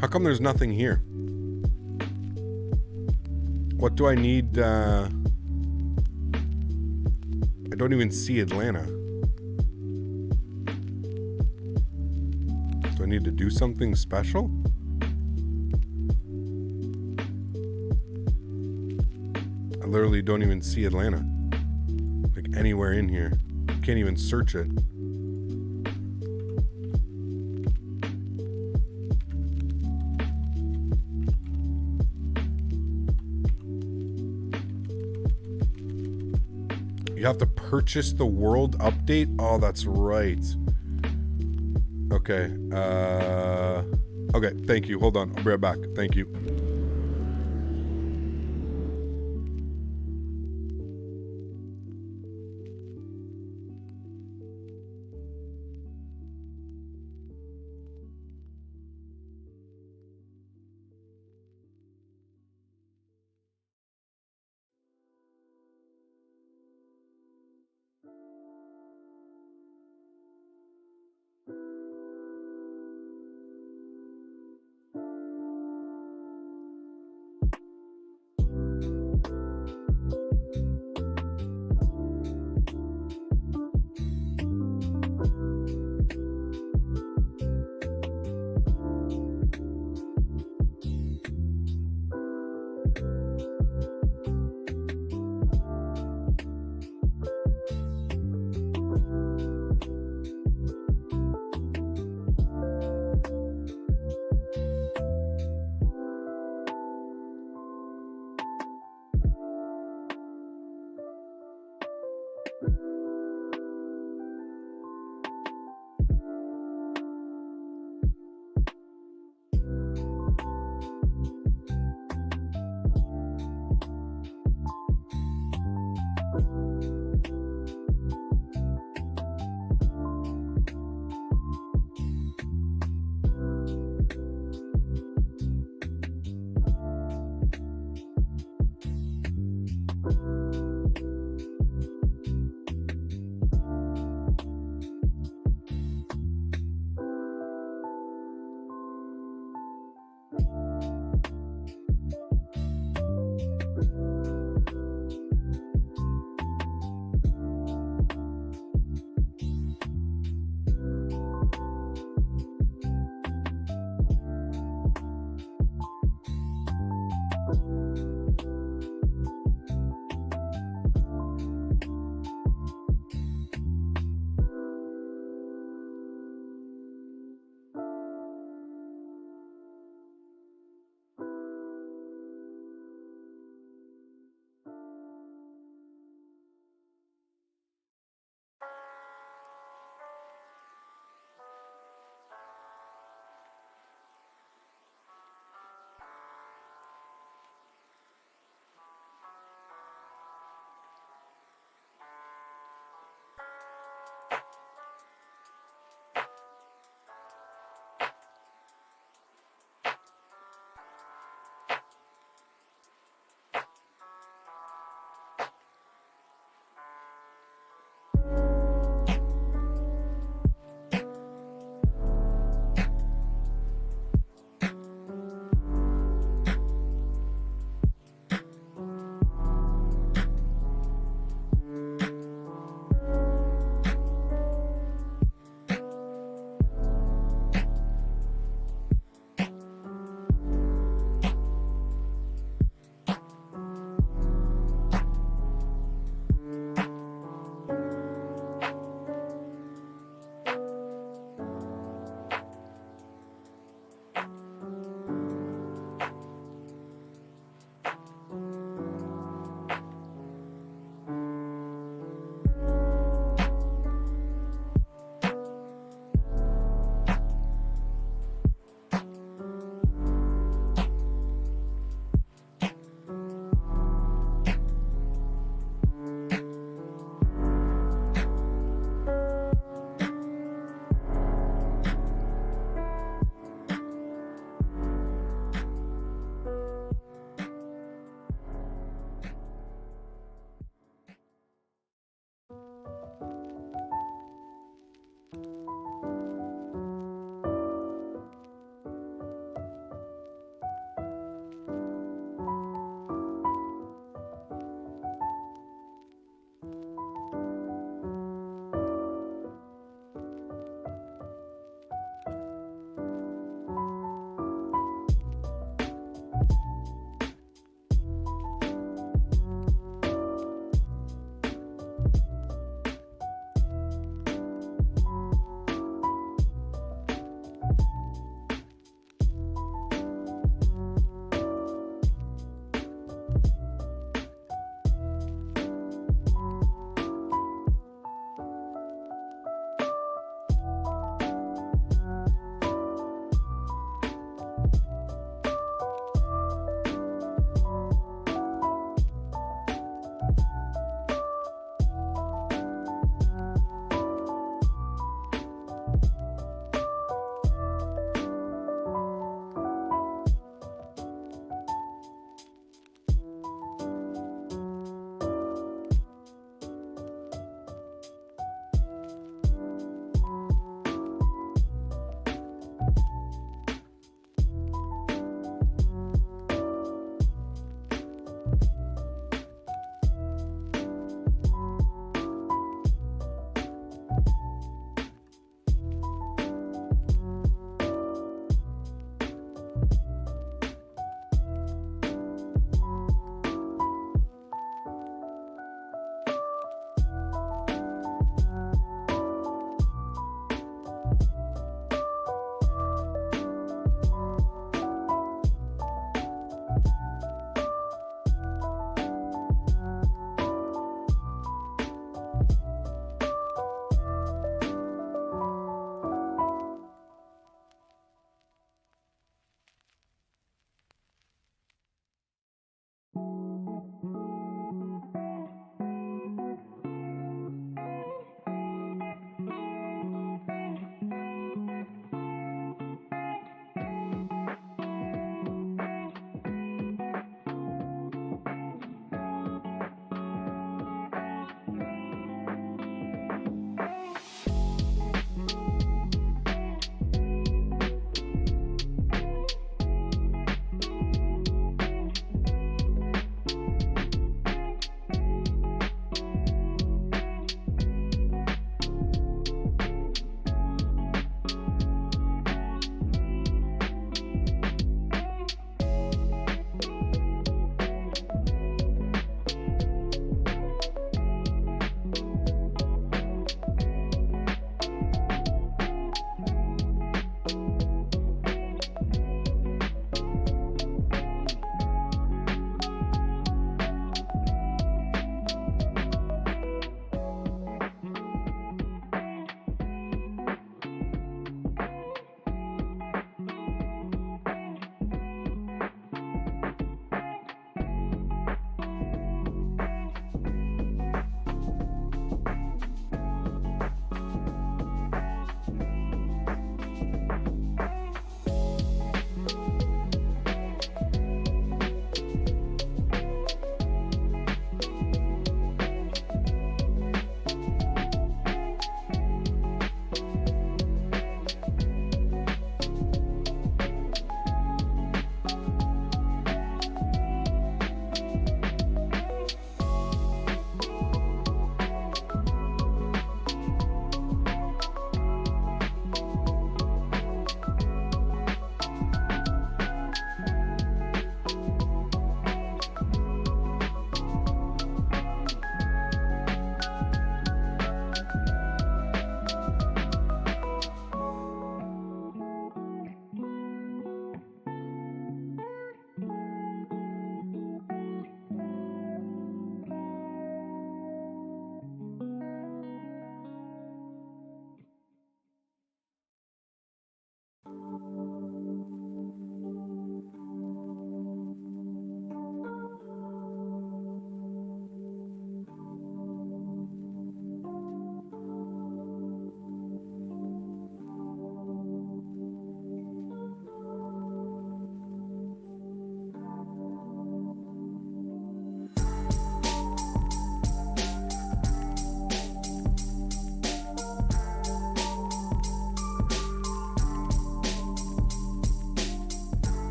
how come there's nothing here? What do I need? I don't even see Atlanta. Do I need to do something special? I literally don't even see Atlanta. Like anywhere in here. Can't even search it. You have to purchase the world update? Oh, that's right. Okay. Okay, thank you. Hold on. I'll be right back. Thank you.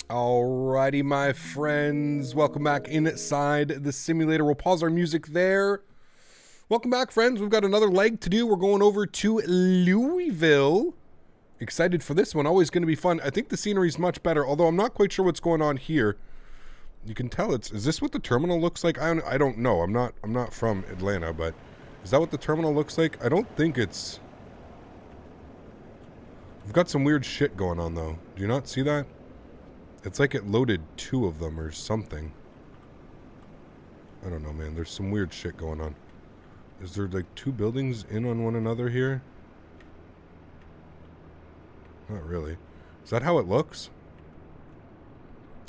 Alrighty, my friends. Welcome back inside the simulator. We'll pause our music there. Welcome back, friends. We've got another leg to do. We're going over to Louisville. Excited for this one. Always going to be fun. I think the scenery is much better, although I'm not quite sure what's going on here. You can tell it's... Is this what the terminal looks like? I don't know. I'm not from Atlanta, but is that what the terminal looks like? I don't think it's... We've got some weird shit going on, though. Do you not see that? It's like it loaded 2 of them or something. I don't know, man. There's some weird shit going on. Is there like 2 buildings in on one another here? Not really. Is that how it looks?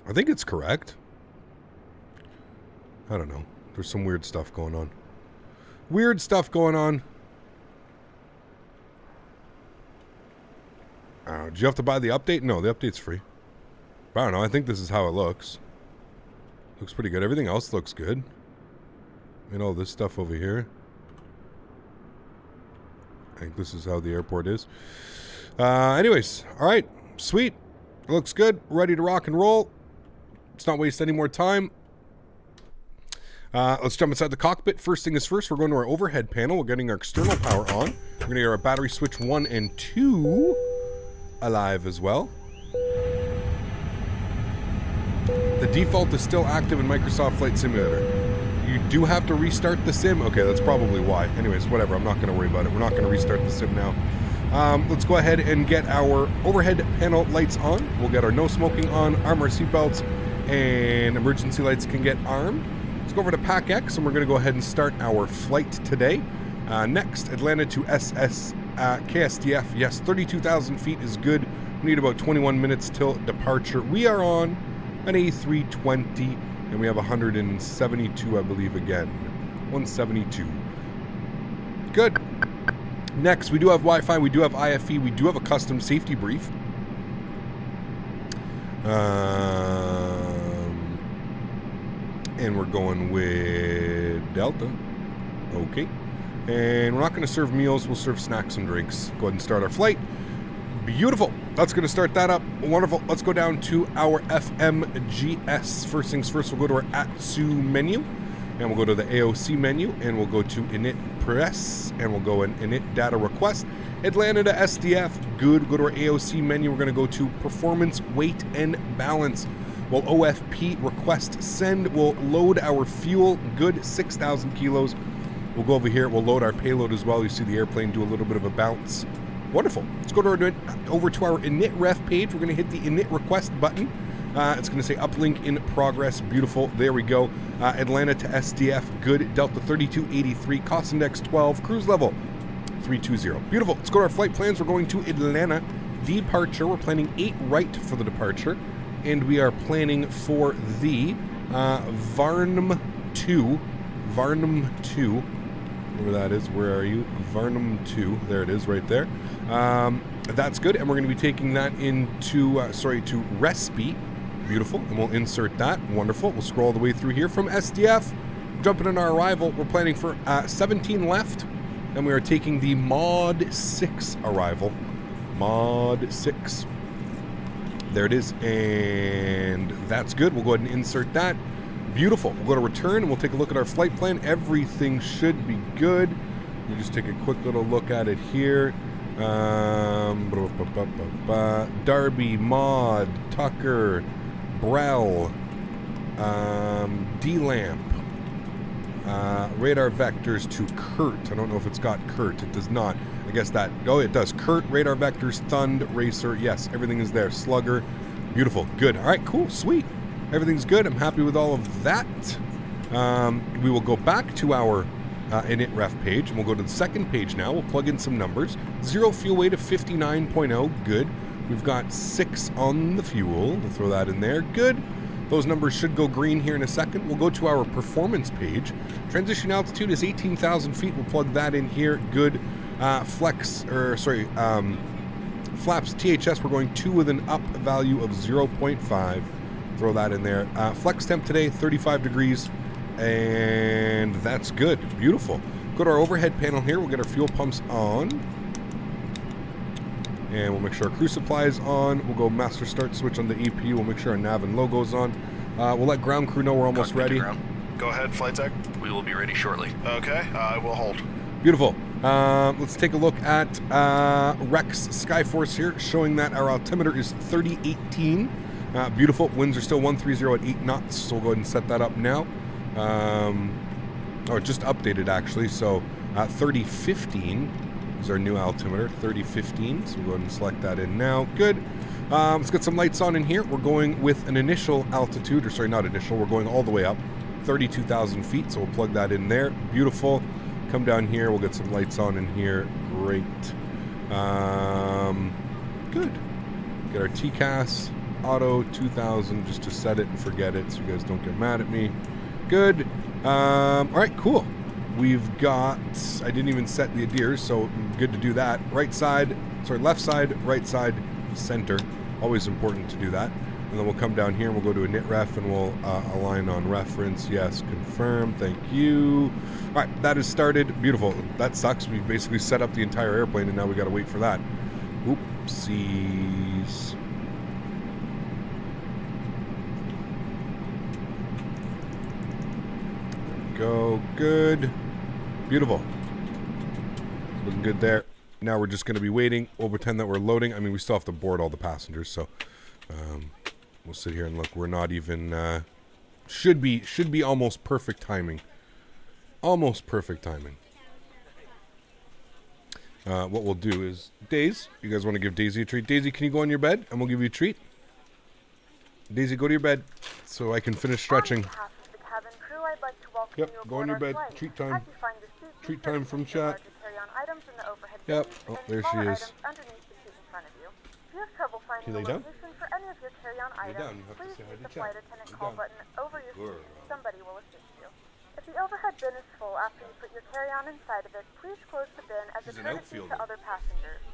I think it's correct. I don't know. There's some weird stuff going on. Weird stuff going on. Did you have to buy the update? No, the update's free. I don't know. I think this is how it looks. Looks pretty good. Everything else looks good. And all this stuff over here. I think this is how the airport is. Anyways, all right. Sweet. It looks good. Ready to rock and roll. Let's not waste any more time. Let's jump inside the cockpit. First thing is first, we're going to our overhead panel. We're getting our external power on. We're going to get our battery switch 1 and 2 alive as well. The default is still active in Microsoft Flight Simulator. You do have to restart the sim. Okay, that's probably why. Anyways, whatever. I'm not going to worry about it. We're not going to restart the sim now. Let's go ahead and get our overhead panel lights on. We'll get our no smoking on, arm our seatbelts, and emergency lights can get armed. Let's go over to PacX, and we're going to go ahead and start our flight today. Next, Atlanta to KSTF. Yes, 32,000 feet is good. We need about 21 minutes till departure. We are on an A320, and we have 172, I believe, again. 172. Good. Next, we do have Wi-Fi, we do have IFE, we do have a custom safety brief. And we're going with Delta. Okay. And we're not going to serve meals, we'll serve snacks and drinks. Go ahead and start our flight. Beautiful. That's going to start that up. Wonderful. Let's go down to our FMGS. First things first, we'll go to our ASXP menu. And we'll go to the AOC menu. And we'll go to init press. And we'll go in init data request. Atlanta to SDF. Good. Go to our AOC menu. We're going to go to performance, weight, and balance. Well, OFP request send. We'll load our fuel. Good. 6,000 kilos. We'll go over here. We'll load our payload as well. You see the airplane do a little bit of a bounce. Wonderful. Let's go to over to our init ref page. We're going to hit the init request button. It's going to say uplink in progress. Beautiful. There we go. Atlanta to SDF. Good. Delta 3283. Cost index 12. Cruise level 320. Beautiful. Let's go to our flight plans. We're going to Atlanta. Departure. We're planning 8 right for the departure. And we are planning for the Varnum 2. Varnum 2. Where that is, where are you? Varnum 2. There it is, right there. That's good, and we're going to be taking that into, to Respi. Beautiful, and we'll insert that. Wonderful. We'll scroll the way through here from SDF. Jumping in our arrival, we're planning for 17 left, and we are taking the Mod 6 arrival. Mod 6. There it is, and that's good. We'll go ahead and insert that. Beautiful. We'll go to return and we'll take a look at our flight plan. Everything should be good. We'll just take a quick little look at it here. Darby, Maud, Tucker, Brell, D-Lamp, radar vectors to Kurt. I don't know if it's got Kurt. It does not. I guess that. Oh, it does. Kurt, radar vectors, Thund, Racer. Yes, everything is there. Slugger. Beautiful. Good. All right, cool. Sweet. Everything's good. I'm happy with all of that. We will go back to our init ref page, and we'll go to the second page now. We'll plug in some numbers. 0 fuel weight of 59.0. Good. We've got 6 on the fuel. We'll throw that in there. Good. Those numbers should go green here in a second. We'll go to our performance page. Transition altitude is 18,000 feet. We'll plug that in here. Good. Flaps THS, we're going 2 with an up value of 0.5. Throw that in there. Flex temp today, 35 degrees. And that's good. Beautiful. Go to our overhead panel here. We'll get our fuel pumps on. And we'll make sure our crew supply is on. We'll go master start switch on the APU. We'll make sure our nav and logo is on. We'll let ground crew know we're almost ready. Go ahead, flight tech. We will be ready shortly. Okay, I will hold. Beautiful. Let's take a look at Rex Skyforce here, showing that our altimeter is 3018. Beautiful. Winds are still 130 at 8 knots, so we'll go ahead and set that up now. Or just updated, actually. So 3015 is our new altimeter, 3015. So we'll go ahead and select that in now. Good. Let's get some lights on in here. We're going with an initial altitude, or sorry, not initial. We're going all the way up, 32,000 feet. So we'll plug that in there. Beautiful. Come down here. We'll get some lights on in here. Great. Good. Get our TCAS auto 2000 just to set it and forget it so you guys don't get mad at me. Good. All right, cool. We've got, I didn't even set the ADIRs, so good to do that. Left side, right side, center. Always important to do that. And then we'll come down here and we'll go to a knit ref and we'll align on reference. Yes, confirm. Thank you. All right, that is started. Beautiful. That sucks. We basically set up the entire airplane and now we got to wait for that. Oopsies. Go. Good. Beautiful. Looking good there. Now we're just going to be waiting. We'll pretend that we're loading. I mean, we still have to board all the passengers, so we'll sit here and look. We're not even should be almost perfect timing. Almost perfect timing. What we'll do is Daisy. You guys want to give Daisy a treat? Daisy, can you go on your bed and we'll give you a treat? Daisy, go to your bed so I can finish stretching. Yep, go on your bed. Treat time. Treat time from chat. Yep. Oh, there she is. Can you lay down? Lay down. You have to say hi to chat. Lay down. Somebody will assist you. If the overhead bin is full after you put your carry-on inside of it, please close the bin as a courtesy to other passengers.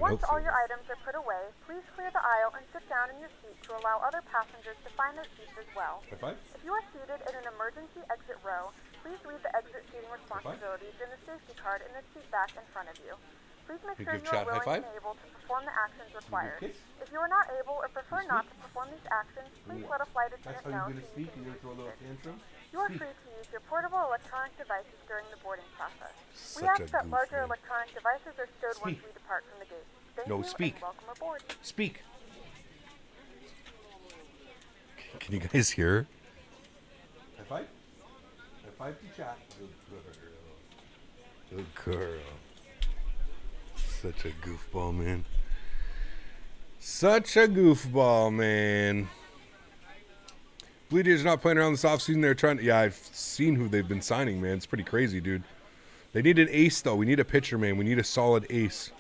Once all your items are put away, please clear the aisle and sit down in your seat to allow other passengers to find their seats as well. High five. If you are seated in an emergency exit row, please read the exit seating responsibilities in the safety card in the seat back in front of you. Please make sure you are willing and able to perform the actions required. If you are not able or prefer not to perform these actions, please let a flight attendant know so you can be assisted. You are free to use your portable electronic devices during the boarding process. We ask that larger electronic devices are stowed once we depart from the gate. Thank you and welcome aboard. Speak. Can you guys hear? High five. High five to chat. Good girl. Such a goofball, man. Such a goofball, man. Bleeders not playing around this offseason. They're trying to... Yeah, I've seen who they've been signing, man. It's pretty crazy, dude. They need an ace, though. We need a pitcher, man. We need a solid ace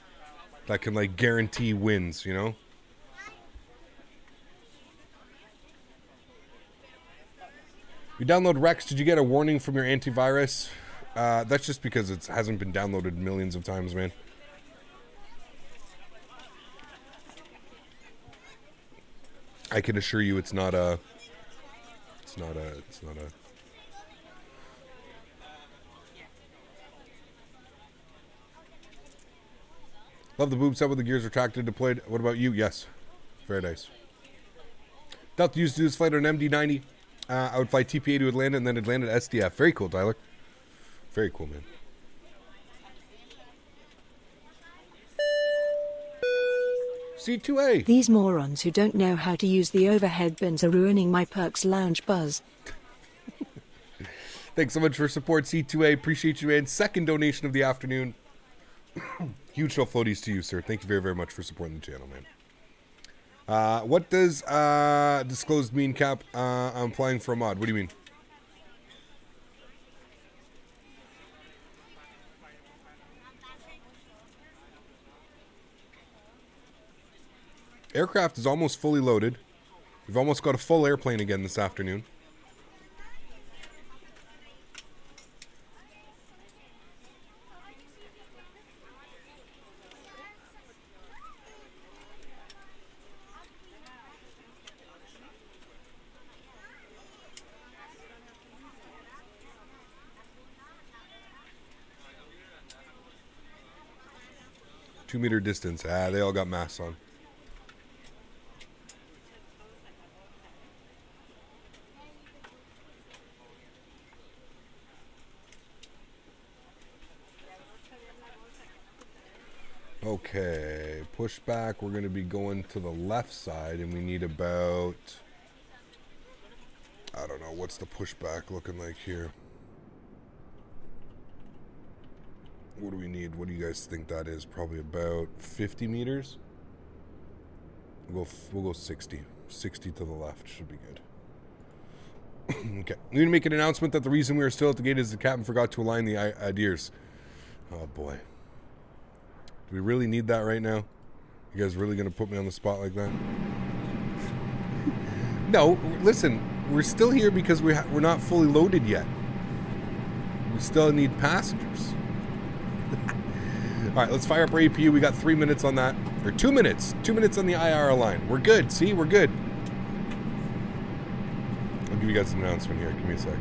that can, like, guarantee wins, you know? You download Rex. Did you get a warning from your antivirus? That's just because it hasn't been downloaded millions of times, man. I can assure you it's not a... It's not a... Love the boob set with the gears retracted, deployed. What about you? Yes. Very nice. Delta used to do this flight on MD-90. I would fly TPA to Atlanta and then Atlanta to SDF. Very cool, Tyler. Very cool, man. C2A. These morons who don't know how to use the overhead bins are ruining my Perks Lounge buzz. Thanks so much for support, C2A. Appreciate you, man. Second donation of the afternoon. Huge show floaties to you, sir. Thank you very, very much for supporting the channel, man. What does disclosed mean, Cap? I'm flying for a mod. What do you mean? Aircraft is almost fully loaded. We've almost got a full airplane again this afternoon. 2 meter distance. Ah, they all got masks on. Okay, pushback. We're going to be going to the left side, and we need about, I don't know, what's the pushback looking like here? What do we need? What do you guys think that is? Probably about 50 meters. We'll go 60. 60 to the left should be good. Okay, we need to make an announcement that the reason we are still at the gate is the captain forgot to align the ideas. Oh boy. Do we really need that right now? You guys really going to put me on the spot like that? No, listen. We're still here because we're not fully loaded yet. We still need passengers. All right, let's fire up our APU. We got 3 minutes on that. Or 2 minutes. 2 minutes on the IR line. We're good. See, we're good. I'll give you guys an announcement here. Give me a sec.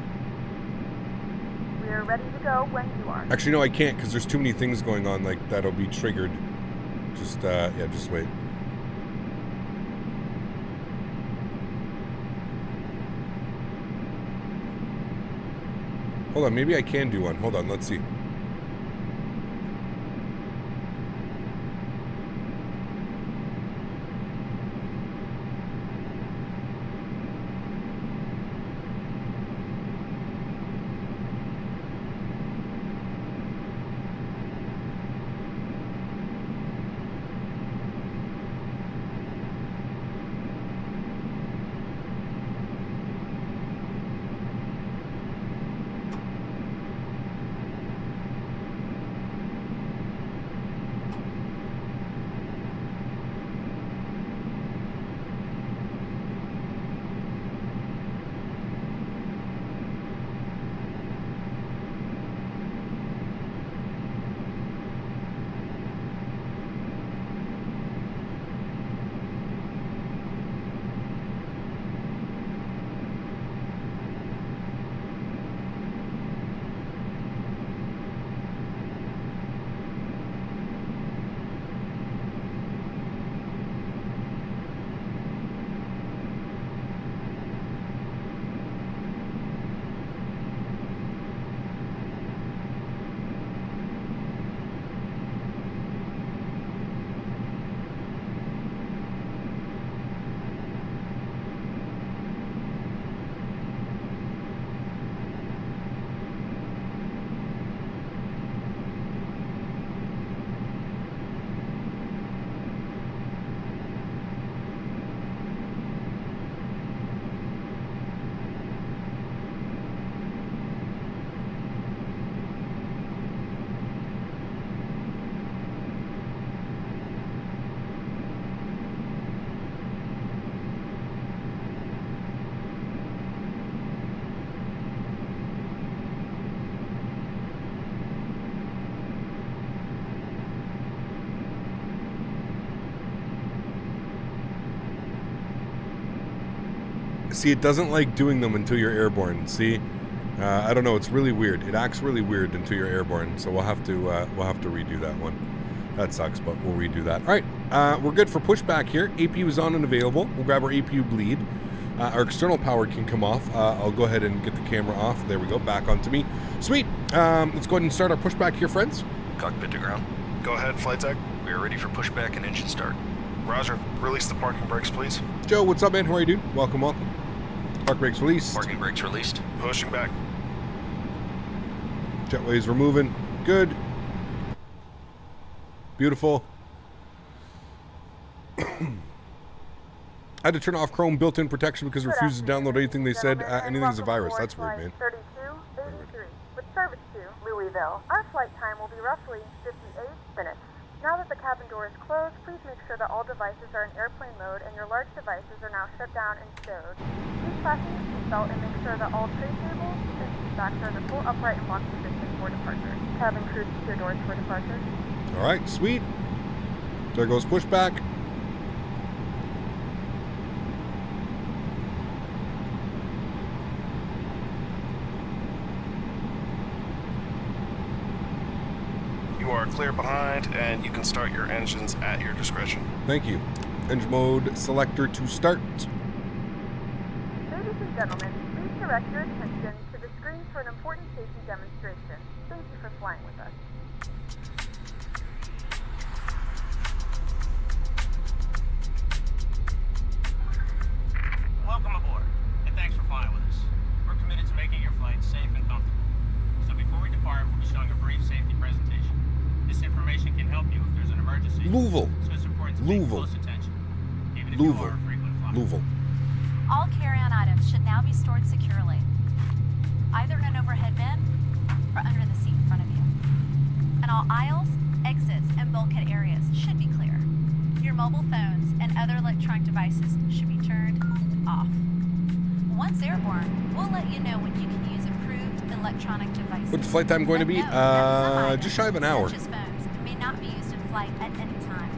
We're ready to go when you are. Actually, no, I can't because there's too many things going on like that'll be triggered. Just, yeah, just wait. Hold on, maybe I can do one. Hold on, let's see. See, it doesn't like doing them until you're airborne. See, I don't know. It's really weird. It acts really weird until you're airborne. So we'll have to redo that one. That sucks, but we'll redo that. All right, we're good for pushback here. APU is on and available. We'll grab our APU bleed. Our external power can come off. I'll go ahead and get the camera off. There we go. Back onto me. Sweet. Let's go ahead and start our pushback here, friends. Cockpit to ground. Go ahead, flight tech. We are ready for pushback and engine start. Roger. Release the parking brakes, please. Joe, what's up, man? How are you, dude? Welcome, welcome. Park brakes released. Parking brakes released. Pushing back. Jetways removing. Good. Beautiful. I had to turn off Chrome built-in protection because it refuses to download anything they said. Anything's a virus. That's weird, man. 3283 with service to Louisville. Our flight time will be roughly 58 minutes. Now that the cabin door is closed, please make sure that all devices are in airplane mode and your large devices are now shut down and stowed. Please fasten your seatbelt and make sure that all tray tables and seat backs are in the full upright and locked position for departure. Cabin crew, secure doors for departure. All right, sweet. There goes pushback. are clear behind, and you can start your engines at your discretion. Thank you. Engine mode selector to start. Ladies and gentlemen, please direct your attention to the screen for an important safety demonstration. Thank you for flying with us. Welcome aboard, and thanks for flying with us. We're committed to making your flight safe and comfortable. So before we depart, we'll be showing a brief safety presentation. This information can help you if there's an emergency. Louisville. So it's important to pay close attention, even if you are a frequent flyer. Louisville. All carry-on items should now be stored securely, either in an overhead bin or under the seat in front of you. And all aisles, exits, and bulkhead areas should be clear. Your mobile phones and other electronic devices should be turned off. Once airborne, we'll let you know when you can use approved electronic devices. What's the flight time going to be? Just shy of an hour. Such as phones may not be used in flight at any time.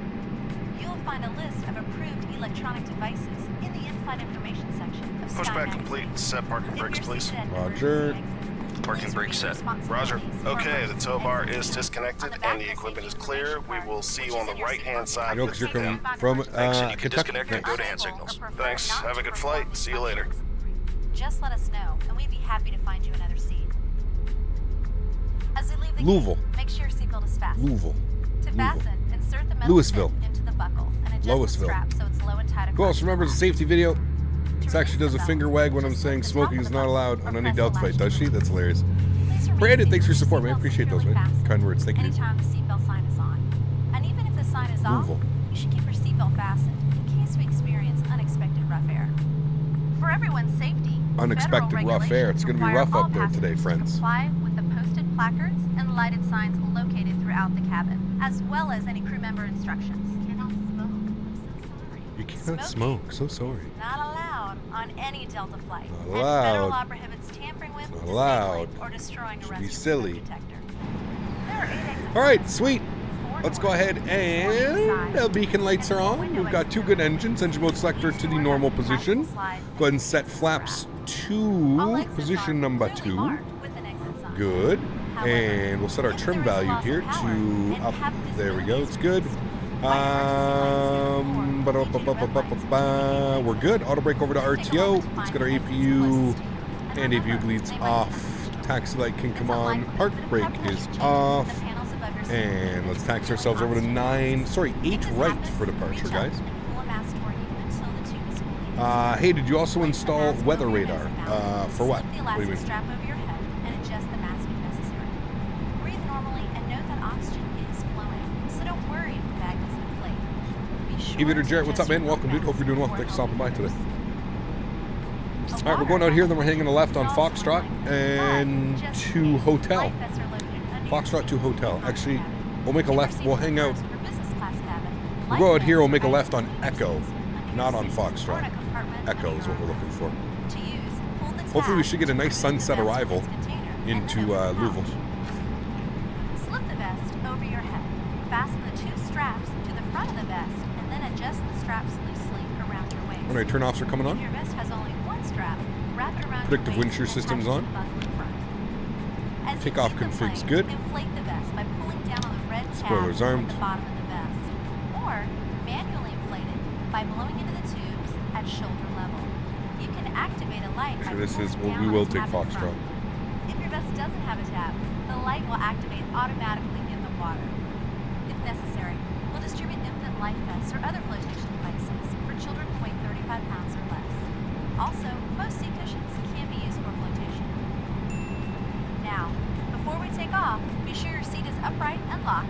You'll find a list of approved electronic devices in the in-flight information section of Pushback Skynet. complete. Set parking brakes, please. Roger. Parking brake set. Roger. Okay, the tow bar is disconnected and the equipment is clear. We will see you on the right-hand side. I know because you're coming from Thanks, and you can Kentucky. disconnect and go to hand signals. Thanks. Have a good flight. See you later. Just let us know, and we'd be happy to find you another seat. As we leave the Louisville. gate, make sure your seatbelt is fastened. Louisville. To fasten, insert the metal Louisville. pin into the buckle and adjust Louisville. the strap so it's low and tight Who across else your remembers the back. safety video? This To actually release does a the finger belt, wag when I'm just saying lift the smoking top is of the not belt allowed or on any press the Delta flight, latch does she? button. That's hilarious. Please remain Brandon, thanks for your seated support, with man. your Appreciate seatbelt those, man. fastened. Kind words. Thank you. Anytime the seatbelt sign is on. And even if the sign is off, Louisville. you should keep your seatbelt fastened in case we experience unexpected rough air. For everyone's safety, Unexpected federal rough air. It's regulations going to be require rough all up there today, passengers to friends. comply with the posted placards and lighted signs located throughout the cabin, as well as any crew member instructions. Cannot smoke. I'm so sorry. You cannot smoke. So sorry. Not allowed on any Delta flight. Not And federal allowed. law prohibits tampering with, Not disabling, allowed. or destroying a Should be rescue silly. smoke detector. There are 8 exits. All right, sweet. Let's go doors, ahead and the beacon lights are on. We've got two good engines. Engine mode selector to the normal position. Go ahead and set flaps to position number 2. Good. And we'll set our trim value here to up. There we go. It's good. We're good. Auto brake over to RTO. Let's get our APU and APU bleeds off. Taxi light can come on. Park brake is off. And let's taxi ourselves over to 8 right for departure, guys. Hey, did you also install weather radar? For what? What do you mean? Strap over your head and adjust the mask if necessary. Breathe normally and note that oxygen is flowing, so don't worry if the bag doesn't inflate. Be sure Aviator to Jarrett, what's up, adjust man? your Welcome, dude. mask Hope you're doing well. before Thanks for stopping by today. The All right, we're going out here, then we're hanging a left on Foxtrot and to Hotel. Foxtrot to Hotel. Actually, we'll make a left. We'll hang out. We'll go out here. We'll make a left on Echo, not on Foxtrot. Echo is what we're looking for. Hopefully, we should get a nice sunset arrival into Louisville. Slip the vest over your head. Fasten the 2 straps to the front of the vest, and then adjust the straps loosely around your waist. All right, turnoffs are coming If on. your vest has only 1 strap, wrap it around Predictive your wind waist shear and system's attach on. the buckle in front. As you Takeoff leave the config's plane, good. Inflate the vest by pulling down on the red tab Spoilers armed. at the bottom of the vest, or manually inflate it by blowing into the tubes at shoulder level. You can activate a light by Actually, this is pulling well, down we on will the take tab in Foxtrot. front. If your vest doesn't have a tab, the light will activate automatically in the water. If necessary, we'll distribute infant life vests or other flotation devices for children who weigh 35 pounds or less. Also, most seat cushions can be used for flotation. Now, before we take off, be sure your seat is upright and locked.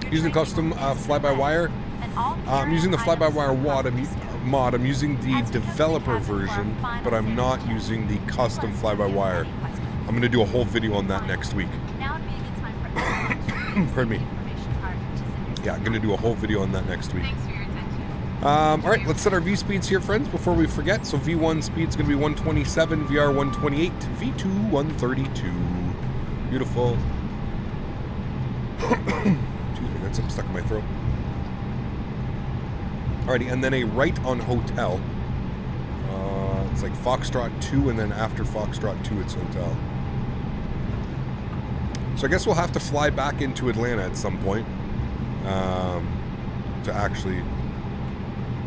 Your Using tray custom table is fly-by-wire. and all I'm using the carry-on fly-by-wire items mod. I'm using the As we developer come to the version, final but I'm not safety using the check. custom Plus, fly-by-wire. if you have any questions. I'm going to do a whole video on that next week. Now would be a good time for everyone to Pardon me. use the information card, which is in Yeah, I'm going to do a whole video on that next week. Thanks for your attention. All right, let's set our V speeds here, friends, before we forget. So V1 speed's going to be 127, VR 128, V2 132. Beautiful. Excuse me, got something stuck in my throat. Alrighty, and then a right on Hotel. It's like Foxtrot 2, and then after Foxtrot 2, it's Hotel. So I guess we'll have to fly back into Atlanta at some point to actually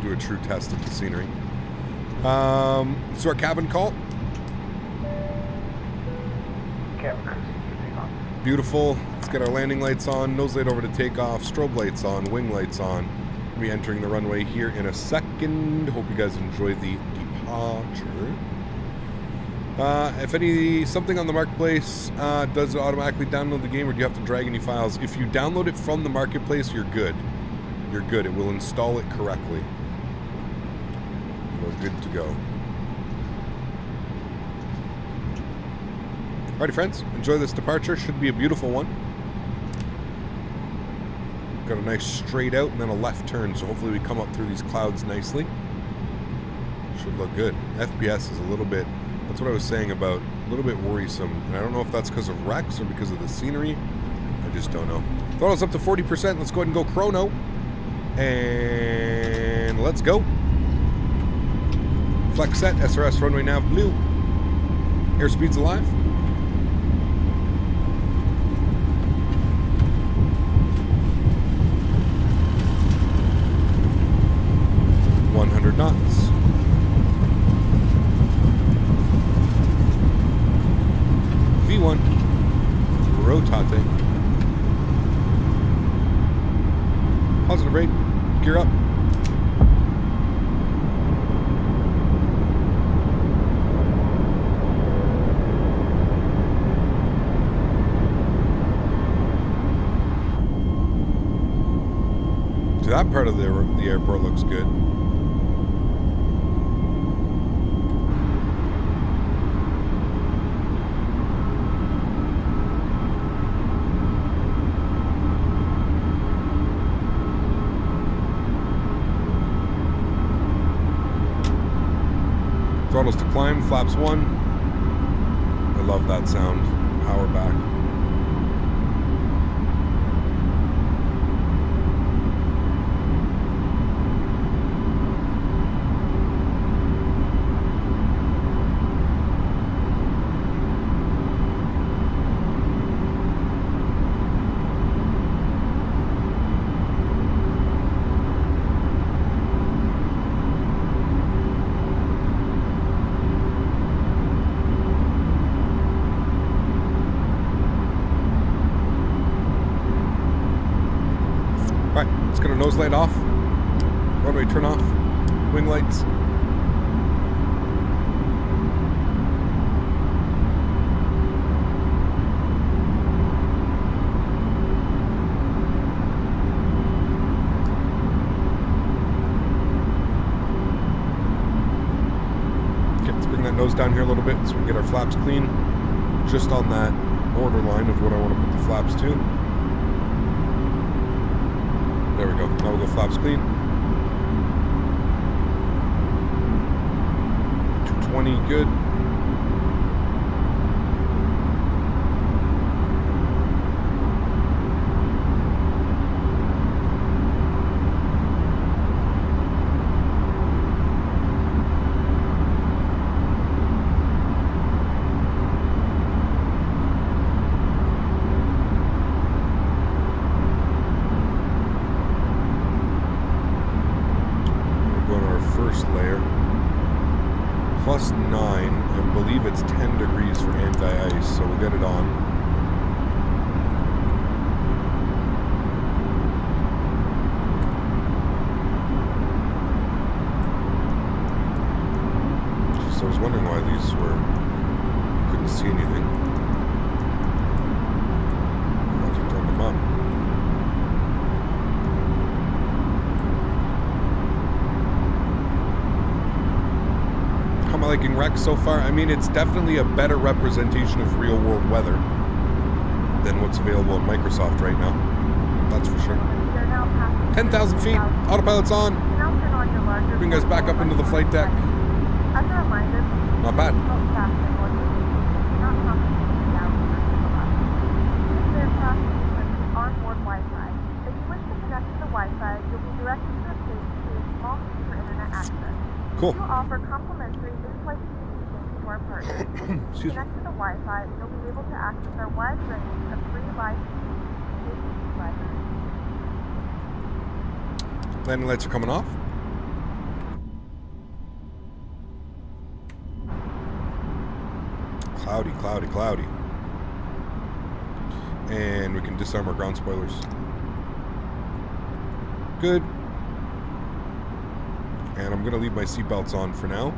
do a true test of the scenery. So our cabin call. Beautiful. Let's get our landing lights on, nose light over to takeoff, strobe lights on, wing lights on. We'll be entering the runway here in a second. Hope you guys enjoy the departure. If something on the marketplace, does it automatically download the game, or do you have to drag any files? If you download it from the marketplace, you're good. You're good. It will install it correctly. You're good to go. Alrighty, friends. Enjoy this departure. Should be a beautiful one. Got a nice straight out and then a left turn, so hopefully we come up through these clouds nicely. Should look good. FPS is a little bit... That's what I was saying about a little bit worrisome. And I don't know if that's because of Rex or because of the scenery. I just don't know. Throttle's up to 40%. Let's go ahead and go chrono. And let's go. Flex set, SRS, runway nav blue. Airspeed's alive. Knots. V1 rotate. Positive rate. Gear up. So that part of the airport looks good. Throttles to climb, flaps 1. I love that sound. Power back. Nose light off, runway turn off, wing lights. Okay, let's bring that nose down here a little bit so we can get our flaps clean. Just on that borderline of what I want to put the flaps to. There we go. Now we'll go flaps clean. 220, good. +9. I believe it's 10 degrees for anti-ice, so we'll get it on. So I was wondering why these couldn't see anything. I'll have to turn them up. Liking Rex so far. I mean, it's definitely a better representation of real world weather than what's available in Microsoft right now. That's for sure. 10,000 feet. Autopilot's on. Bring guys back up into the flight deck. As a reminder, not bad. Onboard Wi-Fi. If you wish to connect to the Wi-Fi, you'll be directed to a page to a small fee for internet access. Cool. We will offer complimentary in-flight communication to our our partners. Excuse me. Connect to the Wi-Fi, you'll be able to access our wide range of free live streams and safety libraries. Landing lights are coming off. Cloudy, cloudy, cloudy. And we can disarm our ground spoilers. Good. And I'm going to leave my seatbelts on for now.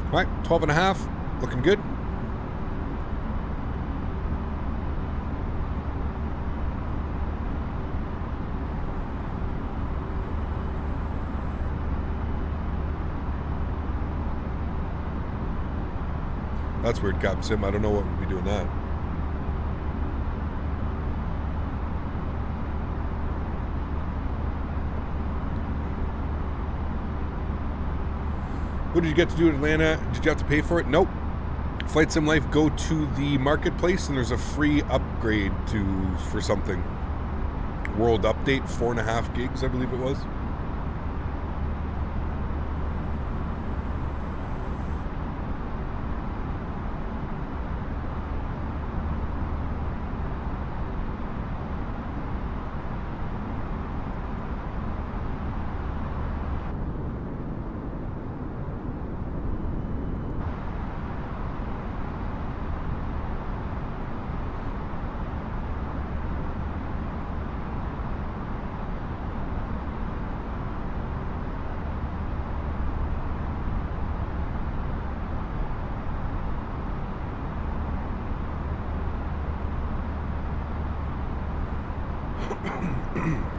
All right, 12 and a half, looking good. That's weird, Cap Sim. I don't know what would be doing that. What did you get to do in Atlanta? Did you have to pay for it? Nope. Flight Sim Life, go to the marketplace and there's a free upgrade for something. World update, 4.5 gigs, I believe it was.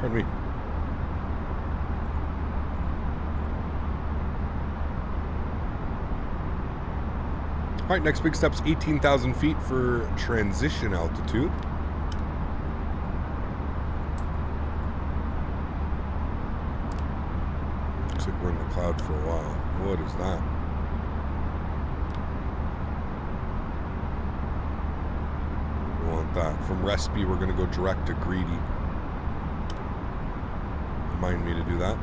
Pardon me. All right, next big step's 18,000 feet for transition altitude. Looks like we're in the cloud for a while. What is that? We don't want that. From Recipe, we're going to go direct to Greedy. Remind me to do that.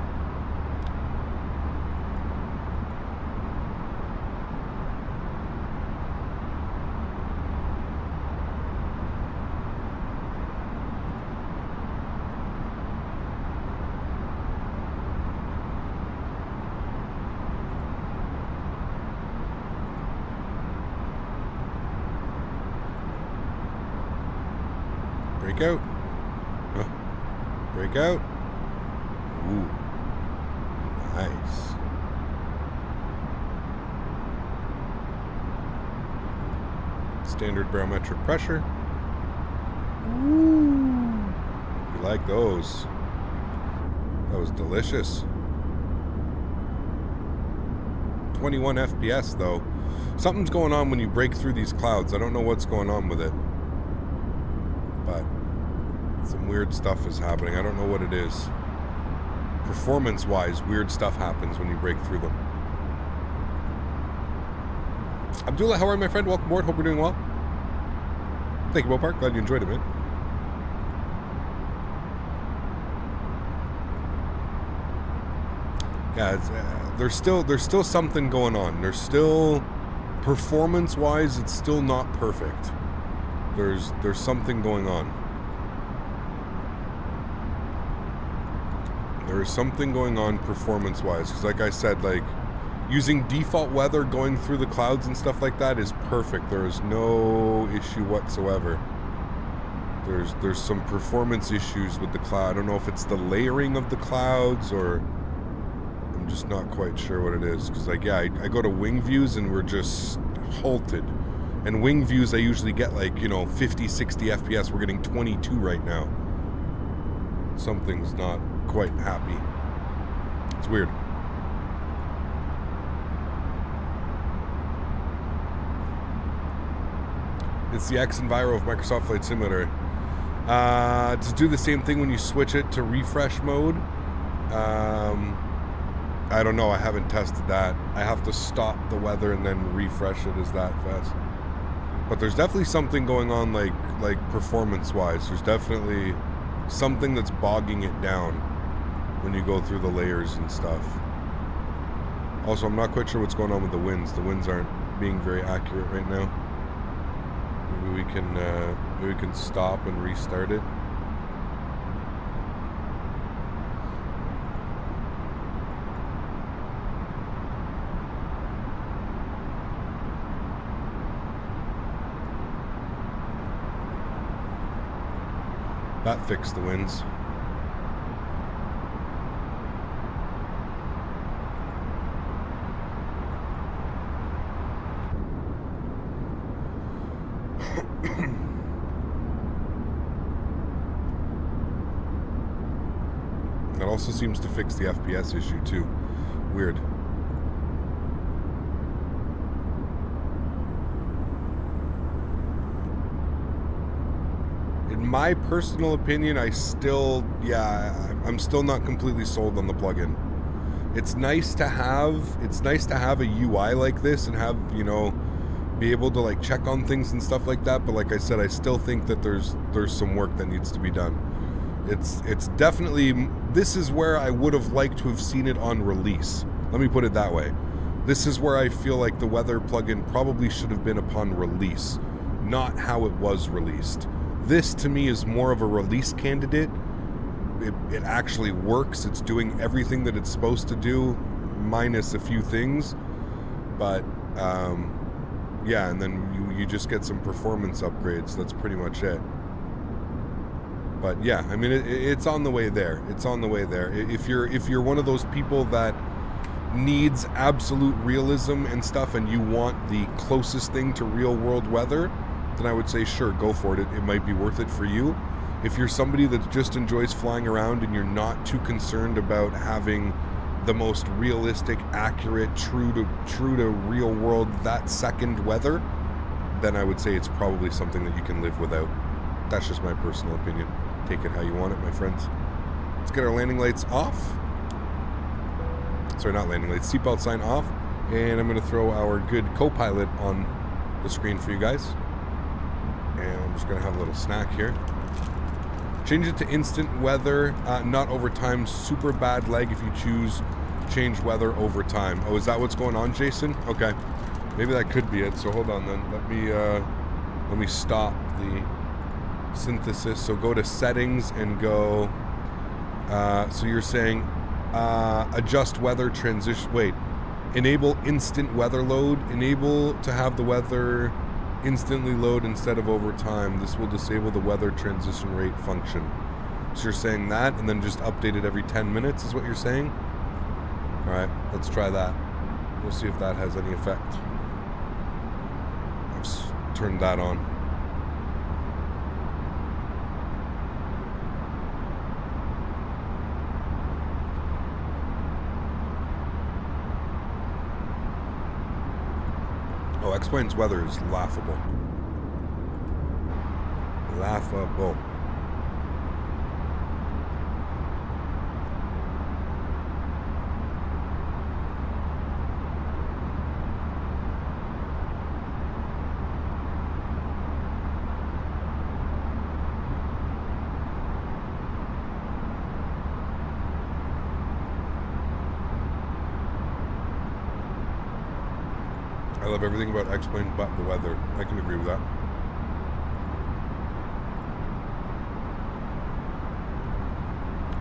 Break out. Break out. Ooh. Nice. Standard barometric pressure. Ooh. You like those. That was delicious. 21 FPS though. Something's going on when you break through these clouds. I don't know what's going on with it. But some weird stuff is happening. I don't know what it is. Performance-wise, weird stuff happens when you break through them. Abdullah, how are you, my friend? Welcome aboard. Hope you're doing well. Thank you, Bopar. Glad you enjoyed it, man. Yeah, it's, there's still something going on. There's still, performance-wise, it's still not perfect. There's something going on. There is something going on performance-wise, because like I said, like using default weather going through the clouds and stuff like that is perfect. There is no issue whatsoever. There's some performance issues with the cloud. I don't know if it's the layering of the clouds or I'm just not quite sure what it is. Because like, yeah, I go to wing views and we're just halted. And wing views I usually get like, you know, 50, 60 FPS. We're getting 22 right now. Something's not quite happy. It's weird. It's the X Enviro of Microsoft Flight Simulator. To do the same thing when you switch it to refresh mode. I don't know. I haven't tested that. I have to stop the weather and then refresh it. Is that fast? But there's definitely something going on, like performance-wise. There's definitely something that's bogging it down when you go through the layers and stuff. Also, I'm not quite sure what's going on with the winds. The winds aren't being very accurate right now. Maybe we can stop and restart it. That fixed the winds. That also seems to fix the FPS issue too. Weird. In my personal opinion, I'm still not completely sold on the plugin. It's nice to have a UI like this and have, you know, be able to like check on things and stuff like that, but like I said, I still think that there's some work that needs to be done. It's definitely, this is where I would have liked to have seen it on release. Let me put it that way. This is where I feel like the weather plugin probably should have been upon release, not how it was released. This, to me, is more of a release candidate. It actually works. It's doing everything that it's supposed to do, minus a few things. But, yeah, and then you just get some performance upgrades. That's pretty much it. But, yeah, I mean, it's on the way there. It's on the way there. If you're one of those people that needs absolute realism and stuff, and you want the closest thing to real-world weather, then I would say, sure, go for it. It might be worth it for you. If you're somebody that just enjoys flying around and you're not too concerned about having the most realistic, accurate, true to real world, that second weather, then I would say it's probably something that you can live without. That's just my personal opinion. Take it how you want it, my friends. Let's get our landing lights off. Sorry, not landing lights, seatbelt sign off. And I'm going to throw our good co-pilot on the screen for you guys. And I'm just going to have a little snack here. Change it to instant weather, not over time. Super bad lag if you choose change weather over time. Oh, is that what's going on, Jason? Okay. Maybe that could be it. So hold on then. Let me stop the synthesis. So go to settings and go, so you're saying adjust weather transition. Wait. Enable instant weather load. Enable to have the weather instantly load instead of over time. This will disable the weather transition rate function. So you're saying that, and then just update it every 10 minutes is what you're saying? Alright, let's try that. We'll see if that has any effect. I've turned that on. Oh, X-Plane's weather is laughable. Laughable. I love everything about X-Plane but the weather. I can agree with that.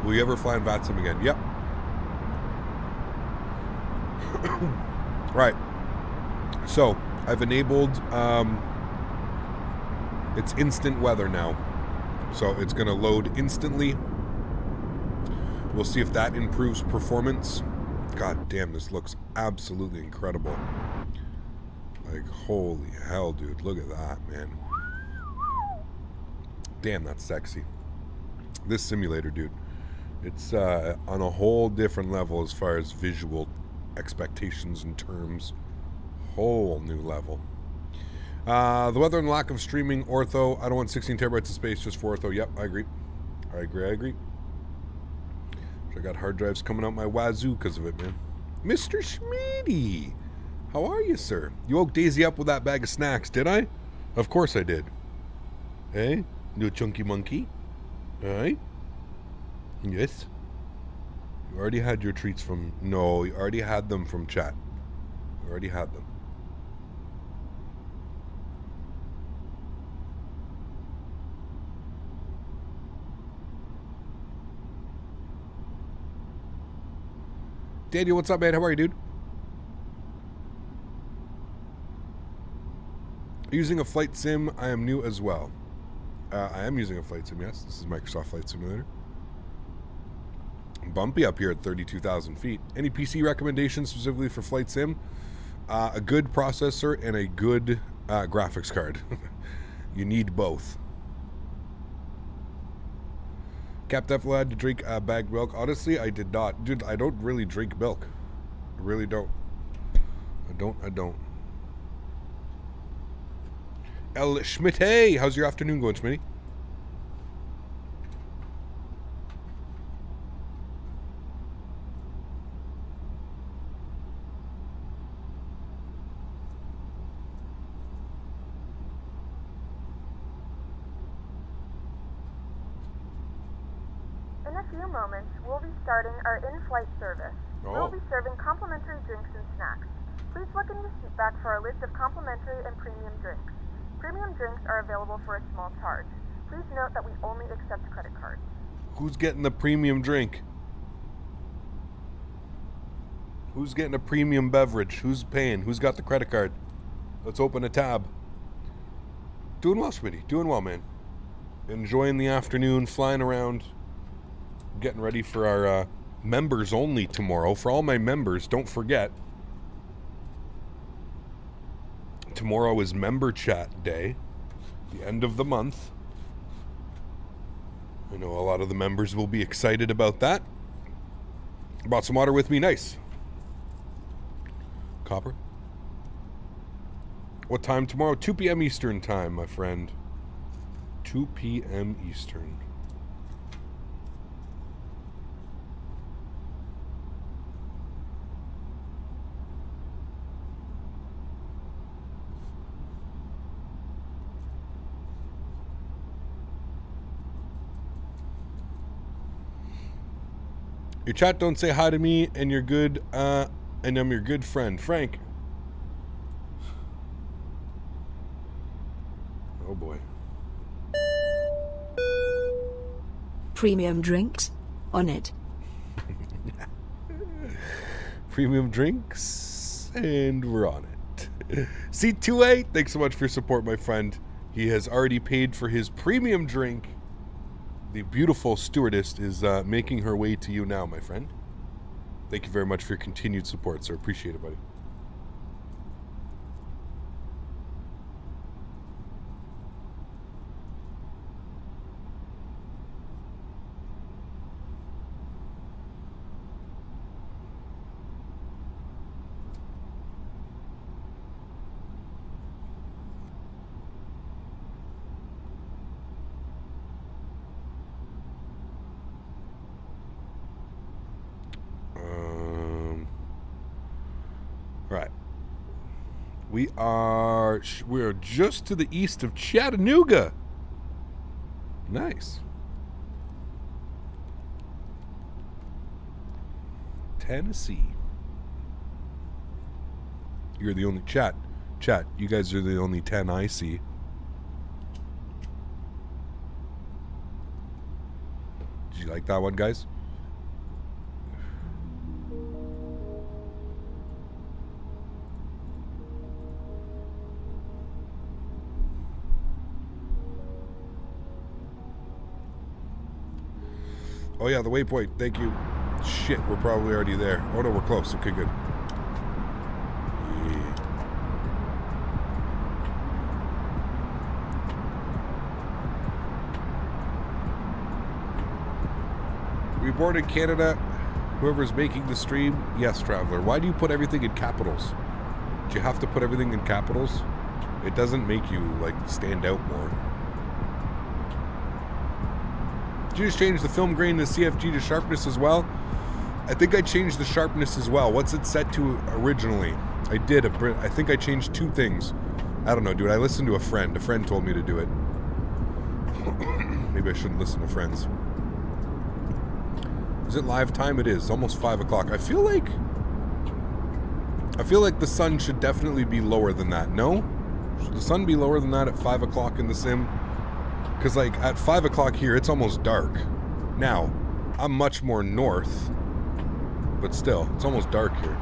Will you ever fly in VATSIM again? Yep. Right. So, I've enabled, it's instant weather now. So, it's going to load instantly. We'll see if that improves performance. God damn, this looks absolutely incredible. Like, holy hell, dude. Look at that, man. Damn, that's sexy. This simulator, dude. It's on a whole different level as far as visual expectations and terms. Whole new level. The weather and lack of streaming ortho. I don't want 16 terabytes of space just for ortho. Yep, I agree. I agree. I got hard drives coming out my wazoo because of it, man. Mr. Smitty. How are you, sir? You woke Daisy up with that bag of snacks, did I? Of course I did. Hey? You chunky monkey? Hey? Yes? You already had your treats from... No, you already had them from chat. You already had them. Daniel, what's up, man? How are you, dude? Using a flight sim, I am new as well. I am using a flight sim, yes. This is Microsoft Flight Simulator. Bumpy up here at 32,000 feet. Any PC recommendations specifically for flight sim? A good processor and a good graphics card. You need both. Cap definitely had to drink bagged milk. Honestly, I did not. Dude, I don't really drink milk. I really don't. I don't. El Schmidt, how's your afternoon going, Smitty? In a few moments, we'll be starting our in-flight service. We'll be serving complimentary drinks and snacks. Please look in your seat back for our list of complimentary and premium drinks. Premium drinks are available for a small charge. Please note that we only accept credit cards. Who's getting the premium drink? Who's getting a premium beverage? Who's paying? Who's got the credit card? Let's open a tab. Doing well, Smitty. Doing well, man. Enjoying the afternoon, flying around, getting ready for our members only tomorrow. For all my members, don't forget, tomorrow is member chat day, the end of the month. I know a lot of the members will be excited about that. Brought some water with me, nice. Copper. What time tomorrow? 2 p.m. Eastern time, my friend. 2 p.m. Eastern. Your chat don't say hi to me, and you're good, and I'm your good friend. Frank. Oh boy. Premium drinks? On it. Premium drinks, and we're on it. C2A, thanks so much for your support, my friend. He has already paid for his premium drink. The beautiful stewardess is making her way to you now, my friend. Thank you very much for your continued support, sir. Appreciate it, buddy. Right. We're just to the east of Chattanooga. Nice. Tennessee. You're the only chat, you guys are the only 10 I see. Did you like that one, guys? Oh yeah, the waypoint. Thank you. Shit, we're probably already there. Oh no, we're close. Okay, good. Yeah. Were you born in Canada? Whoever's making the stream? Yes, Traveler. Why do you put everything in capitals? Do you have to put everything in capitals? It doesn't make you, like, stand out more. Did you just change the film grain to CFG to sharpness as well? I think I changed the sharpness as well. What's it set to originally? I did. I think I changed two things. I don't know, dude. I listened to a friend. A friend told me to do it. Maybe I shouldn't listen to friends. Is it live time? It is. It's almost 5 o'clock. I feel like the sun should definitely be lower than that. No? Should the sun be lower than that at 5 o'clock in the sim? Because, like, at 5 o'clock here, it's almost dark. Now, I'm much more north, but still, it's almost dark here.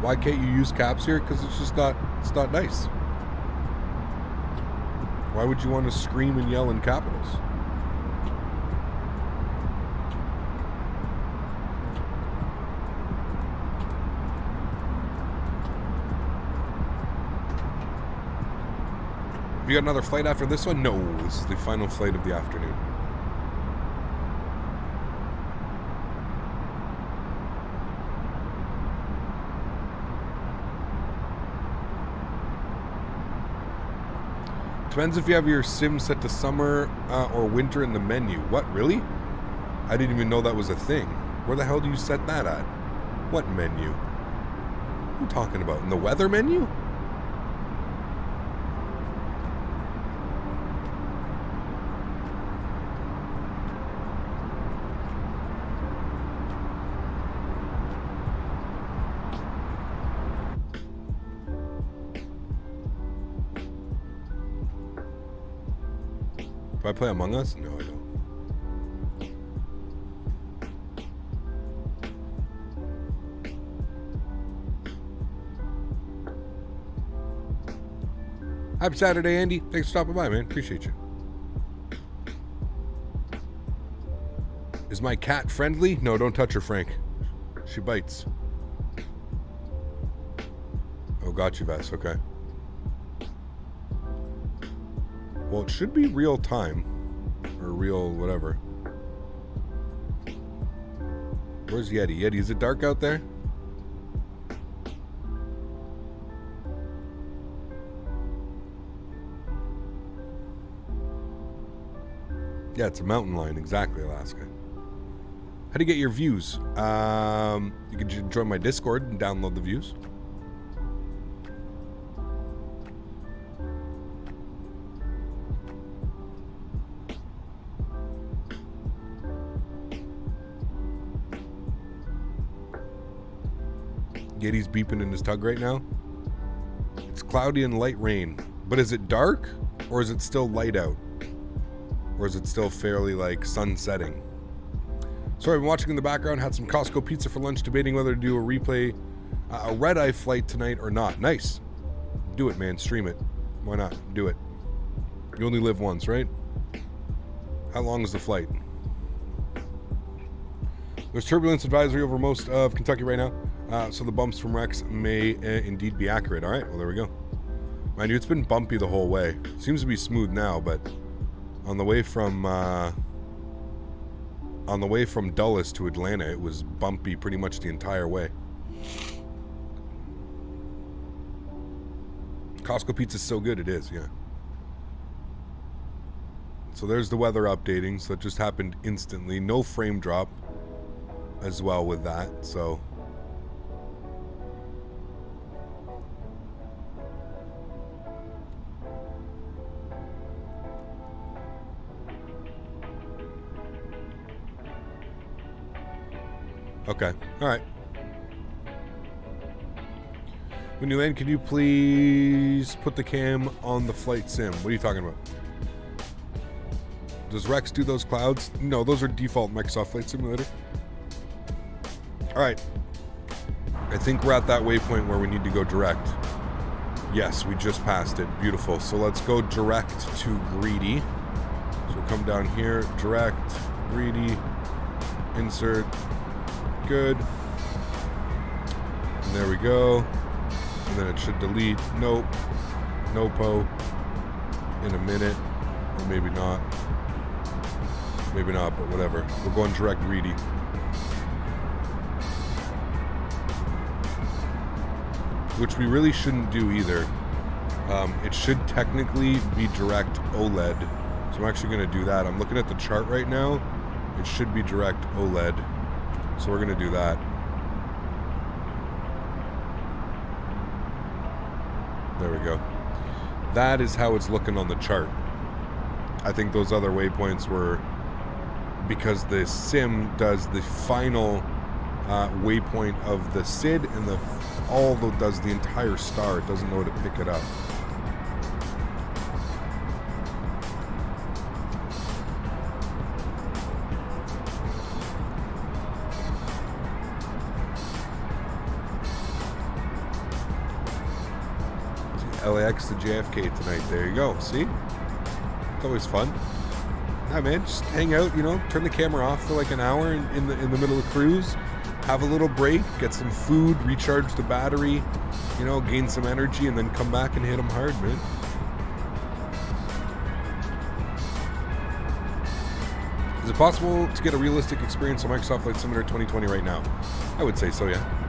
Why can't you use caps here? Because it's just not, it's not nice. Why would you want to scream and yell in capitals? Have you got another flight after this one? No, this is the final flight of the afternoon. Depends if you have your sim set to summer or winter in the menu. What, really? I didn't even know that was a thing. Where the hell do you set that at? What menu? What are you talking about? In the weather menu? Do I play Among Us? No, I don't. Happy Saturday, Andy. Thanks for stopping by, man. Appreciate you. Is my cat friendly? No, don't touch her, Frank. She bites. Oh, got you, Vess. Okay. Well, it should be real time. Or real whatever. Where's Yeti? Yeti, is it dark out there? Yeah, it's a mountain lion. Exactly, Alaska. How do you get your views? You can join my Discord and download the views. Yeti's beeping in his tug right now. It's cloudy and light rain. But is it dark? Or is it still light out? Or is it still fairly like sun setting? Sorry, I've been watching in the background. Had some Costco pizza for lunch, debating whether to do a replay, a red-eye flight tonight or not. Nice. Do it, man. Stream it. Why not? Do it. You only live once, right? How long is the flight? There's turbulence advisory over most of Kentucky right now. So the bumps from Rex may indeed be accurate. All right, well, there we go. Mind you, it's been bumpy the whole way. Seems to be smooth now, but on the way from Dulles to Atlanta, it was bumpy pretty much the entire way. Costco pizza's so good, it is, yeah. So there's the weather updating, so it just happened instantly. No frame drop as well with that, so... Okay, alright. When you land, can you please put the cam on the flight sim? What are you talking about? Does Rex do those clouds? No, those are default Microsoft Flight Simulator. Alright. I think we're at that waypoint where we need to go direct. Yes, we just passed it. Beautiful. So let's go direct to Greedy. So we'll come down here, direct, Greedy, insert. Good. And there we go. And then it should delete. Nope. Nopo. In a minute. Or maybe not. Maybe not, but whatever. We're going direct Greedy. Which we really shouldn't do either. It should technically be direct OLED. So I'm actually going to do that. I'm looking at the chart right now. It should be direct OLED. So we're going to do that. There we go. That is how it's looking on the chart. I think those other waypoints were because the sim does the final waypoint of the SID, and although does the entire star, it doesn't know to pick it up. LAX to JFK tonight. There you go. See? It's always fun. Yeah, man, just hang out, you know, turn the camera off for like an hour in the middle of cruise, have a little break, get some food, recharge the battery, you know, gain some energy, and then come back and hit them hard, man. Is it possible to get a realistic experience on Microsoft Flight Simulator 2020 right now? I would say so, yeah.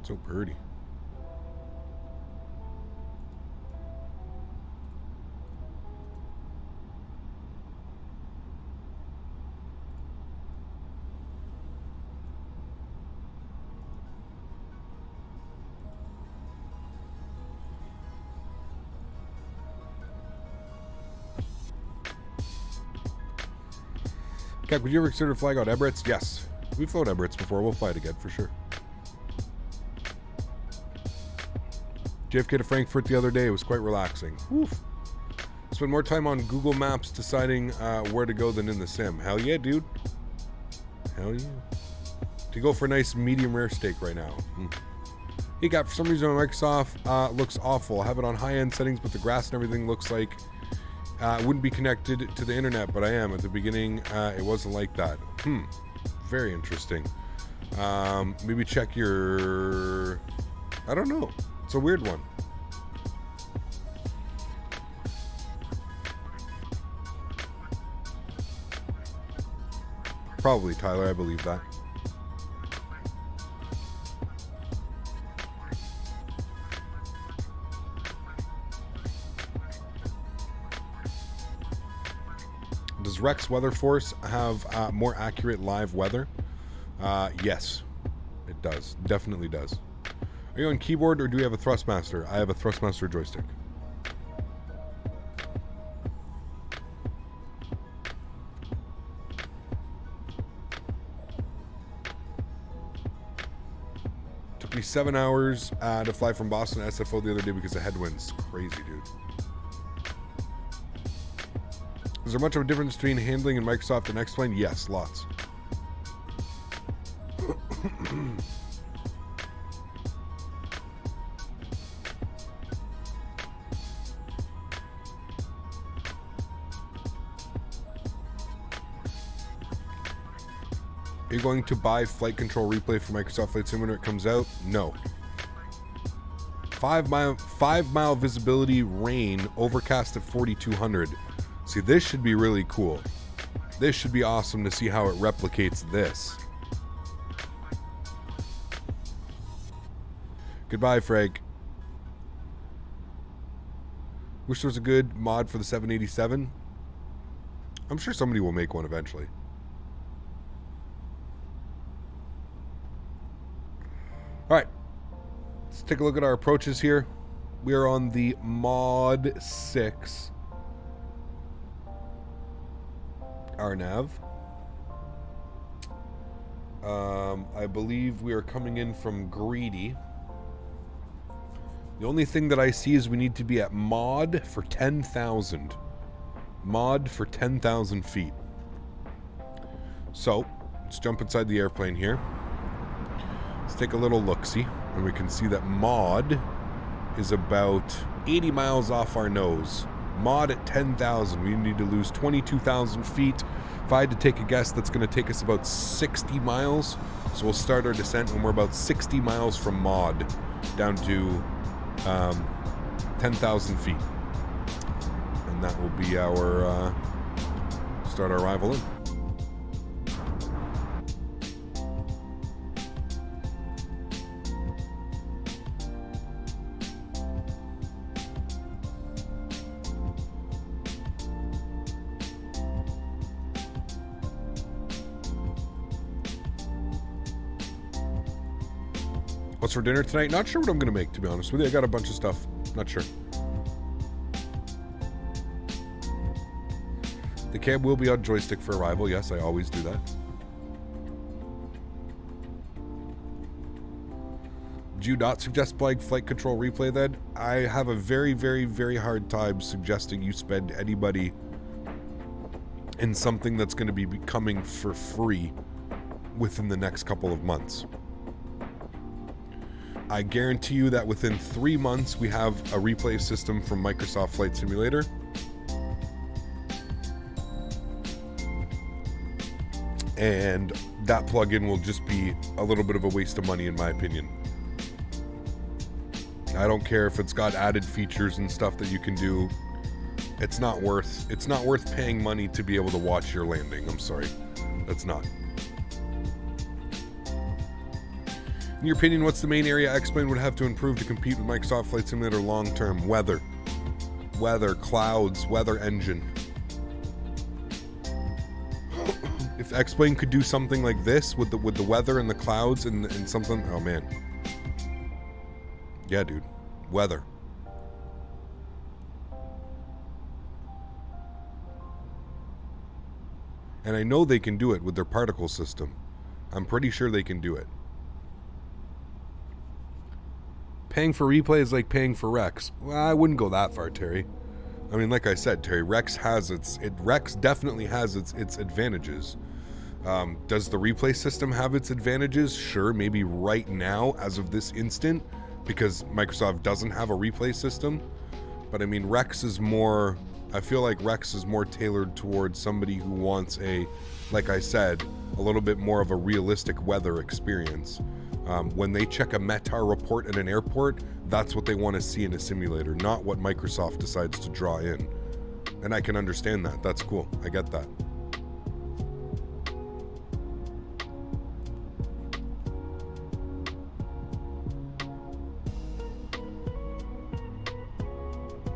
So pretty. Kek, would you ever consider flying on Emirates? Yes. We've flown Emirates before. We'll fly it again for sure. JFK to Frankfurt the other day. It was quite relaxing. Oof. Spend more time on Google Maps deciding where to go than in the sim. Hell yeah, dude. Hell yeah. To go for a nice medium rare steak right now. Hey, got for some reason on Microsoft looks awful. I have it on high-end settings, but the grass and everything looks like it wouldn't be connected to the internet, but I am. At the beginning, it wasn't like that. Very interesting. Maybe check your... I don't know. It's a weird one. Probably, Tyler. I believe that. Does Rex Weather Force have more accurate live weather? Yes, it does. Definitely does. Are you on keyboard or do you have a Thrustmaster? I have a Thrustmaster joystick. Took me 7 hours to fly from Boston to SFO the other day because of headwinds. Crazy, dude. Is there much of a difference between handling in Microsoft and X-Plane? Yes, lots. Are you going to buy Flight Control Replay for Microsoft Flight Sim when it comes out? No. 5 mile visibility, rain, overcast at 4200. See, this should be really cool. This should be awesome to see how it replicates this. Goodbye, Frank. Wish there was a good mod for the 787. I'm sure somebody will make one eventually. All right, let's take a look at our approaches here. We are on the Mod 6 RNAV. I believe we are coming in from Greedy. The only thing that I see is we need to be at Mod for 10,000. Mod for 10,000 feet. So, let's jump inside the airplane here. Let's take a little look-see, and we can see that Mod is about 80 miles off our nose. Mod at 10,000. We need to lose 22,000 feet. If I had to take a guess, that's going to take us about 60 miles. So we'll start our descent when we're about 60 miles from Mod down to 10,000 feet. And that will be our start our arrival in. What's for dinner tonight? Not sure what I'm going to make, to be honest with you. I got a bunch of stuff. Not sure. The cab will be on joystick for arrival. Yes, I always do that. Do you not suggest playing flight control replay then? I have a very, very, very hard time suggesting you spend anybody in something that's going to be coming for free within the next couple of months. I guarantee you that within 3 months we have a replay system from Microsoft Flight Simulator. And that plugin will just be a little bit of a waste of money in my opinion. I don't care if it's got added features and stuff that you can do. It's not worth paying money to be able to watch your landing. I'm sorry. That's not. In your opinion, what's the main area X-Plane would have to improve to compete with Microsoft Flight Simulator long term? Weather, clouds, weather engine. If X-Plane could do something like this with the weather and the clouds and something, oh man. Yeah, dude. Weather. And I know they can do it with their particle system. I'm pretty sure they can do it. Paying for replay is like paying for Rex. Well, I wouldn't go that far, Terry. I mean, like I said, Terry, Rex definitely has its advantages. Does the replay system have its advantages? Sure, maybe right now, as of this instant, because Microsoft doesn't have a replay system. But I mean, I feel like Rex is more tailored towards somebody who wants like I said, a little bit more of a realistic weather experience. When they check a METAR report at an airport, that's what they want to see in a simulator, not what Microsoft decides to draw in. And I can understand that. That's cool. I get that.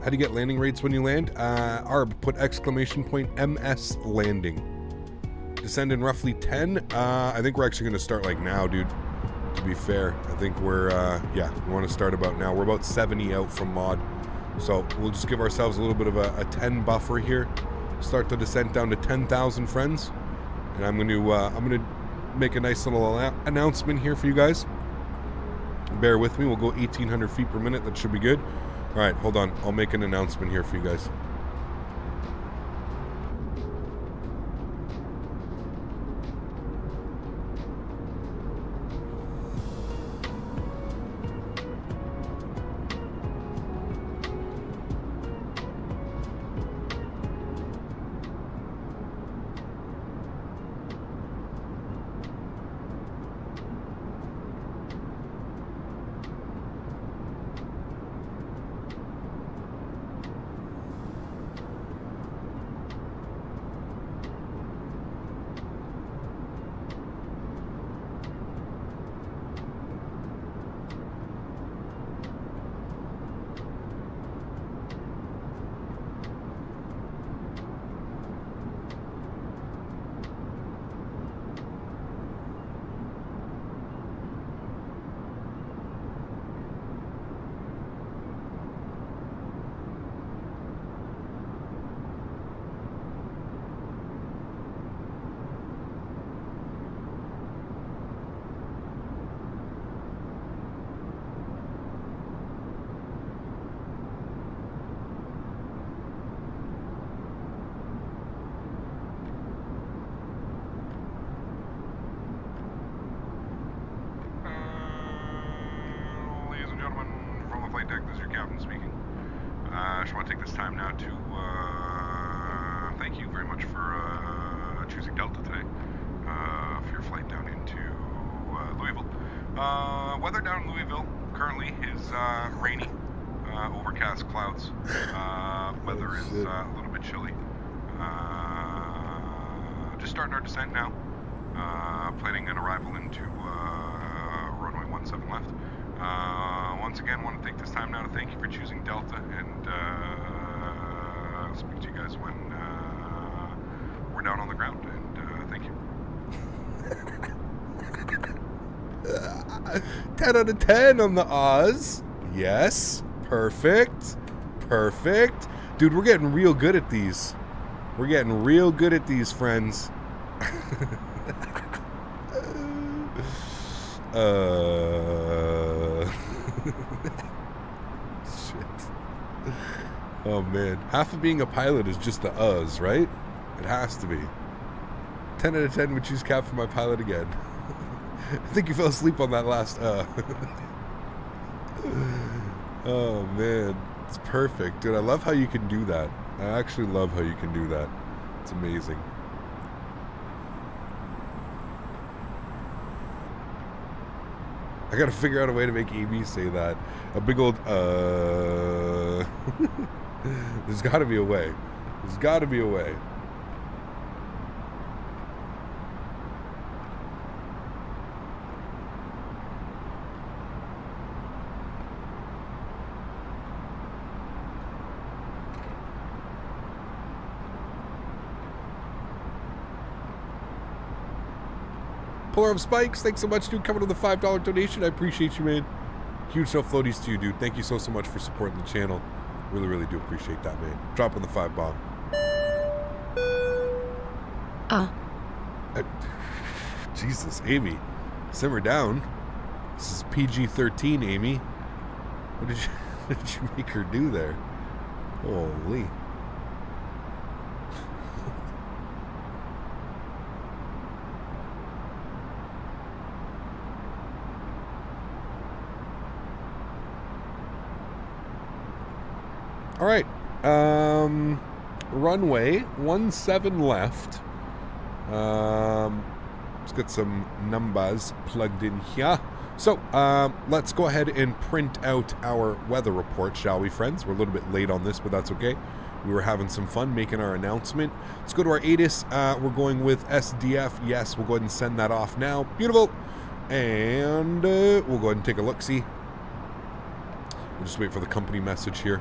How do you get landing rates when you land? Arb, put !MS landing. Descend in roughly 10. I think we're actually going to start like now, dude. To be fair, I think we want to start about now. We're about 70 out from mod. So we'll just give ourselves a little bit of a 10 buffer here. Start the descent down to 10,000 friends. And I'm going to make a nice little announcement here for you guys. Bear with me. We'll go 1,800 feet per minute. That should be good. All right, hold on. I'll make an announcement here for you guys. 10 out of 10 on the Oz. Yes. Perfect. Perfect. Dude, we're getting real good at these. We're getting real good at these, friends. Shit. Oh, man. Half of being a pilot is just the Uz, right? It has to be. 10 out of 10 would choose Cap for my pilot again. I think you fell asleep on that last Oh, man. It's perfect. Dude, I love how you can do that. I actually love how you can do that. It's amazing. I gotta figure out a way to make Amy say that. A big old, There's gotta be a way. There's gotta be a way. Polar of Spikes, thanks so much, dude. Coming to the $5 donation. I appreciate you, man. Huge no floaties to you, dude. Thank you so much for supporting the channel. Really, really do appreciate that, man. Dropping the 5 bomb. Jesus, Amy. Simmer down. This is PG-13, Amy. What did you make her do there? Holy. All right, runway 17 left. Let's get some numbers plugged in here. So let's go ahead and print out our weather report, shall we, friends? We're a little bit late on this, but that's okay. We were having some fun making our announcement. Let's go to our ATIS. We're going with SDF. Yes, we'll go ahead and send that off now. Beautiful. And we'll go ahead and take a look-see. We'll just wait for the company message here.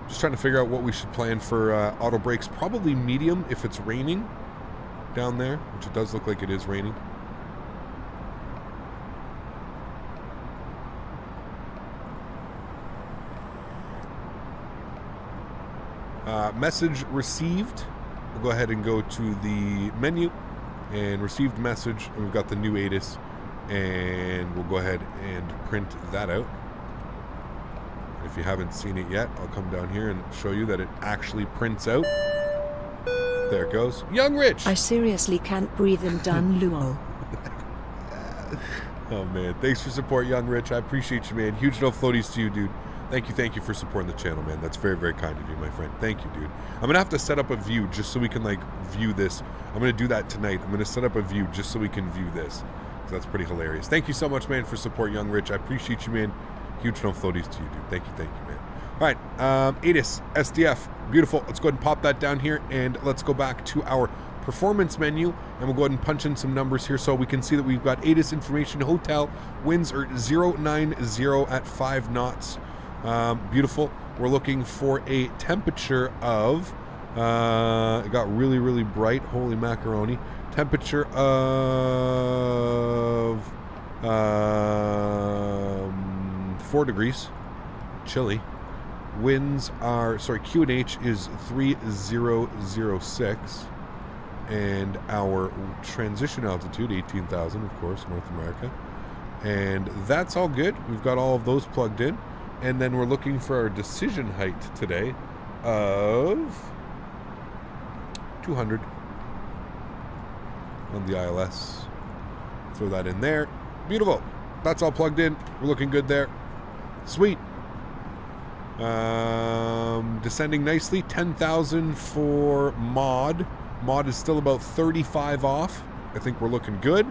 Just trying to figure out what we should plan for auto brakes. Probably medium if it's raining down there, which it does look like it is raining. Message received. We'll go ahead and go to the menu and received message, and we've got the new ATIS, and we'll go ahead and print that out. If you haven't seen it yet, I'll come down here and show you that it actually prints out. There it goes. Young Rich! I seriously can't breathe and done luo. Oh, man. Thanks for support, Young Rich. I appreciate you, man. Huge no floaties to you, dude. Thank you for supporting the channel, man. That's very, very kind of you, my friend. Thank you, dude. I'm going to have to set up a view just so we can, like, view this. I'm going to do that tonight. I'm going to set up a view just so we can view this. So that's pretty hilarious. Thank you so much, man, for support, Young Rich. I appreciate you, man. Huge no floaties to you, dude. Thank you, man. All right, ATIS, SDF, beautiful. Let's go ahead and pop that down here, and let's go back to our performance menu, and we'll go ahead and punch in some numbers here so we can see that we've got ATIS information. Hotel winds are 090 at 5 knots. Beautiful. We're looking for a temperature of, it got really, really bright. Holy macaroni. Temperature of 4 degrees. Chilly. Winds are, QNH is 3006. And our transition altitude, 18,000, of course, North America. And that's all good. We've got all of those plugged in. And then we're looking for our decision height today of 200 on the ILS. Throw that in there. Beautiful. That's all plugged in. We're looking good there. Sweet. Descending nicely. 10,000 for mod. Mod is still about 35 off. I think we're looking good.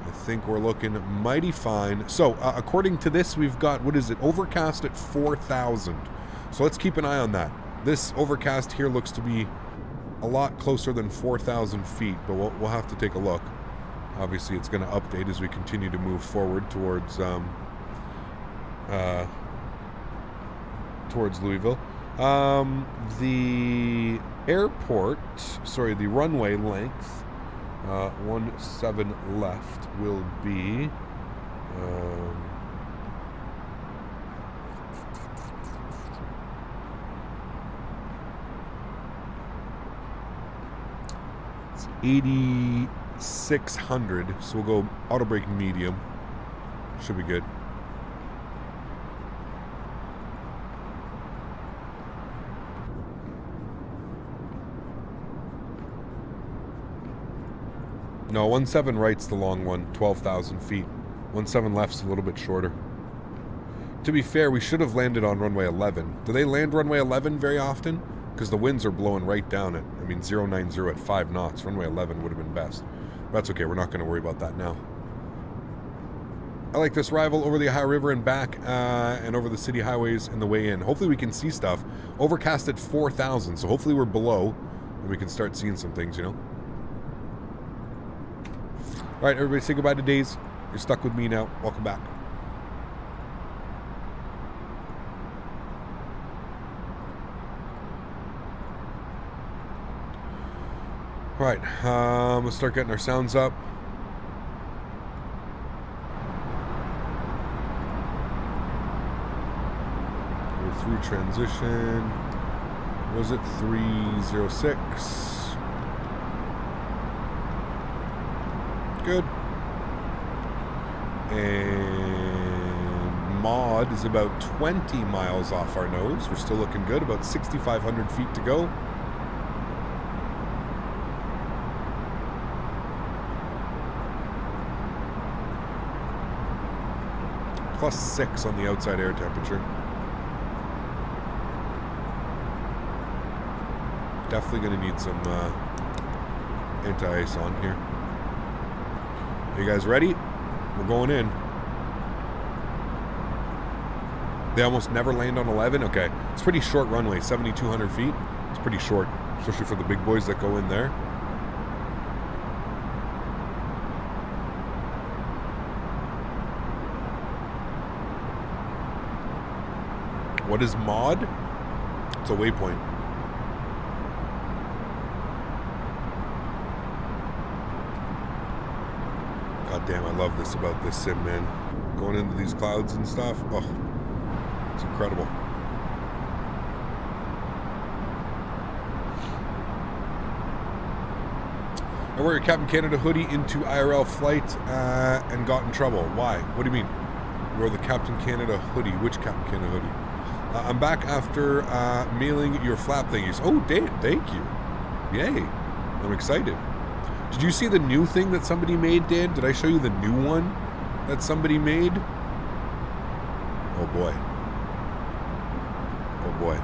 I think we're looking mighty fine. So, according to this, we've got, what is it, overcast at 4,000. So let's keep an eye on that. This overcast here looks to be a lot closer than 4,000 feet, but we'll have to take a look. Obviously, it's going to update as we continue to move forward towards Louisville. The airport, sorry, the runway length, 17 left will be It's 8,600, so we'll go auto brake medium. Should be good. No, 17 right's the long one, 12,000 feet. 17 left's a little bit shorter. To be fair, we should have landed on runway 11. Do they land runway 11 very often? Because the winds are blowing right down it. I mean, 090 at 5 knots. Runway 11 would have been best. But that's okay, we're not going to worry about that now. I like this arrival over the Ohio River and back, and over the city highways and the way in. Hopefully we can see stuff. Overcast at 4,000, so hopefully we're below, and we can start seeing some things, you know? All right, everybody say goodbye to Days. You're stuck with me now. Welcome back. All right, let's start getting our sounds up. We're through transition. Was it 306? Good. And mod is about 20 miles off our nose. We're still looking good. About 6,500 feet to go. +6 on the outside air temperature. Definitely going to need some anti-ice on here. Are you guys ready? We're going in. They almost never land on 11? Okay. It's pretty short runway, 7,200 feet. It's pretty short, especially for the big boys that go in there. What is mod? It's a waypoint. God damn, I love this about this sim, man. Going into these clouds and stuff. Oh, it's incredible. I wore your Captain Canada hoodie into IRL flight and got in trouble. Why? What do you mean? You wore the Captain Canada hoodie. Which Captain Canada hoodie? I'm back after mailing your flap thingies. Oh, Dan, thank you. Yay. I'm excited. Did you see the new thing that somebody made, Dan? Did I show you the new one that somebody made? Oh, boy. Oh, boy.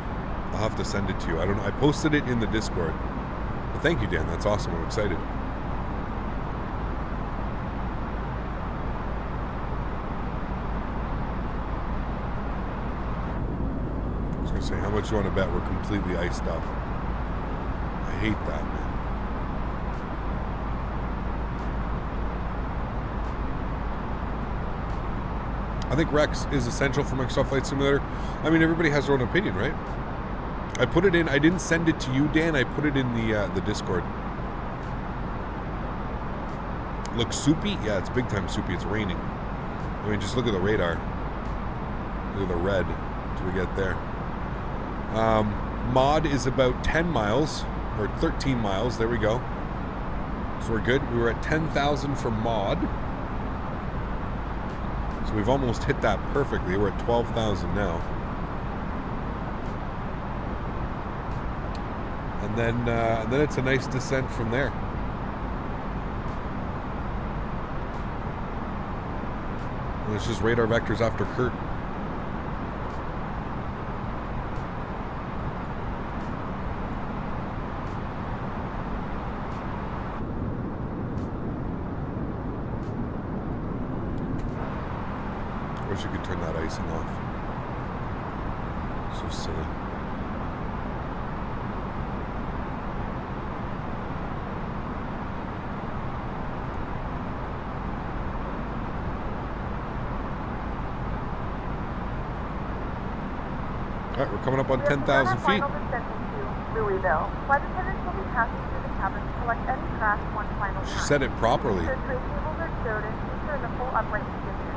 I'll have to send it to you. I don't know. I posted it in the Discord. But thank you, Dan. That's awesome. I'm excited. Say how much you want to bet we're completely iced up. I hate that, man. I think Rex is essential for Microsoft Flight Simulator. I mean, everybody has their own opinion, right? I put it in. I didn't send it to you, Dan. I put it in the Discord. Looks soupy? Yeah, it's big time soupy. It's raining. I mean, just look at the radar. Look at the red until we get there. Mod is about 10 miles, or 13 miles, there we go. So we're good. We were at 10,000 for mod. So we've almost hit that perfectly. We're at 12,000 now. And then it's a nice descent from there. And it's just radar vectors after Kurt. Wish you could turn that icing off. So silly. Alright, we're coming up on 10,000 feet. Final descent into Louisville. Flight attendants will be passing through the cabin to collect any trash one final time. She said it properly. The tray tables are stowed and seats are in the full upright position.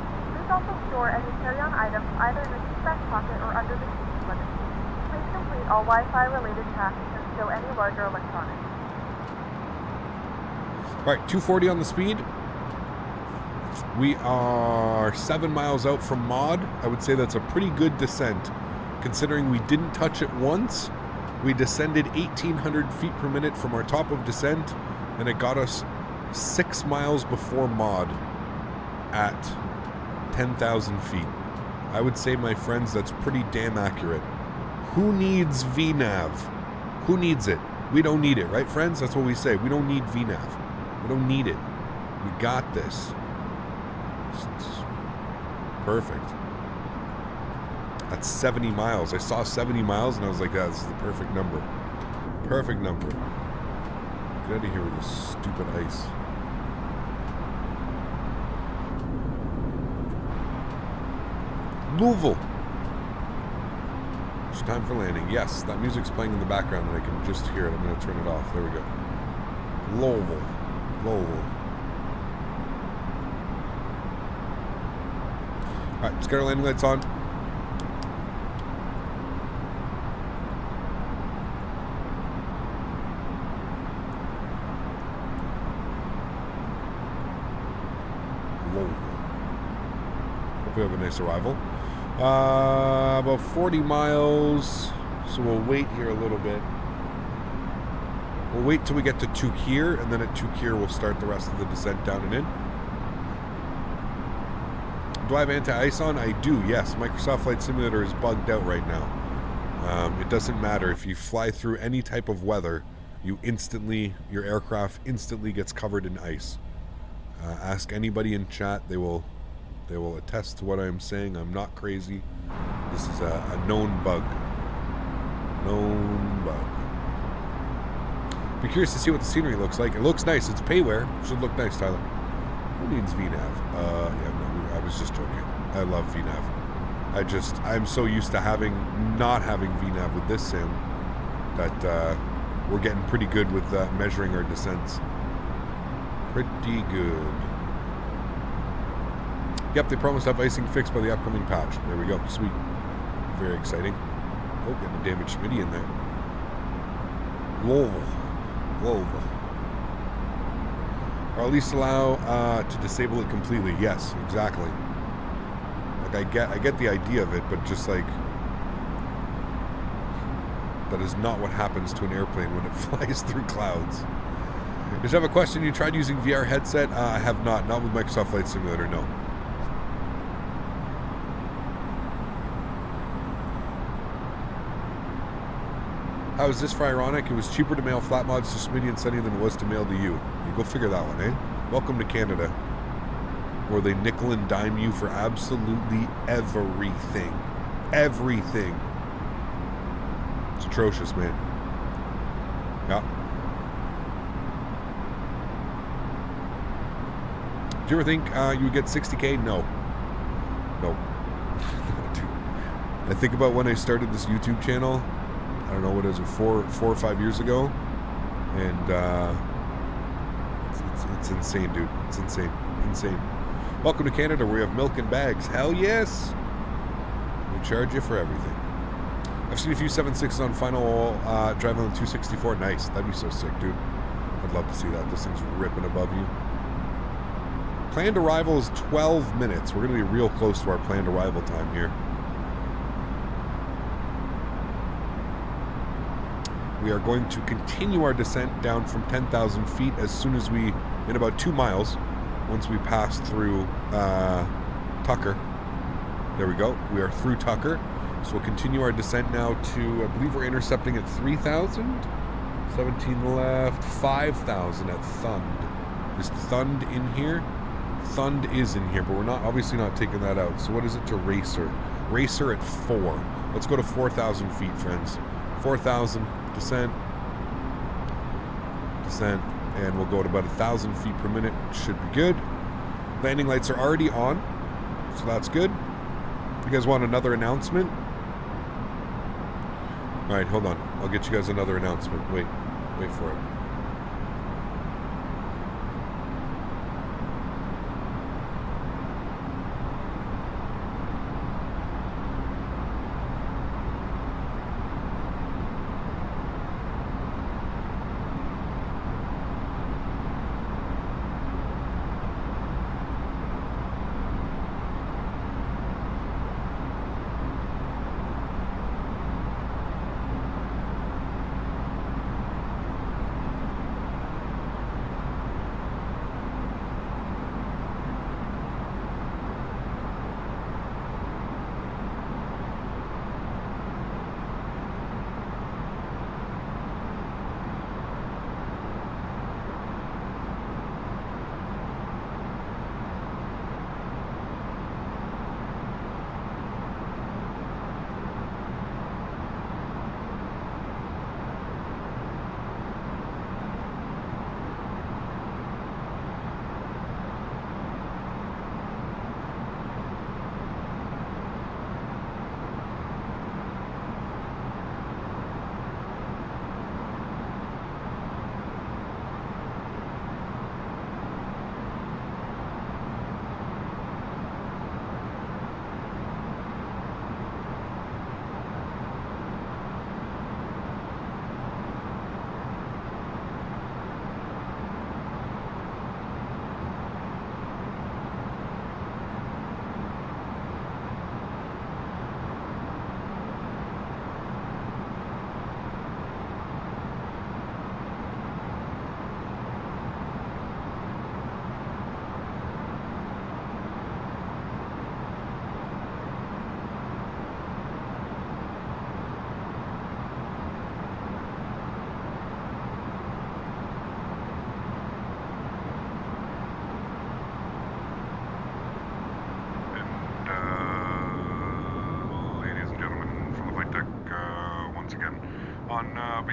Please also store any carry-on items either in the seat back pocket or under the seat when the seat. Please complete all Wi-Fi related tasks and stow any larger electronics. Alright, 240 on the speed. We are 7 miles out from mod. I would say that's a pretty good descent. Considering we didn't touch it once, we descended 1,800 feet per minute from our top of descent, and it got us 6 miles before mod at 10,000 feet. I would say, my friends, that's pretty damn accurate. Who needs VNav? Who needs it? We don't need it, right, friends? That's what we say. We don't need VNav. We don't need it. We got this. Perfect. That's 70 miles. I saw 70 miles and I was like, that's the perfect number. Perfect number. Get out of here with this stupid ice. Louisville. It's time for landing. Yes, that music's playing in the background and I can just hear it. I'm going to turn it off. There we go. Louisville. Louisville. Alright, let's get our landing lights on. Hope we have a nice arrival. About 40 miles, so we'll wait here a little bit. We'll wait till we get to Tukir, and then at Tukir we'll start the rest of the descent down and in. Do I have anti-ice on? I do, yes. Microsoft Flight Simulator is bugged out right now. It doesn't matter. If you fly through any type of weather, your aircraft instantly gets covered in ice. Ask anybody in chat. They will attest to what I'm saying. I'm not crazy. This is a known bug. Known bug. Be curious to see what the scenery looks like. It looks nice. It's payware. Should look nice, Tyler. Who needs VNav? Yeah, no, I was just joking. I love VNav. I'm so used to not having VNav with this sim that we're getting pretty good with measuring our descents. Pretty good. Yep, they promised to have icing fixed by the upcoming patch. There we go. Sweet. Very exciting. Oh, getting a damaged Smitty in there. Whoa. Or at least allow to disable it completely. Yes, exactly. Like I get the idea of it, but just like that is not what happens to an airplane when it flies through clouds. Did you have a question? You tried using VR headset? I have not with Microsoft Flight Simulator, no. How is this for ironic? It was cheaper to mail flat mods to Smitty and Sunny than it was to mail to you. You go figure that one, eh? Welcome to Canada, where they nickel and dime you for absolutely everything. Everything. It's atrocious, man. Yeah. Do you ever think you would get 60K? No. I think about when I started this YouTube channel. I don't know, what is it, 4 or 5 years ago, and it's insane, dude. It's insane. Welcome to Canada, where we have milk and bags. Hell yes. We charge you for everything. I've seen a few 7.6s on final driving on the 264. Nice. That'd be so sick, dude. I'd love to see that. This thing's ripping above you. Planned arrival is 12 minutes. We're going to be real close to our planned arrival time here. We are going to continue our descent down from 10,000 feet as soon as in about 2 miles, once we pass through Tucker. There we go. We are through Tucker. So we'll continue our descent now to, I believe we're intercepting at 3,000. 17 left. 5,000 at Thund. Is Thund in here? Thund is in here, but we're obviously not taking that out. So what is it to Racer? Racer at 4. Let's go to 4,000 feet, friends. 4,000. Descent, and we'll go at about 1,000 feet per minute. Should be good. Landing lights are already on, so that's good. You guys want another announcement? All right, hold on. I'll get you guys another announcement. Wait for it.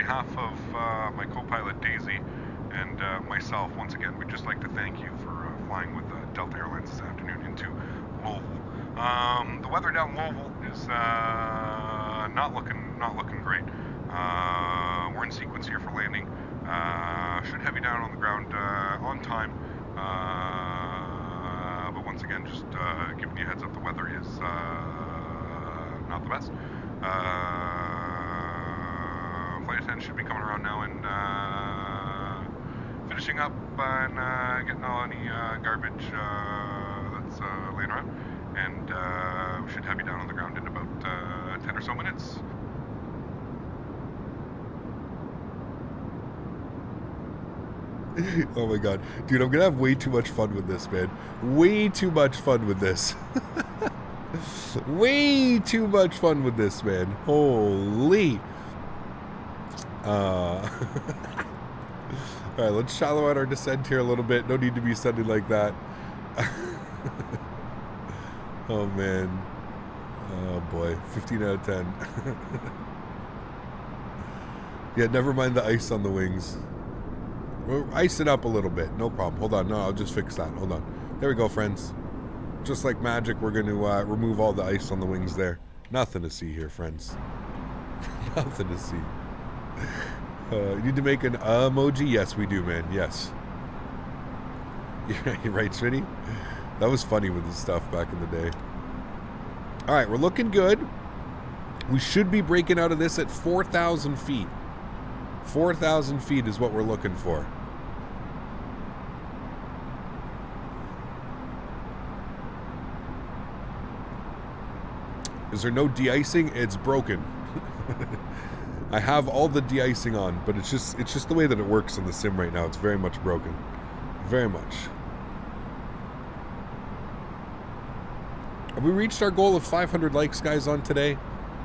behalf of my co-pilot Daisy and myself, once again, we'd just like to thank you for flying with Delta Airlines this afternoon into Louisville. The weather down Louisville is not looking great. We're in sequence here for landing. Should have you down on the ground on time. But once again, just giving you a heads up, the weather is not the best. Flight attendant should be coming around now and finishing up and getting all any garbage that's laying around. And we should have you down on the ground in about 10 or so minutes. Oh my god. Dude, I'm gonna have way too much fun with this, man. Way too much fun with this. Way too much fun with this, man. Holy. Alright, let's shallow out our descent here a little bit. No need to be sending like that. Oh man. Oh boy. 15 out of 10. Yeah, never mind the ice on the wings. We'll ice it up a little bit. No problem. Hold on. No, I'll just fix that. Hold on. There we go, friends. Just like magic, we're going to remove all the ice on the wings there. Nothing to see here, friends. Nothing to see. You need to make an emoji? Yes, we do, man. Yes. You're right, Smitty? That was funny with this stuff back in the day. All right, we're looking good. We should be breaking out of this at 4,000 feet. 4,000 feet is what we're looking for. Is there no de-icing? It's broken. I have all the de-icing on, but it's just the way that it works in the sim right now. It's very much broken. Very much. Have we reached our goal of 500 likes, guys, on today?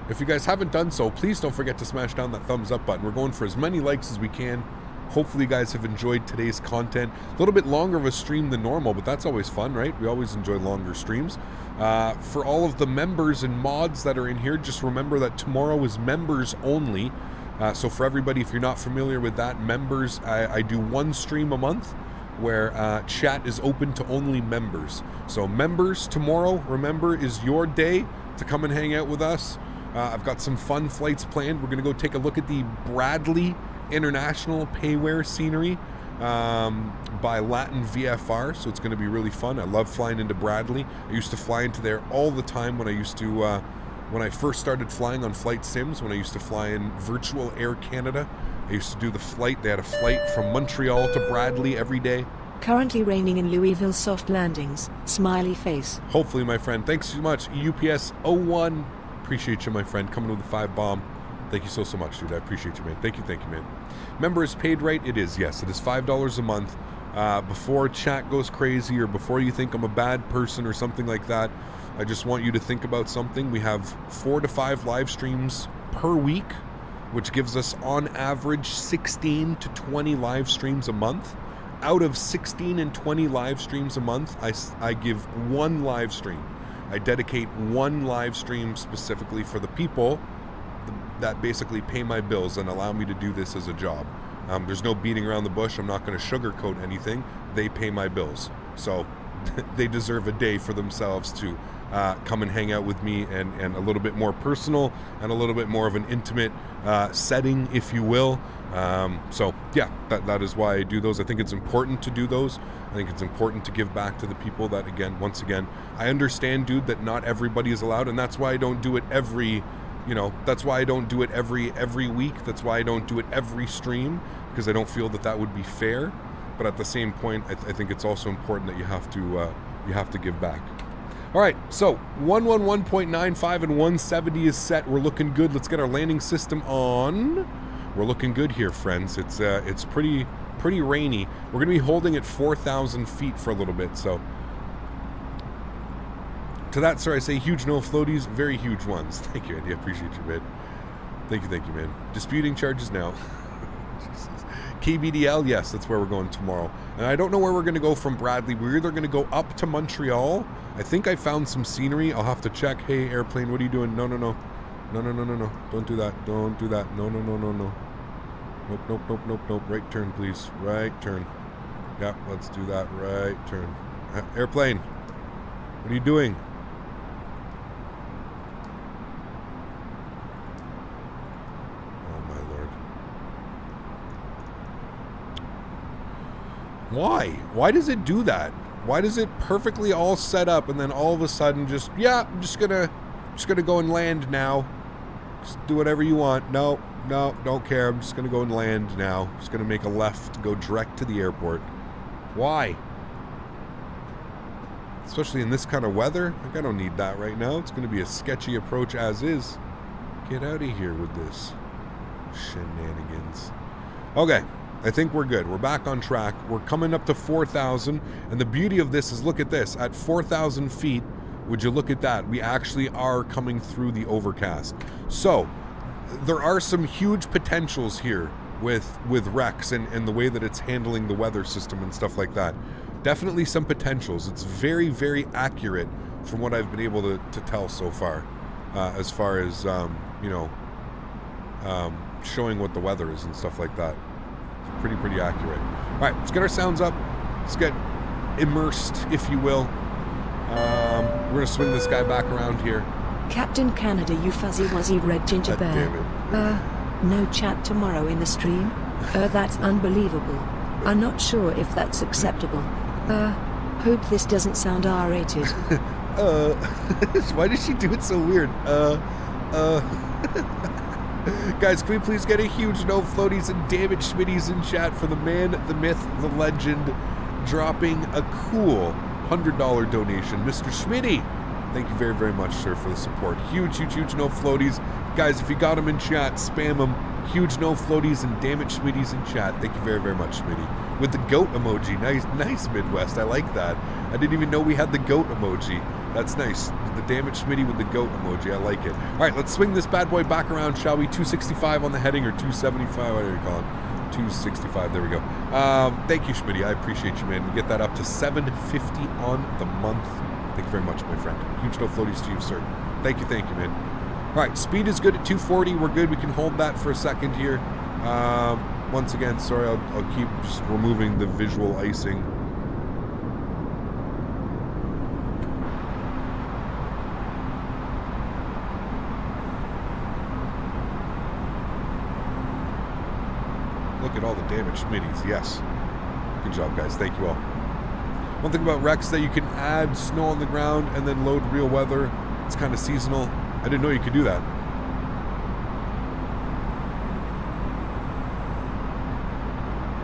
If you guys haven't done so, please don't forget to smash down that thumbs up button. We're going for as many likes as we can. Hopefully you guys have enjoyed today's content. A little bit longer of a stream than normal, but that's always fun, right? We always enjoy longer streams. For all of the members and mods that are in here, just remember that tomorrow is members only. So for everybody, if you're not familiar with that, members, I do one stream a month where chat is open to only members. So members, tomorrow, remember, is your day to come and hang out with us. I've got some fun flights planned. We're going to go take a look at the Bradley International Payware scenery by Latin VFR, so it's going to be really fun. I love flying into Bradley. I used to fly into there all the time when I used to, when I first started flying on flight sims, when I used to fly in Virtual Air Canada. I used to do the flight. They had a flight from Montreal to Bradley every day. Currently raining in Louisville, soft landings. Smiley face. Hopefully, my friend. Thanks so much, UPS 01. Appreciate you, my friend, coming with the 5 bomb. Thank you so much, dude. I appreciate you, man. Thank you, man. Member is paid right? It is, yes. It is $5 a month. Before chat goes crazy or before you think I'm a bad person or something like that, I just want you to think about something. We have 4 to 5 live streams per week, which gives us on average 16 to 20 live streams a month. Out of 16 and 20 live streams a month, I give one live stream. I dedicate one live stream specifically for the people that basically pay my bills and allow me to do this as a job. There's no beating around the bush. I'm not going to sugarcoat anything. They pay my bills. So they deserve a day for themselves to come and hang out with me and a little bit more personal and a little bit more of an intimate setting, if you will. So yeah, that is why I do those. I think it's important to do those. I think it's important to give back to the people that, again, once again, I understand, dude, that not everybody is allowed, and that's why I don't do it every, that's why I don't do it every week. That's why I don't do it every stream, because I don't feel that would be fair. But at the same point, I think it's also important that you have to give back. All right, so 111.95 and 170 is set. We're looking good. Let's get our landing system on. We're looking good here, friends. It's pretty rainy. We're gonna be holding at 4,000 feet for a little bit. So to that, sir, I say huge no floaties, very huge ones. Thank you, Andy. I appreciate you, man. Thank you, man. Disputing charges now. KBDL, yes, that's where we're going tomorrow. And I don't know where we're going to go from Bradley. We're either going to go up to Montreal. I think I found some scenery. I'll have to check. Hey, airplane, what are you doing? No. Don't do that. Don't do that. No. Nope, nope, nope, nope, nope. Right turn, please. Right turn. Yep, let's do that. Right turn. Airplane, what are you doing? Oh, my Lord. Why? Why does it do that? Why does it perfectly all set up and then all of a sudden just, yeah, I'm just gonna go and land now. Just do whatever you want. No, no, don't care. I'm just gonna go and land now. Just gonna make a left, go direct to the airport. Why? Especially in this kind of weather. Like, I don't need that right now. It's gonna be a sketchy approach as is. Get out of here with this shenanigans. Okay, I think we're good. We're back on track. We're coming up to 4,000, and the beauty of this is, look at this. At 4,000 feet, would you look at that? We actually are coming through the overcast. So, there are some huge potentials here with Rex and the way that it's handling the weather system and stuff like that. Definitely some potentials. It's very, very accurate from what I've been able to tell so far, as far as, showing what the weather is and stuff like that. It's pretty accurate. All right, let's get our sounds up. Let's get immersed, if you will. We're going to swing this guy back around here. Captain Canada, you fuzzy wuzzy red ginger God bear. damn it. No chat tomorrow in the stream? That's unbelievable. I'm not sure if that's acceptable. Hope this doesn't sound R-rated. Why did she do it so weird? Guys, can we please get a huge no floaties and damage Smitties in chat for the man, the myth, the legend, dropping a cool $100 donation. Mr. Smitty, thank you very, very much, sir, for the support. Huge, huge, huge no floaties. Guys, if you got them in chat, spam them. Huge no floaties and damage Smitties in chat. Thank you very, very much, Smitty. With the goat emoji. Nice, Midwest. I like that. I didn't even know we had the goat emoji. That's nice. The damage Smitty with the goat emoji. I like it. All right, let's swing this bad boy back around, shall we? 265 on the heading, or 275, whatever you call it. 265, there we go. Thank you, Smitty. I appreciate you, man. We get that up to 750 on the month. Thank you very much, my friend. Huge no floaties to you, sir. Thank you, man. All right, speed is good at 240. We're good. We can hold that for a second here. Once again, sorry, I'll keep just removing the visual icing. Look at all the damage Smitties. Yes. Good job, guys. Thank you all. One thing about Rex is that you can add snow on the ground and then load real weather. It's kind of seasonal. I didn't know you could do that.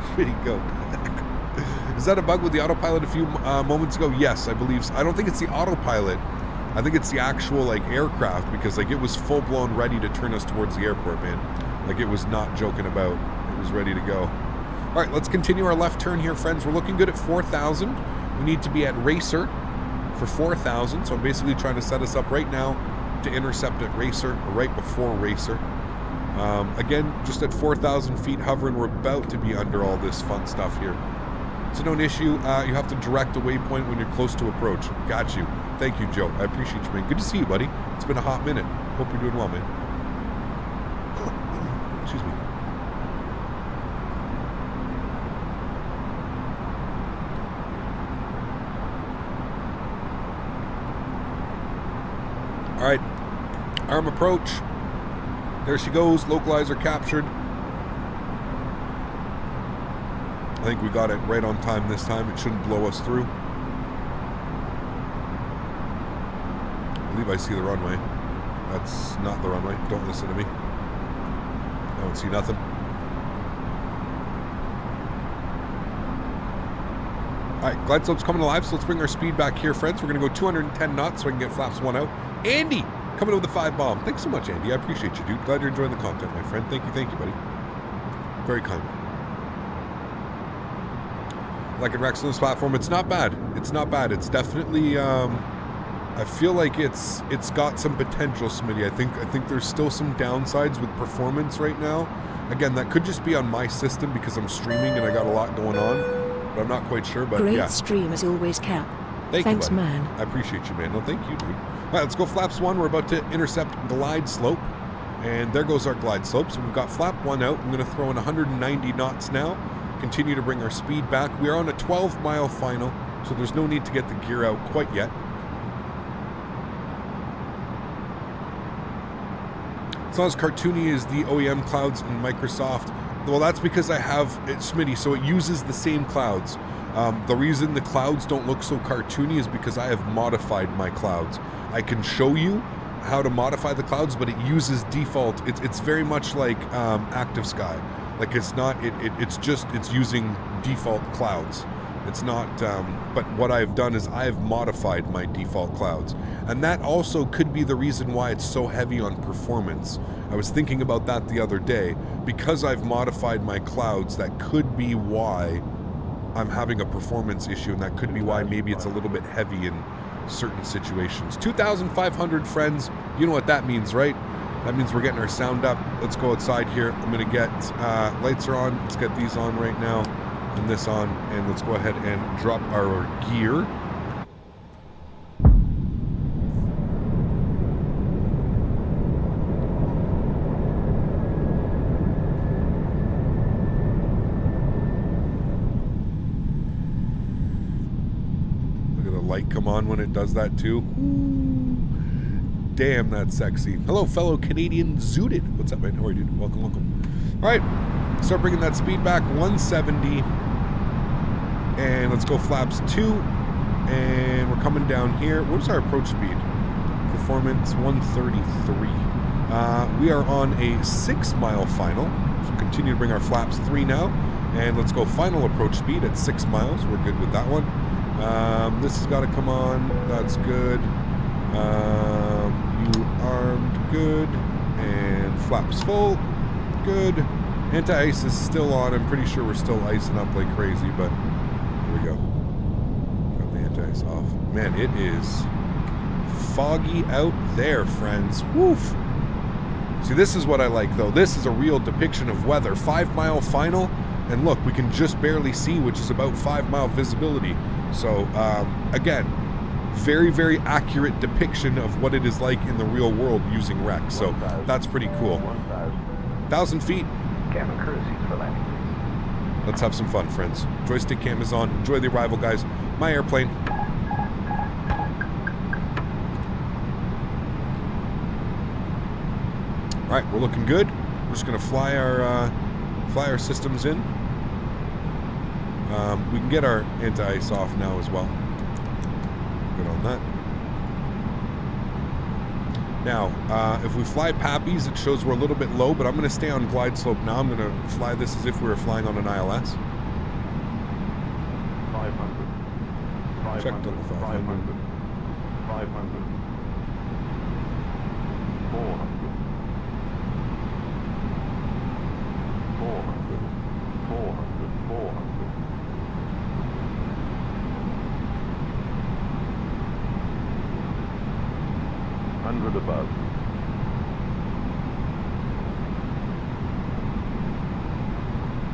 Smitty, go. Is that a bug with the autopilot a few moments ago? Yes, I believe so. I don't think it's the autopilot. I think it's the actual, like, aircraft, because, like, it was full-blown ready to turn us towards the airport, man. Like, it was not joking about. It was ready to go. All right, let's continue our left turn here, friends. We're looking good at 4,000. We need to be at Racer for 4,000, so I'm basically trying to set us up right now to intercept at Racer, or right before Racer. Again, just at 4,000 feet hovering, we're about to be under all this fun stuff here. So no issue. You have to direct a waypoint when you're close to approach. Got you. Thank you, Joe. I appreciate you, man. Good to see you, buddy. It's been a hot minute. Hope you're doing well, man. Excuse me. All right, arm approach. There she goes. Localizer captured. I think we got it right on time this time. It shouldn't blow us through. I believe I see the runway. That's not the runway. Don't listen to me. I don't see nothing. All right, glide slope's coming alive, so let's bring our speed back here, friends. We're going to go 210 knots so I can get flaps 1 out. Andy, coming in with the 5 bomb. Thanks so much, Andy. I appreciate you, dude. Glad you're enjoying the content, my friend. Thank you, buddy. Very kind. Like in Rex on this platform, it's not bad. It's not bad. It's definitely, I feel like it's got some potential, Smitty. I think there's still some downsides with performance right now. Again, that could just be on my system because I'm streaming and I got a lot going on, but I'm not quite sure. But great yeah. stream as always, Cap. Thanks, you, man. I appreciate you, man. No, thank you, dude. All right, let's go flaps 1. We're about to intercept glide slope. And there goes our glide slope. So we've got flap 1 out. I'm going to throw in 190 knots now. Continue to bring our speed back. We are on a 12-mile final, so there's no need to get the gear out quite yet. It's not as cartoony as the OEM clouds in Microsoft. Well, that's because I have Smitty, so it uses the same clouds. The reason the clouds don't look so cartoony is because I have modified my clouds. I can show you how to modify the clouds, but it uses default. It's very much like Active Sky. Like it's using default clouds. It's not, but what I've done is I've modified my default clouds. And that also could be the reason why it's so heavy on performance. I was thinking about that the other day. Because I've modified my clouds, that could be why I'm having a performance issue, and that could be why maybe it's a little bit heavy in certain situations. 2,500 friends, you know what that means, right? That means we're getting our sound up. Let's go outside here. I'm gonna get, lights are on. Let's get these on right now, and this on, and let's go ahead and drop our gear. Look at the light come on when it does that too. Damn, that's sexy. Hello, fellow Canadian Zooted. What's up, man? How are you, dude? Welcome, welcome. All right, start bringing that speed back, 170. And let's go flaps 2. And we're coming down here. What's our approach speed? Performance 133. We are on a 6-mile final. So continue to bring our flaps 3 now. And let's go final approach speed at 6 miles. We're good with that one. This has got to come on. That's good. You armed, good, and flaps full, good. Anti-ice is still on. I'm pretty sure we're still icing up like crazy, but here we go. Got the anti-ice off. Man, it is foggy out there, friends. Woof. See, this is what I like, though. This is a real depiction of weather. 5-mile final, and look, we can just barely see, which is about 5-mile visibility. So, again, very, very accurate depiction of what it is like in the real world using rec. So that's pretty cool. 1,000 feet. Cabin crew seats for landing. Let's have some fun, friends. Joystick cam is on. Enjoy the arrival, guys. My airplane. All right, we're looking good. We're just gonna fly our systems in. We can get our anti-ice off now as well. Good on that. Now, if we fly Pappies, it shows we're a little bit low, but I'm going to stay on glide slope now. I'm going to fly this as if we were flying on an ILS. 500. Checked on the 500. 500. 500. 400. 400. 400. 400. 100 above.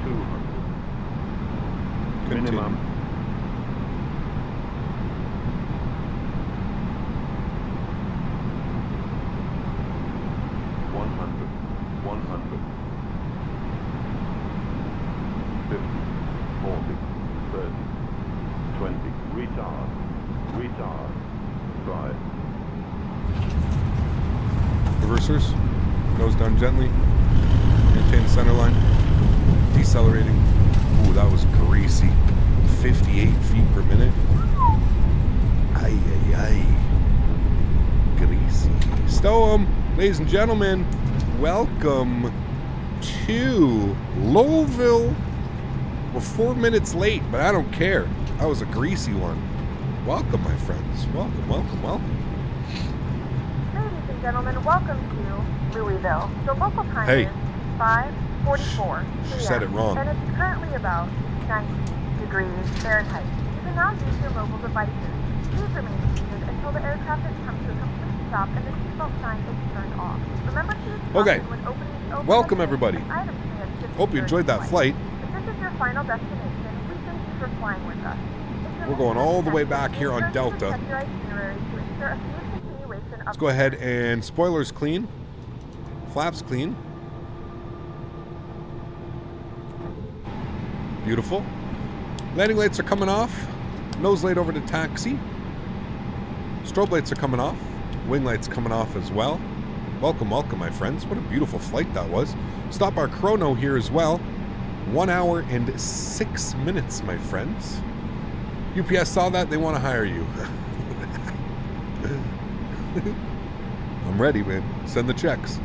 200. Continue. Minimum. 100. 100. 50. 40. 30. 20. Retard. Retard. Drive. Reversers. Goes down gently. Maintain the center line. Decelerating. Ooh, that was greasy. 58 feet per minute. Ay, ay, ay. Greasy. Stow 'em. Ladies and gentlemen, welcome to Lowellville. We're 4 minutes late, but I don't care. That was a greasy one. Welcome, my friends. Welcome, welcome, welcome. Ladies and gentlemen, welcome to Louisville. The local time Hey. is 5:44 p.m. She said it wrong. And it's currently about 90 degrees Fahrenheit. You can now use your mobile devices. Please remain seated until the air traffic comes to a complete stop and the seatbelt sign is turned off. Remember to use Okay. caution when opening open Welcome, and everybody. items may have shifted Hope you enjoyed that during flight. If this is your final destination, we thank you for flying with us. We're going all the way back here on Delta. Let's go ahead and spoilers clean. Flaps clean. Beautiful. Landing lights are coming off. Nose light over to taxi. Strobe lights are coming off. Wing lights coming off as well. Welcome, welcome, my friends. What a beautiful flight that was. Stop our chrono here as well. 1 hour and 6 minutes, my friends. UPS saw that. They want to hire you. I'm ready, man. Send the checks.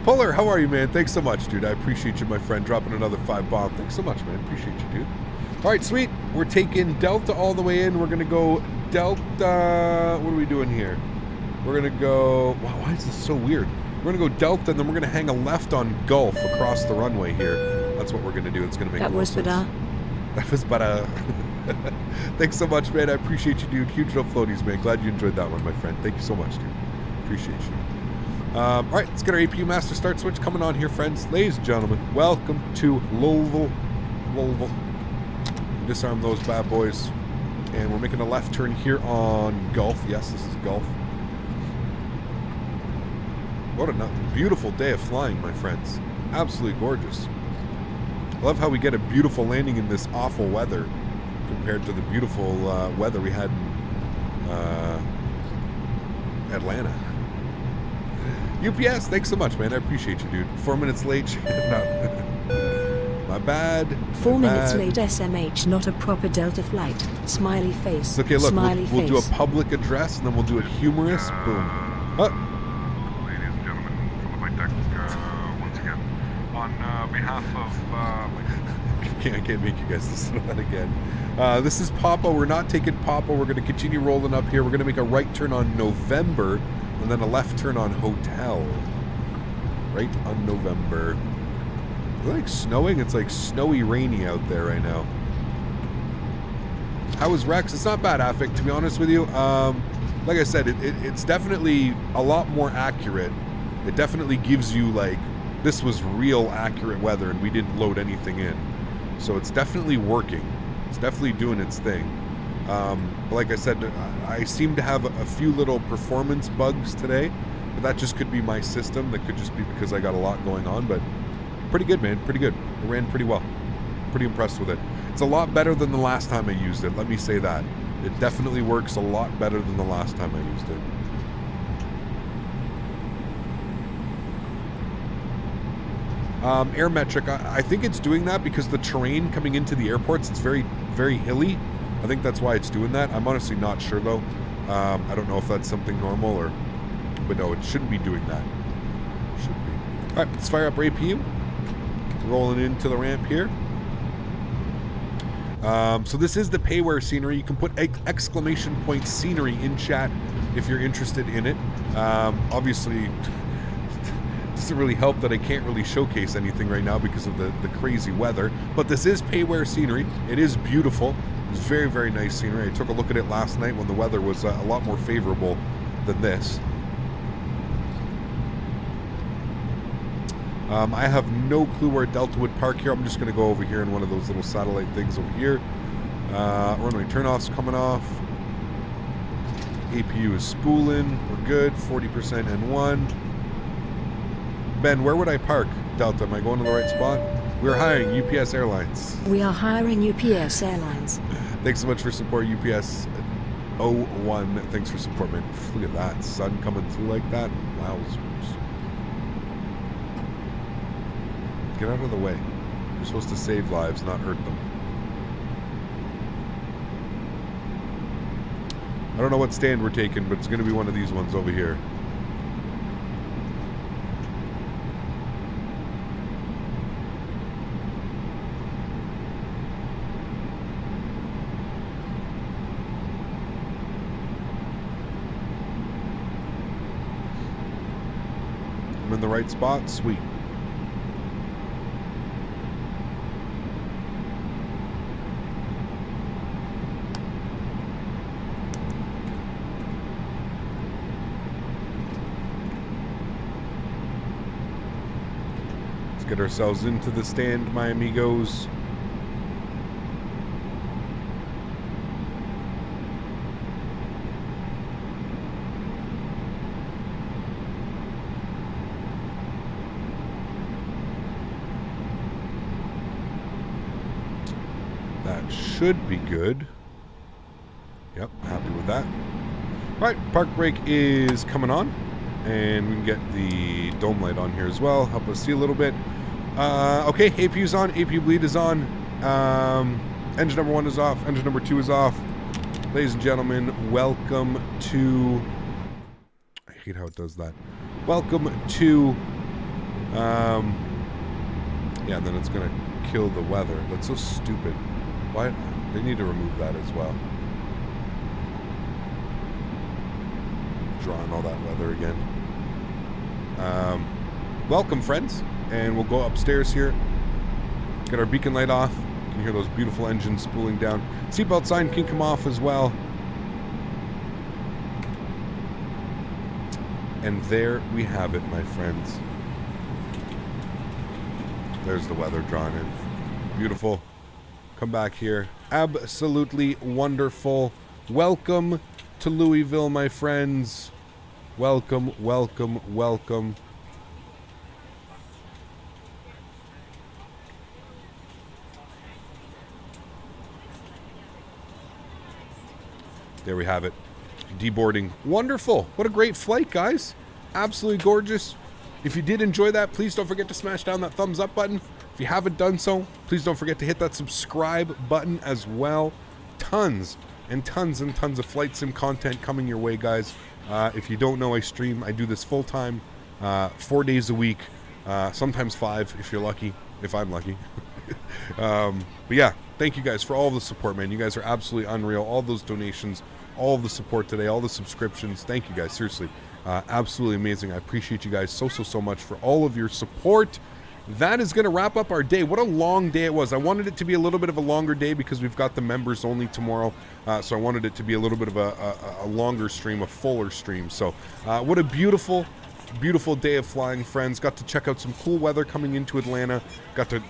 Puller, how are you, man? Thanks so much, dude. I appreciate you, my friend, dropping another 5 bomb. Thanks so much, man. Appreciate you, dude. All right, sweet. We're taking Delta all the way in. We're going to go Delta. What are we doing here? We're going to go. Wow, why is this so weird? We're going to go Delta, and then we're going to hang a left on Gulf across the runway here. That's what we're going to do. It's going to make that was better. That was better. Thanks so much, man. I appreciate you, dude. Huge no floaties, man. Glad you enjoyed that one, my friend. Thank you so much, dude. Appreciate you. All right, let's get our APU master start switch coming on here, friends. Ladies and gentlemen, welcome to Louisville. Disarm those bad boys. And we're making a left turn here on Gulf. Yes, this is Gulf. What a beautiful day of flying, my friends. Absolutely gorgeous. I love how we get a beautiful landing in this awful weather compared to the beautiful weather we had in Atlanta. UPS, thanks so much, man. I appreciate you, dude. 4 minutes late. My bad. 4 minutes late, SMH, not a proper Delta flight. Smiley face. Okay, look, Smiley we'll do a face. public address, and then we'll do it humorous. Boom. Ladies and gentlemen from the flight deck, once again, on behalf of... I can't make you guys listen to that again. This is Papa. We're not taking Papa. We're going to continue rolling up here. We're going to make a right turn on November, and then a left turn on Hotel. Right on November. Is it like snowing? It's like snowy, rainy out there right now. How was Rex? It's not bad, Affik, to be honest with you. Like I said, it's definitely a lot more accurate. It definitely gives you, like, this was real accurate weather and we didn't load anything in. So it's definitely working. It's definitely doing its thing. But like I said, I seem to have a few little performance bugs today. But that just could be my system. That could just be because I got a lot going on. But pretty good, man. Pretty good. It ran pretty well. Pretty impressed with it. It's a lot better than the last time I used it. Let me say that. It definitely works a lot better than the last time I used it. Airmetric, I think it's doing that because the terrain coming into the airports, it's very, very hilly. I think that's why it's doing that. I'm honestly not sure though. I don't know if that's something normal or, but no, it shouldn't be doing that. Should be. All right, let's fire up our APU. Rolling into the ramp here. So this is the payware scenery. You can put exclamation point scenery in chat if you're interested in it. Obviously, it doesn't really help that I can't really showcase anything right now because of the crazy weather. But this is payware scenery. It is beautiful. It's very, very nice scenery. I took a look at it last night when the weather was a lot more favorable than this. I have no clue where Delta would park here. I'm just going to go over here in one of those little satellite things over here. Runway turnoff's coming off. APU is spooling. We're good. 40% N1. Ben, where would I park, Delta? Am I going to the right spot? We're hiring UPS Airlines. We are hiring UPS Airlines. Thanks so much for support, UPS 01. Thanks for support, man. Look at that. Sun coming through like that. Wowzers. Get out of the way. You're supposed to save lives, not hurt them. I don't know what stand we're taking, but it's going to be one of these ones over here. I'm in the right spot? Sweet. Get ourselves into the stand, my amigos. should be good. Yep, happy with that. All right, park brake is coming on, and we can get the dome light on here as well. Help us see a little bit. Okay, APU's on, APU bleed is on. Engine number 1 is off, engine number 2 is off. Ladies and gentlemen, welcome to... I hate how it does that. Welcome to... yeah, and then it's going to kill the weather. That's so stupid. Why? They need to remove that as well. Drawing all that weather again. Welcome, friends. And we'll go upstairs here. Get our beacon light off. You can hear those beautiful engines spooling down. Seatbelt sign can come off as well. And there we have it, my friends. There's the weather drawn in. Beautiful. Come back here. Absolutely wonderful. Welcome to Louisville, my friends. Welcome, welcome, welcome. There we have it. Deboarding. Wonderful. What a great flight, guys. Absolutely gorgeous. If you did enjoy that, please don't forget to smash down that thumbs up button. If you haven't done so, please don't forget to hit that subscribe button as well. Tons and tons and tons of flight sim content coming your way, guys. If you don't know, I stream. I do this full time, 4 days a week, sometimes 5 if you're lucky, if I'm lucky. But yeah, thank you guys for all the support, man. You guys are absolutely unreal. All those donations, all of the support today, all the subscriptions. Thank you guys, seriously. Absolutely amazing. I appreciate you guys so much for all of your support. That is going to wrap up our day. What a long day it was. I wanted it to be a little bit of a longer day because we've got the members only tomorrow. So I wanted it to be a little bit of a longer stream, a fuller stream. So what a beautiful, beautiful day of flying, friends. Got to check out some cool weather coming into Atlanta. Got to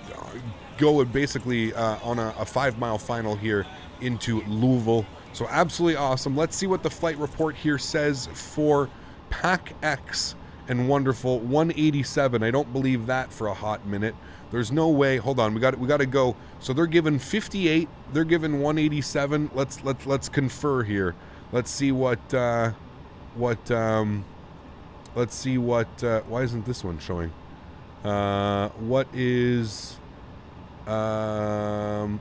go basically on a 5-mile final here into Louisville. So absolutely awesome. Let's see what the flight report here says for PacX and wonderful 187. I don't believe that for a hot minute. There's no way. Hold on, we got to go. So they're given 58. They're given 187. Let's confer here. Let's see what let's see what why isn't this one showing? What is 81.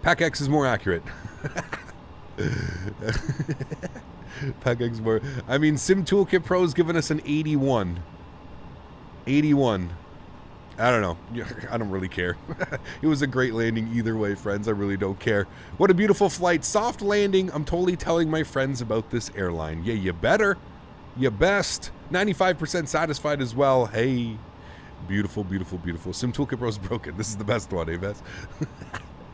PacX is more accurate. PacX more. I mean, Sim Toolkit Pro's given us an 81. 81. I don't know. I don't really care. It was a great landing either way, friends. I really don't care. What a beautiful flight. Soft landing. I'm totally telling my friends about this airline. Yeah, you better. You best. 95% satisfied as well. Hey. Beautiful, beautiful, beautiful. Sim Toolkit Pro's broken. This is the best one, eh, Bess?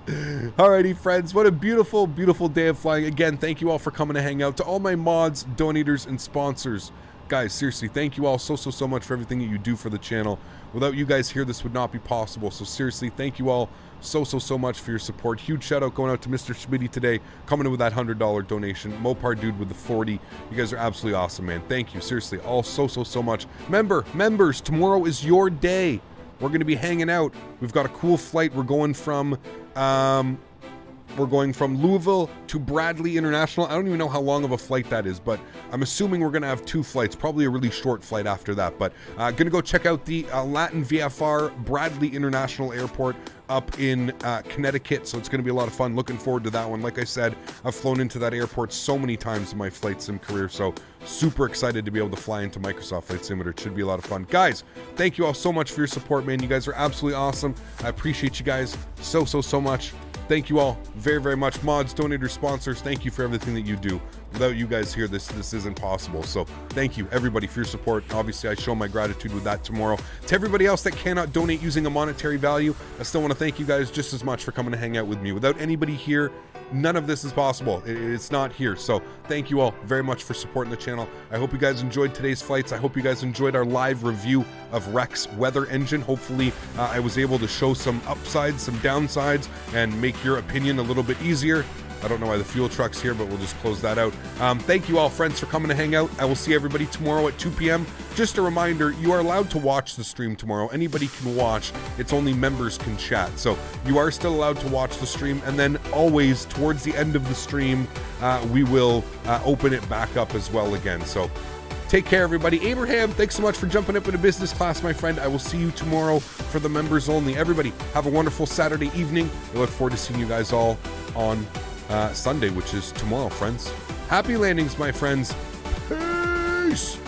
Alrighty, friends. What a beautiful, beautiful day of flying. Again, thank you all for coming to hang out. To all my mods, donators, and sponsors. Guys, seriously, thank you all so much for everything that you do for the channel. Without you guys here, this would not be possible. So seriously, thank you all so much for your support. Huge shout out going out to Mr. Smitty today, coming in with that $100 donation. Mopar dude with the 40. You guys are absolutely awesome, man. Thank you. Seriously, all so much. Members, tomorrow is your day. We're going to be hanging out. We've got a cool flight. We're going from Louisville to Bradley International. I don't even know how long of a flight that is, but I'm assuming we're going to have 2 flights, probably a really short flight after that. But going to go check out the Latin VFR Bradley International Airport up in Connecticut. So it's going to be a lot of fun. Looking forward to that one. Like I said, I've flown into that airport so many times in my flight sim career. So super excited to be able to fly into Microsoft Flight Simulator. It should be a lot of fun. Guys, thank you all so much for your support, man. You guys are absolutely awesome. I appreciate you guys so much. Thank you all very much. Mods, donators, sponsors, thank you for everything that you do. Without you guys here, this isn't possible. So thank you, everybody, for your support. Obviously, I show my gratitude with that tomorrow. To everybody else that cannot donate using a monetary value, I still want to thank you guys just as much for coming to hang out with me. Without anybody here, none of this is possible. It's not here. So thank you all very much for supporting the channel. I hope you guys enjoyed today's flights. I hope you guys enjoyed our live review of Rex weather engine. Hopefully I was able to show some upsides, some downsides, and make your opinion a little bit easier. I don't know why the fuel truck's here, but we'll just close that out. Thank you all, friends, for coming to hang out. I will see everybody tomorrow at 2 p.m. Just a reminder, you are allowed to watch the stream tomorrow. Anybody can watch. It's only members can chat. So you are still allowed to watch the stream. And then always, towards the end of the stream, we will open it back up as well again. So take care, everybody. Abraham, thanks so much for jumping up into business class, my friend. I will see you tomorrow for the members only. Everybody, have a wonderful Saturday evening. I look forward to seeing you guys all on Sunday, which is tomorrow, friends. Happy landings, my friends. Peace.